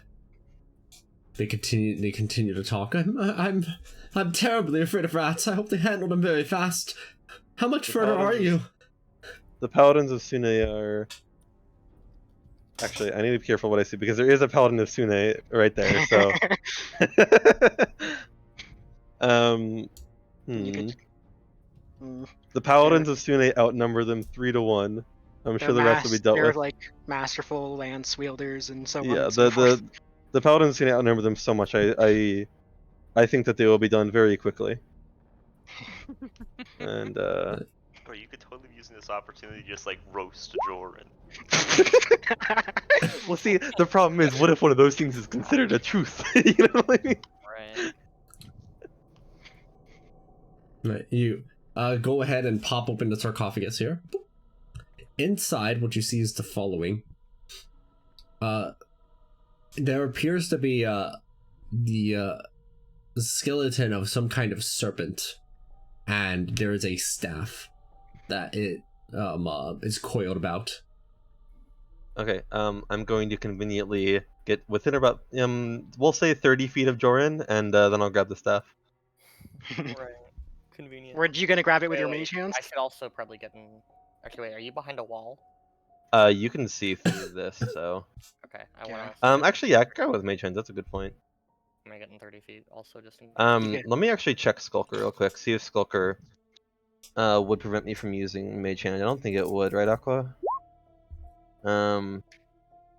They continue to talk. I'm terribly afraid of rats. I hope they handle them very fast. How much further are you? The paladins of Sune are. Actually, I need to be careful what I say because there is a paladin of Sune right there. So. You could- Mm. The paladins of Sune outnumber them 3-1. I'm sure the rest will be dealt They're with. like masterful lance wielders and so on. Yeah, and so forth. the paladins of Sune outnumber them so much. I think that they will be done very quickly. And Or you could totally be using this opportunity to just like roast Joran. well, see, the problem is, what if one of those things is considered a truth? You know what I mean? Right. Right, you go ahead and pop open the sarcophagus here. Inside, what you see is the following. There appears to be the skeleton of some kind of serpent, and there is a staff that it is coiled about. Okay, I'm going to conveniently get within about, we'll say 30 feet of Joran, and then I'll grab the staff. Right. Convenient. Were you gonna grab it with your Wait, mage hands? I should also probably get in. Actually, wait. Are you behind a wall? You can see through this, so. Okay. I Yeah. want to. Actually, yeah, I could grab with mage hands. That's a good point. I'm gonna get in 30 feet. Also, just in. Okay. Let me actually check Skulker real quick. See if Skulker would prevent me from using mage hand. I don't think it would, right, Aqua? So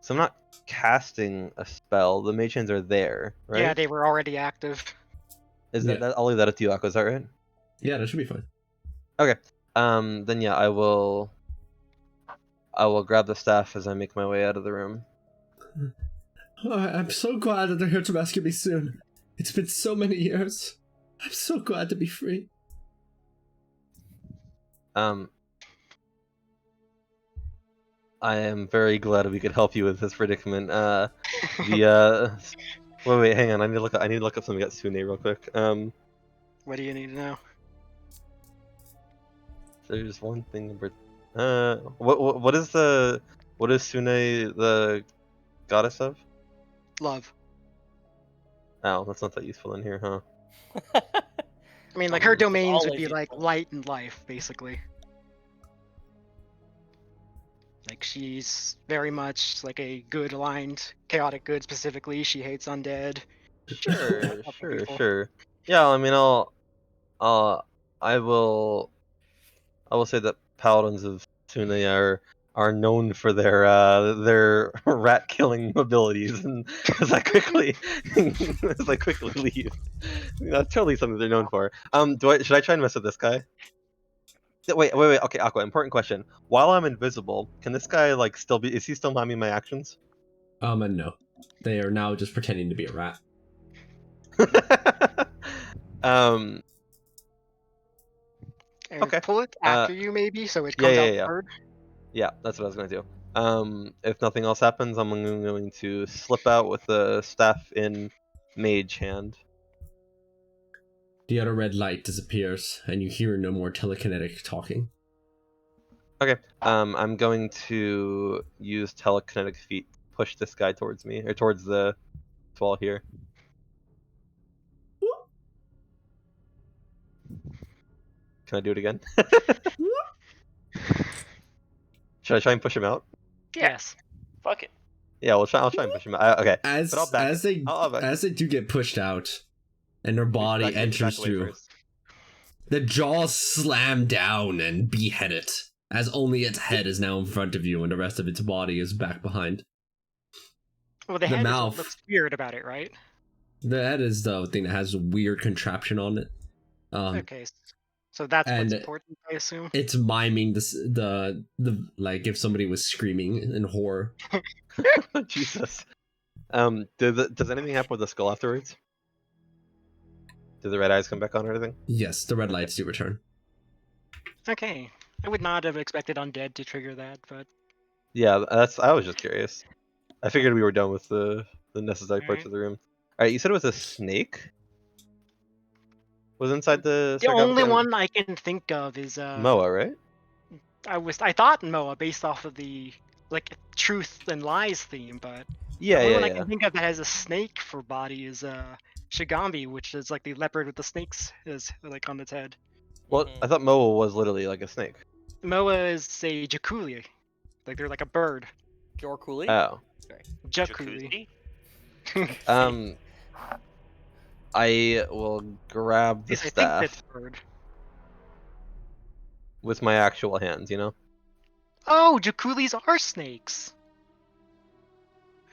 I'm not casting a spell. The mage hands are there, right? Yeah, they were already active. Is Yeah. that I'll leave that up to you, Aqua. Is that right? Yeah, that should be fine. Then yeah, I will grab the staff as I make my way out of the room. Oh, I'm so glad that they're here to rescue me soon. It's been so many years. I'm so glad to be free. I am very glad we could help you with this predicament. Wait, hang on. I need to look up something at Sune real quick. What do you need to know? There's one thing about what is Sune the goddess of? Love. Oh, that's not that useful in here, huh? I mean, like, her domains would always be like useful. light and life, basically. Like, she's very much like a good aligned, chaotic good specifically. She hates undead. Sure, Help sure, people. sure. Yeah, I mean, I will say that paladins of Sune are known for their rat killing abilities, and as I quickly leave, that's totally something they're known for. Should I try and mess with this guy? Wait. Okay, Aqua. Important question. While I'm invisible, can this guy like still be? Is he still miming my actions? And no. They are now just pretending to be a rat. And Okay. pull it after you, maybe, so it yeah, comes yeah, out yeah. third. Yeah, that's what I was gonna do. If nothing else happens, I'm going to slip out with the staff in mage hand. The other red light disappears, and you hear no more telekinetic talking. Okay. I'm going to use telekinetic feet to push this guy towards me, or towards the wall here. Can I do it again? Should I try and push him out? Yes. Fuck it. Yeah, I'll try and push him out. Okay. As But I'll back as it. they I'll back as they do get pushed out, and their body back enters away through, first. the jaws slam down and behead it, as only its head is now in front of you, and the rest of its body is back behind. Well, the The head is mouth. what looks weird about it, right? The head is the thing that has a weird contraption on it. Okay. So that's what's and important, I assume. It's miming the like if somebody was screaming in horror. Jesus. Does anything happen with the skull afterwards? Do the red eyes come back on or anything? Yes, the red lights do return. Okay. I would not have expected undead to trigger that, but Yeah, I was just curious. I figured we were done with the necessary parts Alright. of the room. Alright, you said it was a snake? Was inside the the only sarcophagus? one I can think of is Moa, right? I thought Moa based off of the like truth and lies theme, but Yeah, the only one yeah, I yeah. can think of that has a snake for body is Shigambi, which is like the leopard with the snakes is like on its head. Well, I thought Moa was literally like a snake. Moa is a Jakuli. Like they're like a bird. Jorkuli? Oh. Jakuli. Jacuzzi? I will grab the Yes, I think staff that's bird. with my actual hands, you know? Oh, Jakulis are snakes.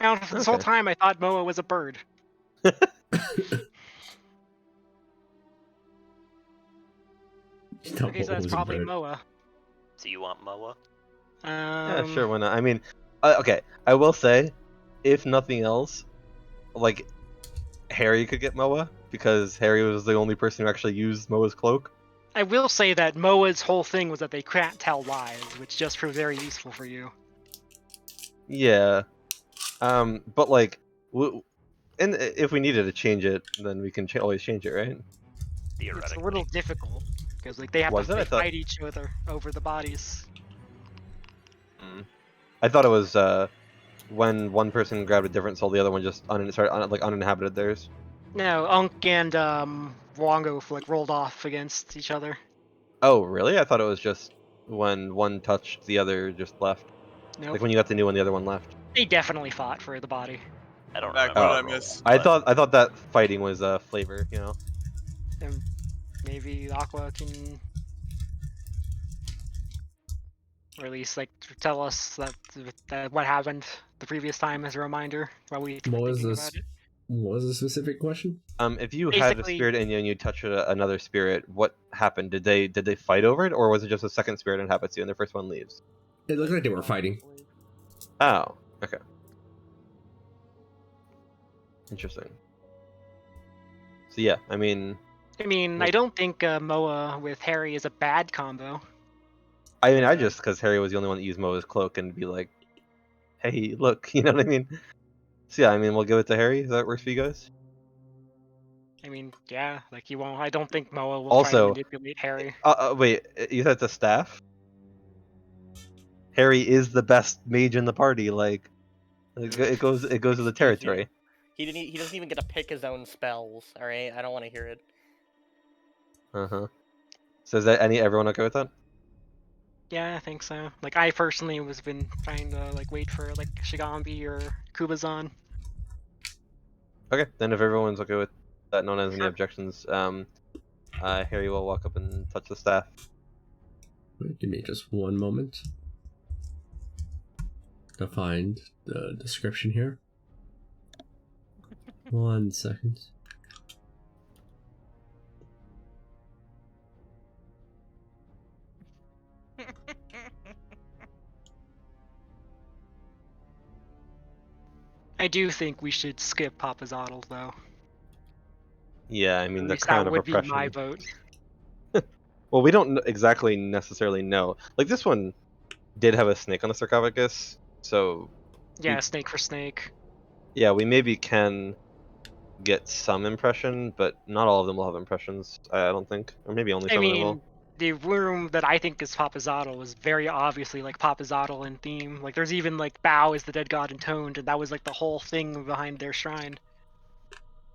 I don't know, this whole Okay. time I thought Moa was a bird. Okay, so that's probably Moa. Do you want Moa? Yeah, sure, why not? I mean, okay, I will say, if nothing else, like, Harry could get Moa, because Harry was the only person who actually used Moa's cloak. I will say that Moa's whole thing was that they can't tell lies, which just proved very useful for you. Yeah. But like, and if we needed to change it, then we can always change it, right? It's Theoretically. a little difficult because like they have Was to it? I thought. fight each other over the bodies. I thought it was when one person grabbed a different soul, the other one just uninhabited theirs. No, Unk and Wongo like rolled off against each other. Oh, really? I thought it was just when one touched, the other just left. Nope, Like when you got the new one, the other one left. they definitely fought for the body. I don't Back, remember. what Oh. did I miss? I thought that fighting was flavor, you know. And maybe Aqua can, or at least like tell us that what happened the previous time as a reminder while we were What was thinking this? about it. What was the specific question? If you had a Basically- spirit in you and you touched another spirit, what happened? Did they fight over it, or was it just a second spirit inhabits you and the first one leaves? It looked like they were fighting. Oh, okay. Interesting. So yeah, I mean, I don't think Moa with Harry is a bad combo. I just because Harry was the only one that used Moa's cloak and be like, hey, look, you know what I mean? So yeah, I mean, we'll give it to Harry. Does that work for you guys? Yeah, like he won't. I don't think Moa will try to Also, manipulate Harry. Wait, you said it's a staff? Harry is the best mage in the party. Like, it goes with the Excuse you. territory. He doesn't even get to pick his own spells. All right, I don't want to hear it. So is that everyone okay with that? Yeah, I think so. Like I personally was been trying to like wait for like Shigambi or Kubazan. Okay, then if everyone's okay with that, no one has any Sure. objections, Harry will walk up and touch the staff. Wait, give me just one moment to find the description here. 1 second. I do think we should skip Papazotl though. Yeah, I mean At the least crown that of would be oppression. my vote. Well, we don't exactly necessarily know. Like this one did have a snake on the sarcophagus, so Yeah, snake for snake. yeah, we maybe can get some impression, but not all of them will have impressions. I don't think, or maybe only I some of them will. mean, the room that I think is Papazotl is very obviously like Papazotl in theme. Like there's even like Bao is the dead god intoned, and that was like the whole thing behind their shrine.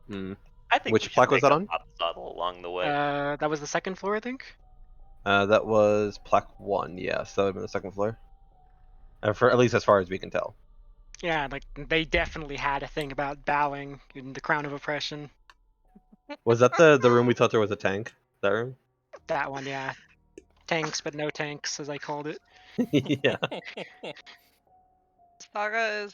Hmm. I think Which we should plaque was make that a on? pop subtle along the way. That was the second floor, I think. That was plaque 1. Yeah, so that would have been the second floor. For at least as far as we can tell. Yeah, like they definitely had a thing about bowing in the crown of oppression. Was that the room we thought there was a tank? That room? That one, yeah. Tanks, but no tanks, as I called it. Yeah. Saga is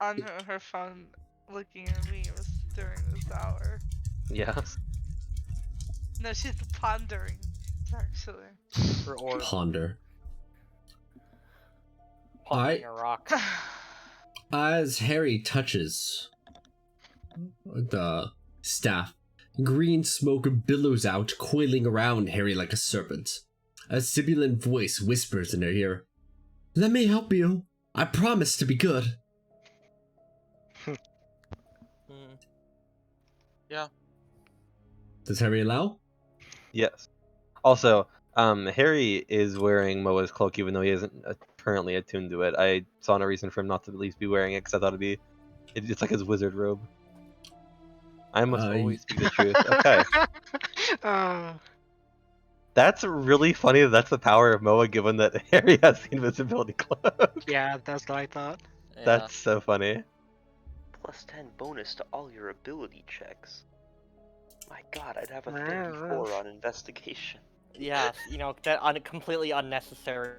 on her phone looking at memes during this hour. Yeah. No, she's pondering, actually. Or Ponder. pondering a rock. As Harry touches the staff, green smoke billows out, coiling around Harry like a serpent. A sibilant voice whispers in her ear, "Let me help you. I promise to be good." Yeah. Does Harry allow? Yes. Also, Harry is wearing Moa's cloak, even though he isn't currently attuned to it. I saw no reason for him not to at least be wearing it, because I thought it's like his wizard robe. I must always speak the truth. Okay. That's really funny that that's the power of Moa, given that Harry has the invisibility cloak. Yeah, that's what I thought. Yeah. That's so funny. Plus 10 bonus to all your ability checks. My god, I'd have a 34 on investigation. Yeah, that completely unnecessary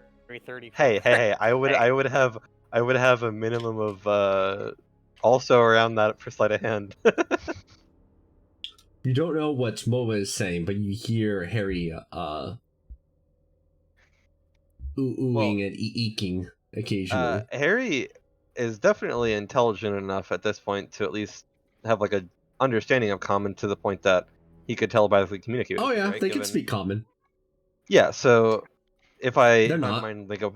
30. Hey! I would have a minimum of also around that for sleight of hand. You don't know what Moa is saying, but you hear Harry oohing and eeking occasionally. Harry is definitely intelligent enough at this point to at least have like a understanding of common, to the point that he could telepathically communicate with Oh me, yeah, right? they can Given- speak common. Yeah, so if I They're if I not. mind link up,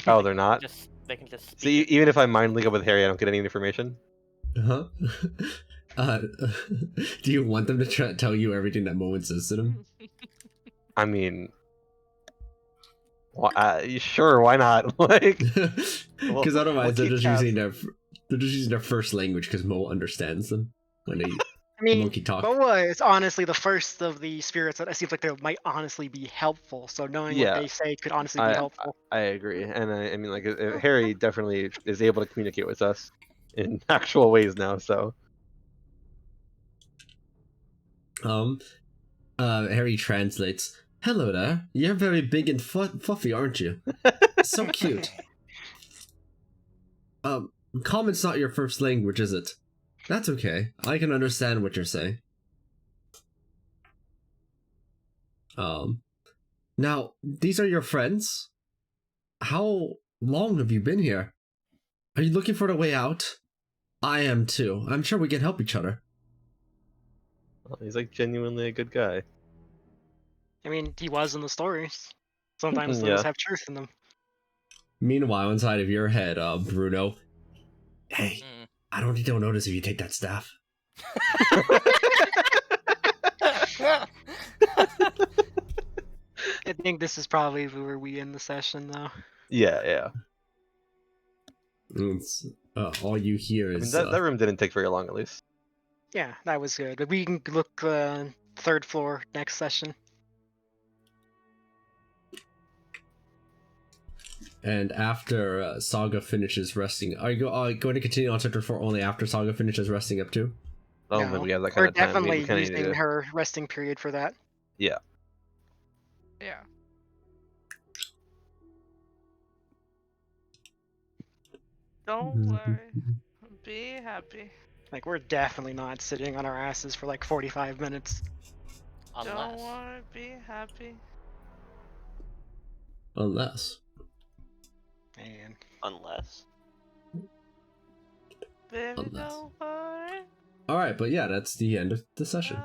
oh, they're not. They can just So speak it. even if I mind link up with Harry, I don't get any information. Huh? uh, do you want them to tell you everything that Moen says to them? I mean, sure, why not? Like, Because otherwise we'll keep tabs. they're just using their first language because Mo understands them when they I mean, monkey talk. Boa is honestly the first of the spirits that it seems like they might honestly be helpful. So knowing what Yeah. they say could honestly be I helpful. I agree, and I mean, like, Harry definitely is able to communicate with us in actual ways now. So Harry translates. Hello there. You're very big and fluffy, aren't you? So cute. Common's not your first language, is it? That's okay. I can understand what you're saying. Now, these are your friends? How long have you been here? Are you looking for a way out? I am too. I'm sure we can help each other. he's like genuinely a good guy. I mean, he was in the stories. Sometimes Yeah. those have truth in them. Meanwhile, inside of your head, Bruno. Hey, Mm. I don't notice if you take that staff. I think this is probably where we end the session, though. Yeah. It's, all you hear I mean, is that room didn't take very long, at least. Yeah, that was good. But we can look third floor next session. and after Saga finishes resting. Are you going to continue on Sector 4 only after Saga finishes resting up too? I don't No, think we have that we're kind of time. definitely We kinda need using to- her resting period for that. Yeah. Yeah. Don't worry. Be happy. Like, we're definitely not sitting on our asses for like 45 minutes. Don't Unless. worry. Be happy. Unless. Man. Unless. Baby, Unless. don't worry. Alright, but yeah, that's the end of the session.